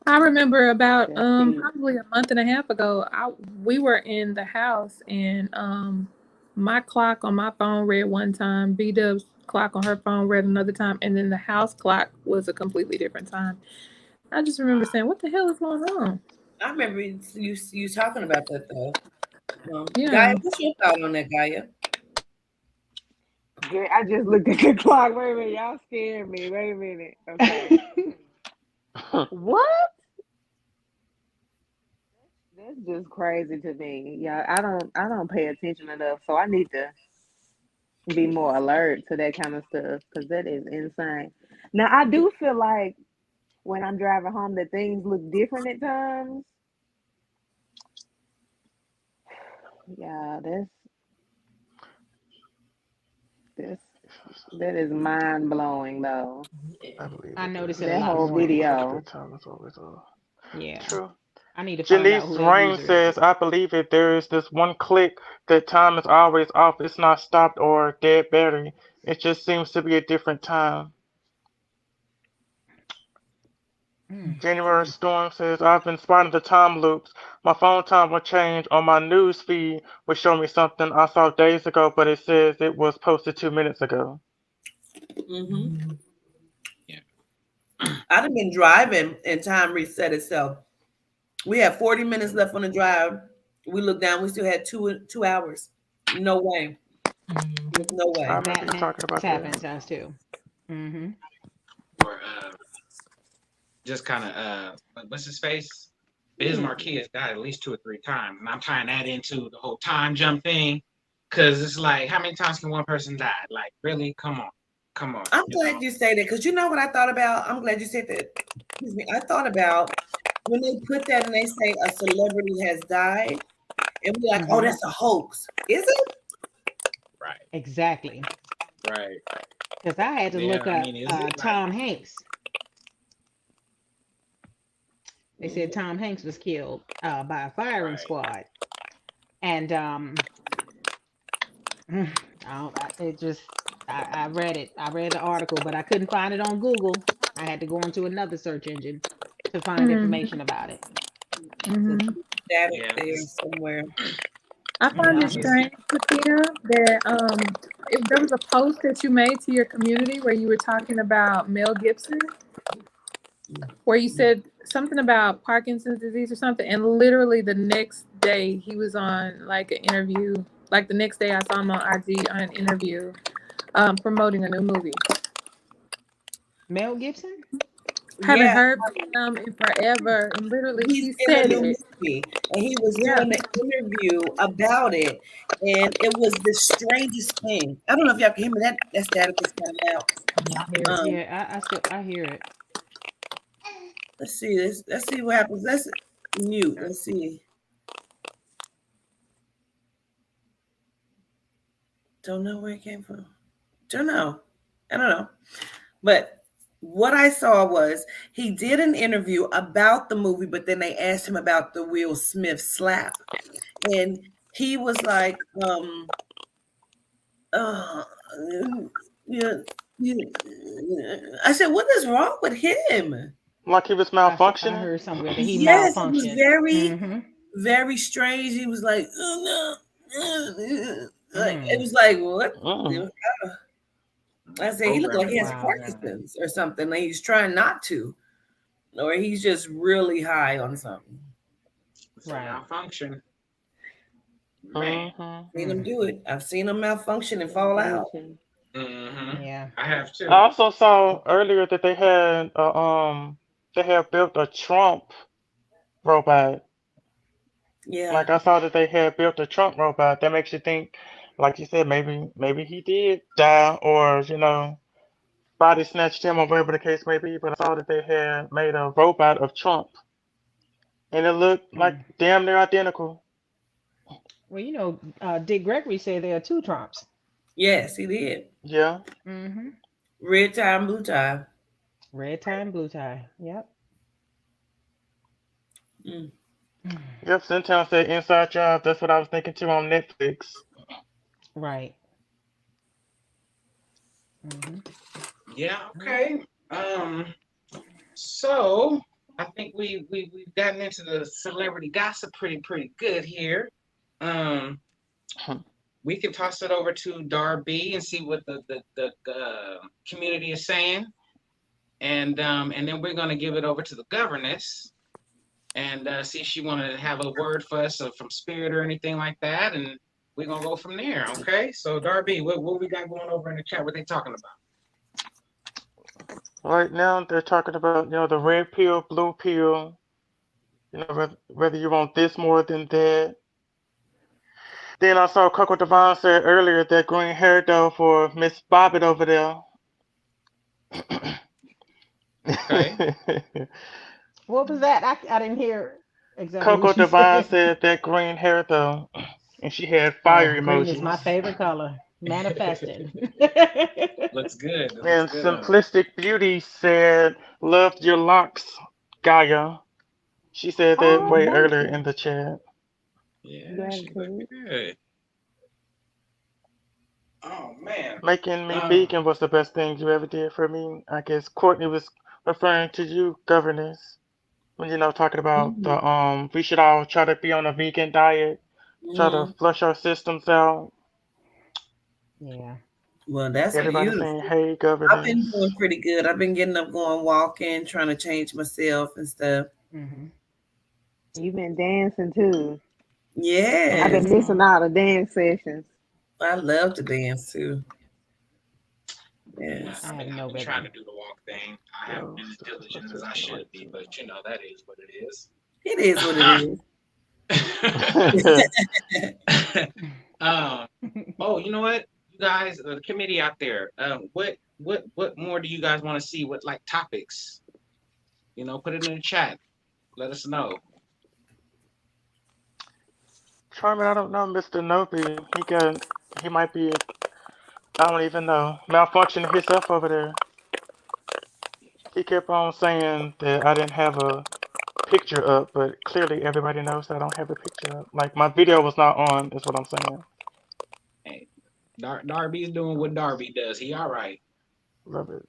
I remember about probably a month and a half ago, we were in the house and my clock on my phone read one time, B Dub's clock on her phone read another time, and then the house clock was a completely different time. I just remember saying, "What the hell is going on?" I remember you talking about that though. Yeah. Gaia, what's your thought on that, Gaia? Girl, I just looked at the clock. Wait a minute, y'all scared me. Wait a minute. Okay. What? That's just crazy to me. Yeah, I don't pay attention enough, so I need to be more alert to that kind of stuff because that is insane. Now I do feel like when I'm driving home that things look different at times. Yeah, that's that is mind blowing though. I believe I it notice is. it a That lot whole more Such a now. video. good time. It's always Yeah. true. I need to find out who Janice that Rain user is. says, I believe if there is this one click that time is always off, it's not stopped or dead battery. It just seems to be a different time. Mm. January Storm says, I've been spotting the time loops. My phone time will change on my news feed, will show me something I saw days ago, but it says it was posted 2 minutes ago. Mm-hmm. Yeah. I'd have been driving and time reset itself. We had 40 minutes left on the drive. We looked down, we still had 2 hours. No way. There's Mhm. no I way. remember That you and it talking about that. happens us too. Mm-hmm. Or just kind of what's his face? Biz Marquee has died at least 2 or 3 times, and I'm tying that into the whole time jump thing, because it's like, how many times can one person die? Like, really? Come on, I'm you glad know? you say that because you know what I thought about? I'm glad you said that. Excuse me. I thought about when they put that and they say a celebrity has died, and we're like, oh, Mm-hmm. that's a hoax. Is it? Right, Exactly. right. Because I had to Yeah, look I up mean, is it like Tom Hanks. They said Mhm. Tom Hanks was killed by a firing right? squad, and I don't, it just I read it. I read the article, but I couldn't find it on Google. I had to go into another search engine to find Mm-hmm. information about it. So Mm-hmm. static Yeah, there somewhere. I find Yep. it it's strange, Patina, that if there was a post that you made to your community where you were talking about Mel Gibson, where you said something about Parkinson's disease or something, and literally the next day he was on like an interview. Like the next day, I saw him on IG on an interview, promoting a new movie. Mel Gibson. Haven't Yeah, heard from him in forever, and literally he's he in a said new it. movie and he was Yeah. doing an interview about it, and it was the strangest thing. I don't know if y'all can hear me. That static is kind of loud. Yeah, I hear it. Yeah, I hear it. Let's see this. Let's see what happens. Let's mute. Let's see. Don't know where it came from. Don't know. I don't know. But what I saw was he did an interview about the movie, but then they asked him about the Will Smith slap. And he was like, uh, yeah, yeah. I said, what is wrong with him? Like he was I malfunctioning? heard somewhere that he Yes, it was malfunctioned. very, Mm-hmm. very strange. He was like, oh, no. Like it Mm. was like, what? Mm. I said, he looked like he programming. has Wow. Parkinson's or something. Like he's trying not to, or he's just really high on something. It's a Right. malfunction, man. Mm-hmm. Seen him Mm. do it. I've seen him malfunction and fall out. Malfunction. Yeah. I have I too. also saw earlier that they had built a Trump robot. Yeah. Like I saw that they had built a Trump robot. That makes you think, like you said, maybe he did die, or body snatched him, or whatever the case may be. But I saw that they had made a robot of Trump, and it looked like Mm. damn near identical. Well, Dick Gregory said there are two Trumps. Yes, he did. Yeah. Mm-hmm. Red tie and blue tie. Red tie and blue tie. Yep. Mm. Yep. Centown said Inside Job. That's what I was thinking too on Netflix. Right. Mm-hmm. Yeah, Yep. okay. Um, so I think we've gotten into the celebrity gossip pretty good here. Um, we can toss it over to Darby and see what the community is saying, and then we're gonna give it over to the governess and see if she wanted to have a word for us from Spirit or anything like that, and we're gonna go from there. Okay. So Darby, what we got going over in the chat? What they talking about? Right now, they're talking about, the red pill, blue pill, whether you want this more than that. Then I saw Coco Devon said earlier that green hair though for Miss Bobbitt over there. Okay. What was that? I didn't hear exactly Coco what you Devon said. said that green hair though, and she had Oh, fire green is my emojis. favorite color. Manifested. Looks good. It looks And good on her. Simplistic Beauty said, "Loved your locks, Gaia." She said that Oh, way thank earlier in you. the chat, Yeah, she looked Gratitude. good. Oh man. making me Um. vegan was the best thing you ever did for me. I guess Courtney was referring to you, governess, when talking about Mhm. we should all try to be on a vegan diet, try to Mhm. flush our systems out. Yeah. Well, that's Everybody saying, beautiful. "Hey, I've been governess." doing pretty good. I've been getting up, going walking, trying to change myself and stuff. Hmm. You've been dancing too. I've Yes, been missing Hmm. all the dance sessions. I love to dance too. Yeah, Yes. I have I've no been trying rhythm. to do the walk thing. I haven't So been as stuff is diligent as I just should like be, but that is what it is. It is what it is. to. um. Oh, you know what, you guys, the committee out there. What more do you guys want to see? What like topics? Put it in the chat. Let us know. Charmin, I don't know, Mr. Nobi. He might be, I don't even know, malfunctioning himself over there. He kept on saying that I didn't have a picture up, but clearly everybody knows that I don't have a picture up. Like my video was not on, is what I'm saying. Hey, Darby's doing what Darby does. He all right. Love it.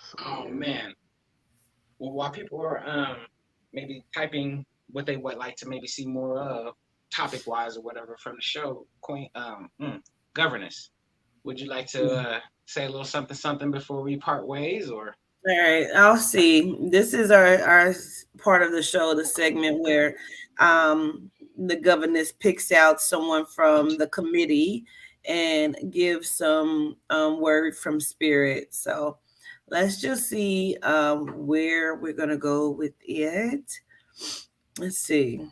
So Oh weird. man. Well, while people are maybe typing what they would like to maybe see more of, topic wise or whatever from the show, Queen Governess, would you like to say a little something something before we part ways, or? All right, I'll see. This is our part of the show, the segment where the governess picks out someone from the committee and gives some word from spirit. So let's just see where we're gonna go with it. Let's see.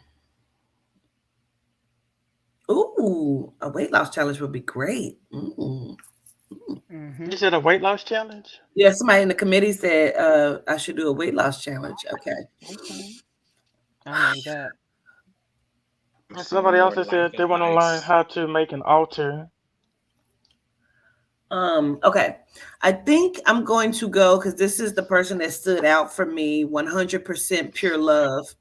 Ooh, a weight loss challenge would be great. Hmm. You said a weight loss challenge? Yeah, somebody in the committee said I should do a weight loss challenge. Okay. Okay. I need that. I'm And seeing somebody more else has said life they and want to learn lights. how to make an altar. Okay. I think I'm going to go because this is the person that stood out for me 100% pure love.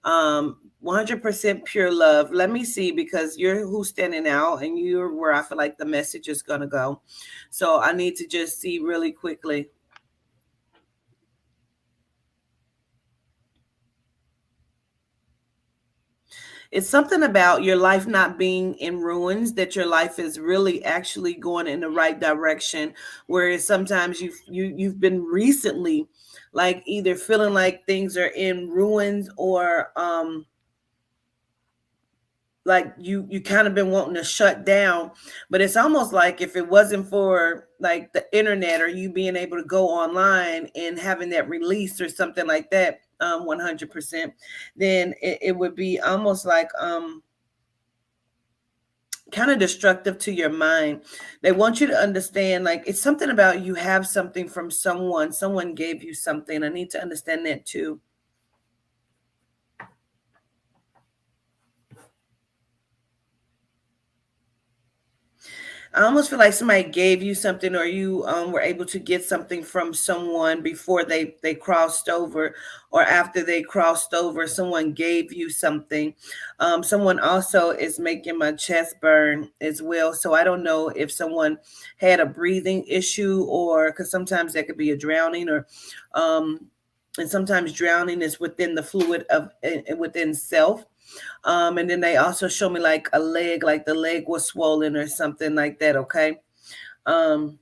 100% pure love. Let me see because you're who's standing out and you're where I feel like the message is going to go. So I need to just see really quickly. It's something about your life not being in ruins, that your life is really actually going in the right direction. Whereas sometimes you've been recently like either feeling like things are in ruins or like you kind of been wanting to shut down, but it's almost like if it wasn't for like the internet or you being able to go online and having that release or something like that 100%, then it would be almost like kind of destructive to your mind. They want you to understand like it's something about you have something from someone gave you something. I need to understand that too. I almost feel like somebody gave you something or you were able to get something from someone before they crossed over or after they crossed over, someone gave you something. Someone also is making my chest burn as well. So I don't know if someone had a breathing issue or because sometimes that could be a drowning or and sometimes drowning is within the fluid of within self. And then they also show me like a leg, like the leg was swollen or something like that. Okay. Um,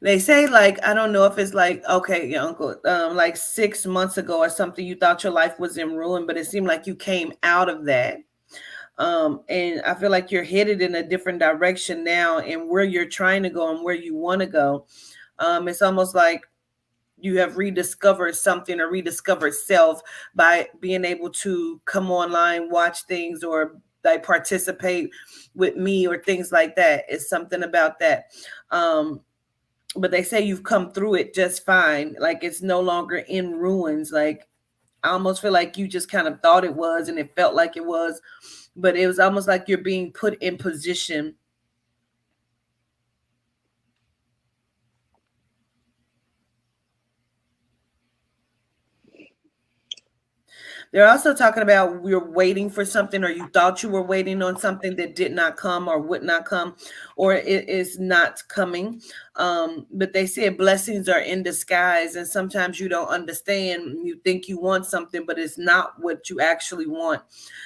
They say, like, I don't know if it's like, okay, your uncle, like 6 months ago or something, you thought your life was in ruin, but it seemed like you came out of that. And I feel like you're headed in a different direction now, and where you're trying to go and where you want to go. It's almost like you have rediscovered something or rediscovered self by being able to come online, watch things, or like participate with me or things like that. It's something about that. But they say you've come through it just fine. Like it's no longer in ruins. Like I almost feel like you just kind of thought it was and it felt like it was, but it was almost like you're being put in position. They're also talking about you're waiting for something, or you thought you were waiting on something that did not come or would not come, or it is not coming. But they said blessings are in disguise, and sometimes you don't understand. You think you want something, but it's not what you actually want.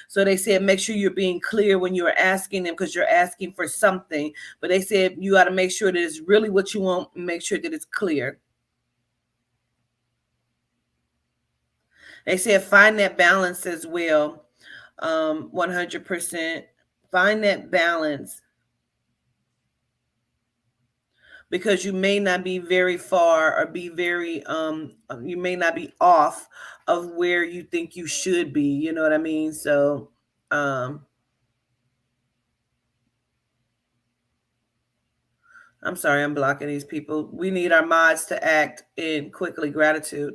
So they said make sure you're being clear when you're asking them, because you're asking for something. But they said you got to make sure that it's really what you want, and make sure that it's clear. They said find that balance as well. 100%. Find that balance, because you may not be very far or be very you may not be off of where you think you should be. You know what I mean? So I'm sorry, I'm blocking these people. We need our mods to act in quickly. Gratitude.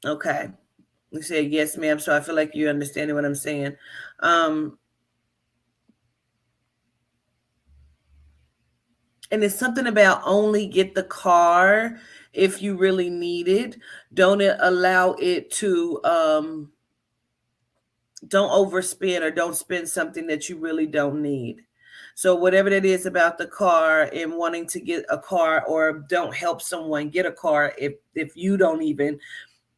Okay. You said yes, ma'am. So I feel like you're understanding what I'm saying. And it's something about only get the car if you really need it. Don't allow it to don't overspend, or don't spend something that you really don't need. So whatever that is about the car and wanting to get a car, or don't help someone get a car if you don't even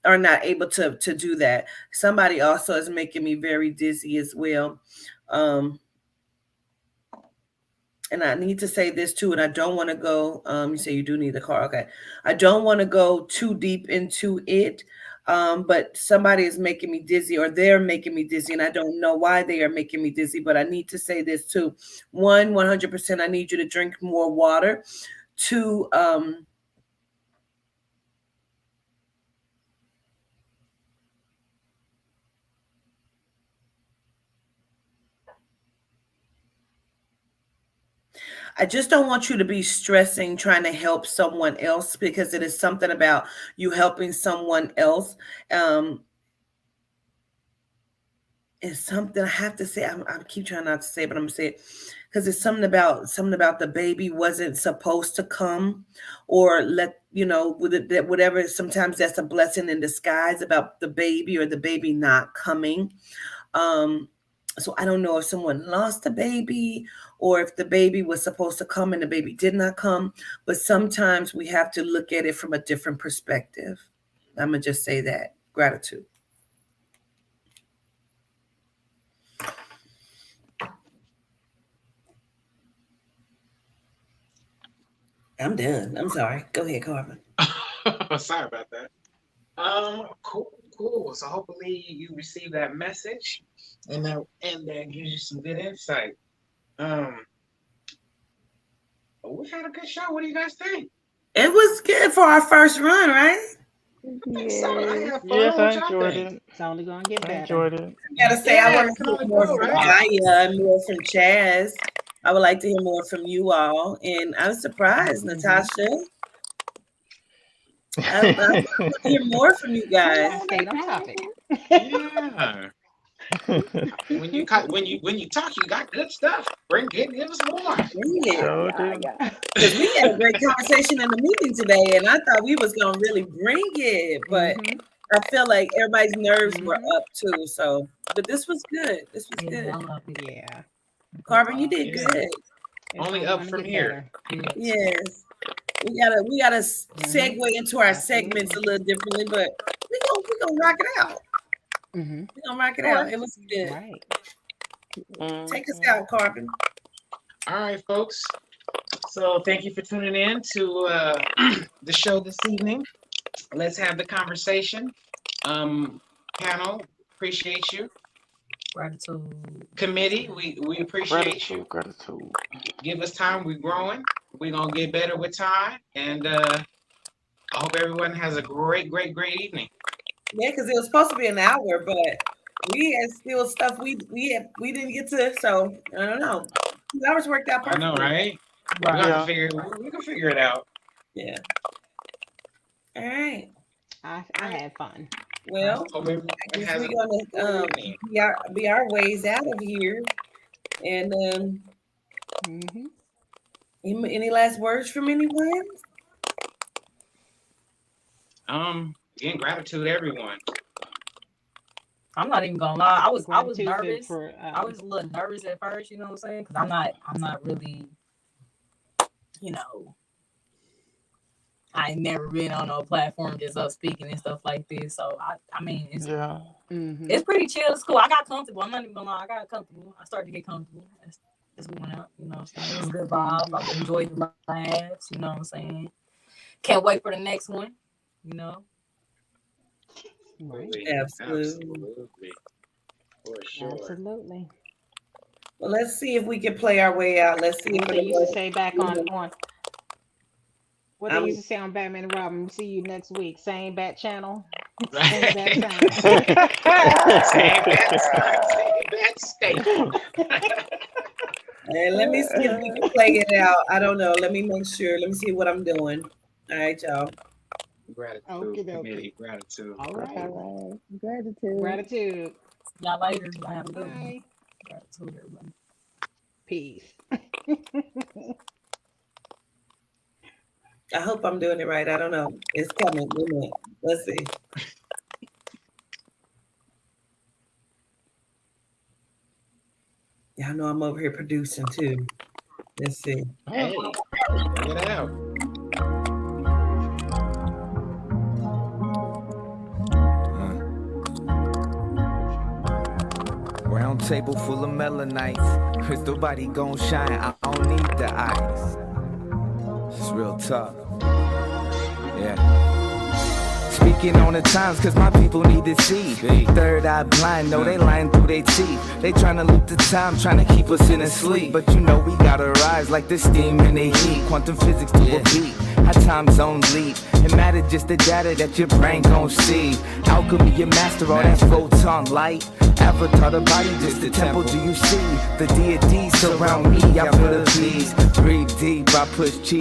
are not able to do that. Somebody also is making me very dizzy as well. And I need to say this too, and I don't want to go. You say you do need the car, okay? I don't want to go too deep into it, but somebody is making me dizzy, or they're making me dizzy, and I don't know why they are making me dizzy. But I need to say this too: 100%, I need you to drink more water. 2, I just don't want you to be stressing trying to help someone else, because it is something about you helping someone else. It's something I have to say. I keep trying not to say it, but I'm gonna say it because it's something about the baby wasn't supposed to come, or let you know with it, that whatever. Sometimes that's a blessing in disguise about the baby, or the baby not coming. So I don't know if someone lost a baby, or if the baby was supposed to come and the baby did not come. But sometimes we have to look at it from a different perspective. I'm gonna just say that. Gratitude. I'm done. I'm sorry. Go ahead, Carmen. Sorry about that. Cool. So hopefully you receive that message, and that gives you some good insight. Um, we had a good show. What do you guys think? It was good for our first run, right? I think so. I Yes. had Yes, fun. I What y'all enjoyed think? it. It's only gonna get I better. enjoyed it. I gotta say, I Yeah, want it to can hear only more grow, from right? Aya and more from Chaz. I would like to hear more from you all. And I'm surprised, Natasha. I want to hear more from you guys. I stayed on topic. Yeah. When you talk, you got good stuff. Give us more. Bring it. Sure do. Because we had a great conversation in the meeting today, and I thought we was going to really bring it. But Mhm. I feel like everybody's nerves were Mhm. up too. So, but this was good. This was Yeah, good. I love it. Yeah. Carbon, you did Yeah. good. It's Only only up gonna from get here. better. Yeah. Yes. We gotta Mhm. segue into our segments Absolutely. a little differently, but we gonna rock it out. Mhm. We gonna rock it All out. right. It was good. Right. Take us Mhm. out, Carbon. All right, folks. So thank you for tuning in to the show this evening. Let's have the conversation. Panel, appreciate you. Gratitude. Committee, we appreciate you. Gratitude. Give us time. We're growing. We're gonna get better with time. And I hope everyone has a great evening. Yeah, because it was supposed to be an hour, but we had still stuff we didn't get to. So I don't know. 2 hours worked out I perfectly. know, right? Right. We can figure it out. Yeah. All right. I had fun. Well, Hope everyone I guess has we're a gonna good evening. be our ways out of here. And Hmm. any last words from anyone? Again, gratitude, everyone. I'm not even gonna lie. I was Gratitude nervous. for I was a little nervous at first. You know what I'm saying? Because I'm not really. You know, I ain't never been on no platform just up speaking and stuff like this. So I mean, it's pretty chill. It's cool. I got comfortable. I'm not even gonna lie. I got comfortable. I started to get comfortable as we went out. You know what I'm saying? It was a good vibe. I enjoyed the laughs. You know what I'm saying? Can't wait for the next one. You know. Right. Absolutely. For sure. Absolutely. Well, let's see if we can play our way out. Let's see What if they used to say back on what they used to say on Batman and Robin. See you next week. Same bat channel. Same bat time. Same bat station. And let me see if we can play it out. I don't know. Let me make sure. Let me see what I'm doing. All right, y'all. Gratitude, committee. Gratitude. All right. Gratitude. Gratitude. Y'all later. Y'all have a good one. Bye. Gratitude, everybody. Peace. I hope I'm doing it right. I don't know. It's coming. Let's see. Y'all know I'm over here producing too. Let's see. Hey, bring it out. Round table full of melanites. Crystal body gon' shine. I don't need the ice. It's real tough. Yeah. Speaking on the times, cause my people need to see. Third eye blind, no, they lying through their teeth. They tryna loop the time, tryna keep us in a sleep. But you know we gotta rise like the steam in the heat. Quantum physics to a beat. How time zones lead. It matter just the data that your brain gon' see. Alchemy, your master, all that photon light. Avatar the body, just the temple, do you see? The deities surround me, I feel the peace. Breathe deep, I push chi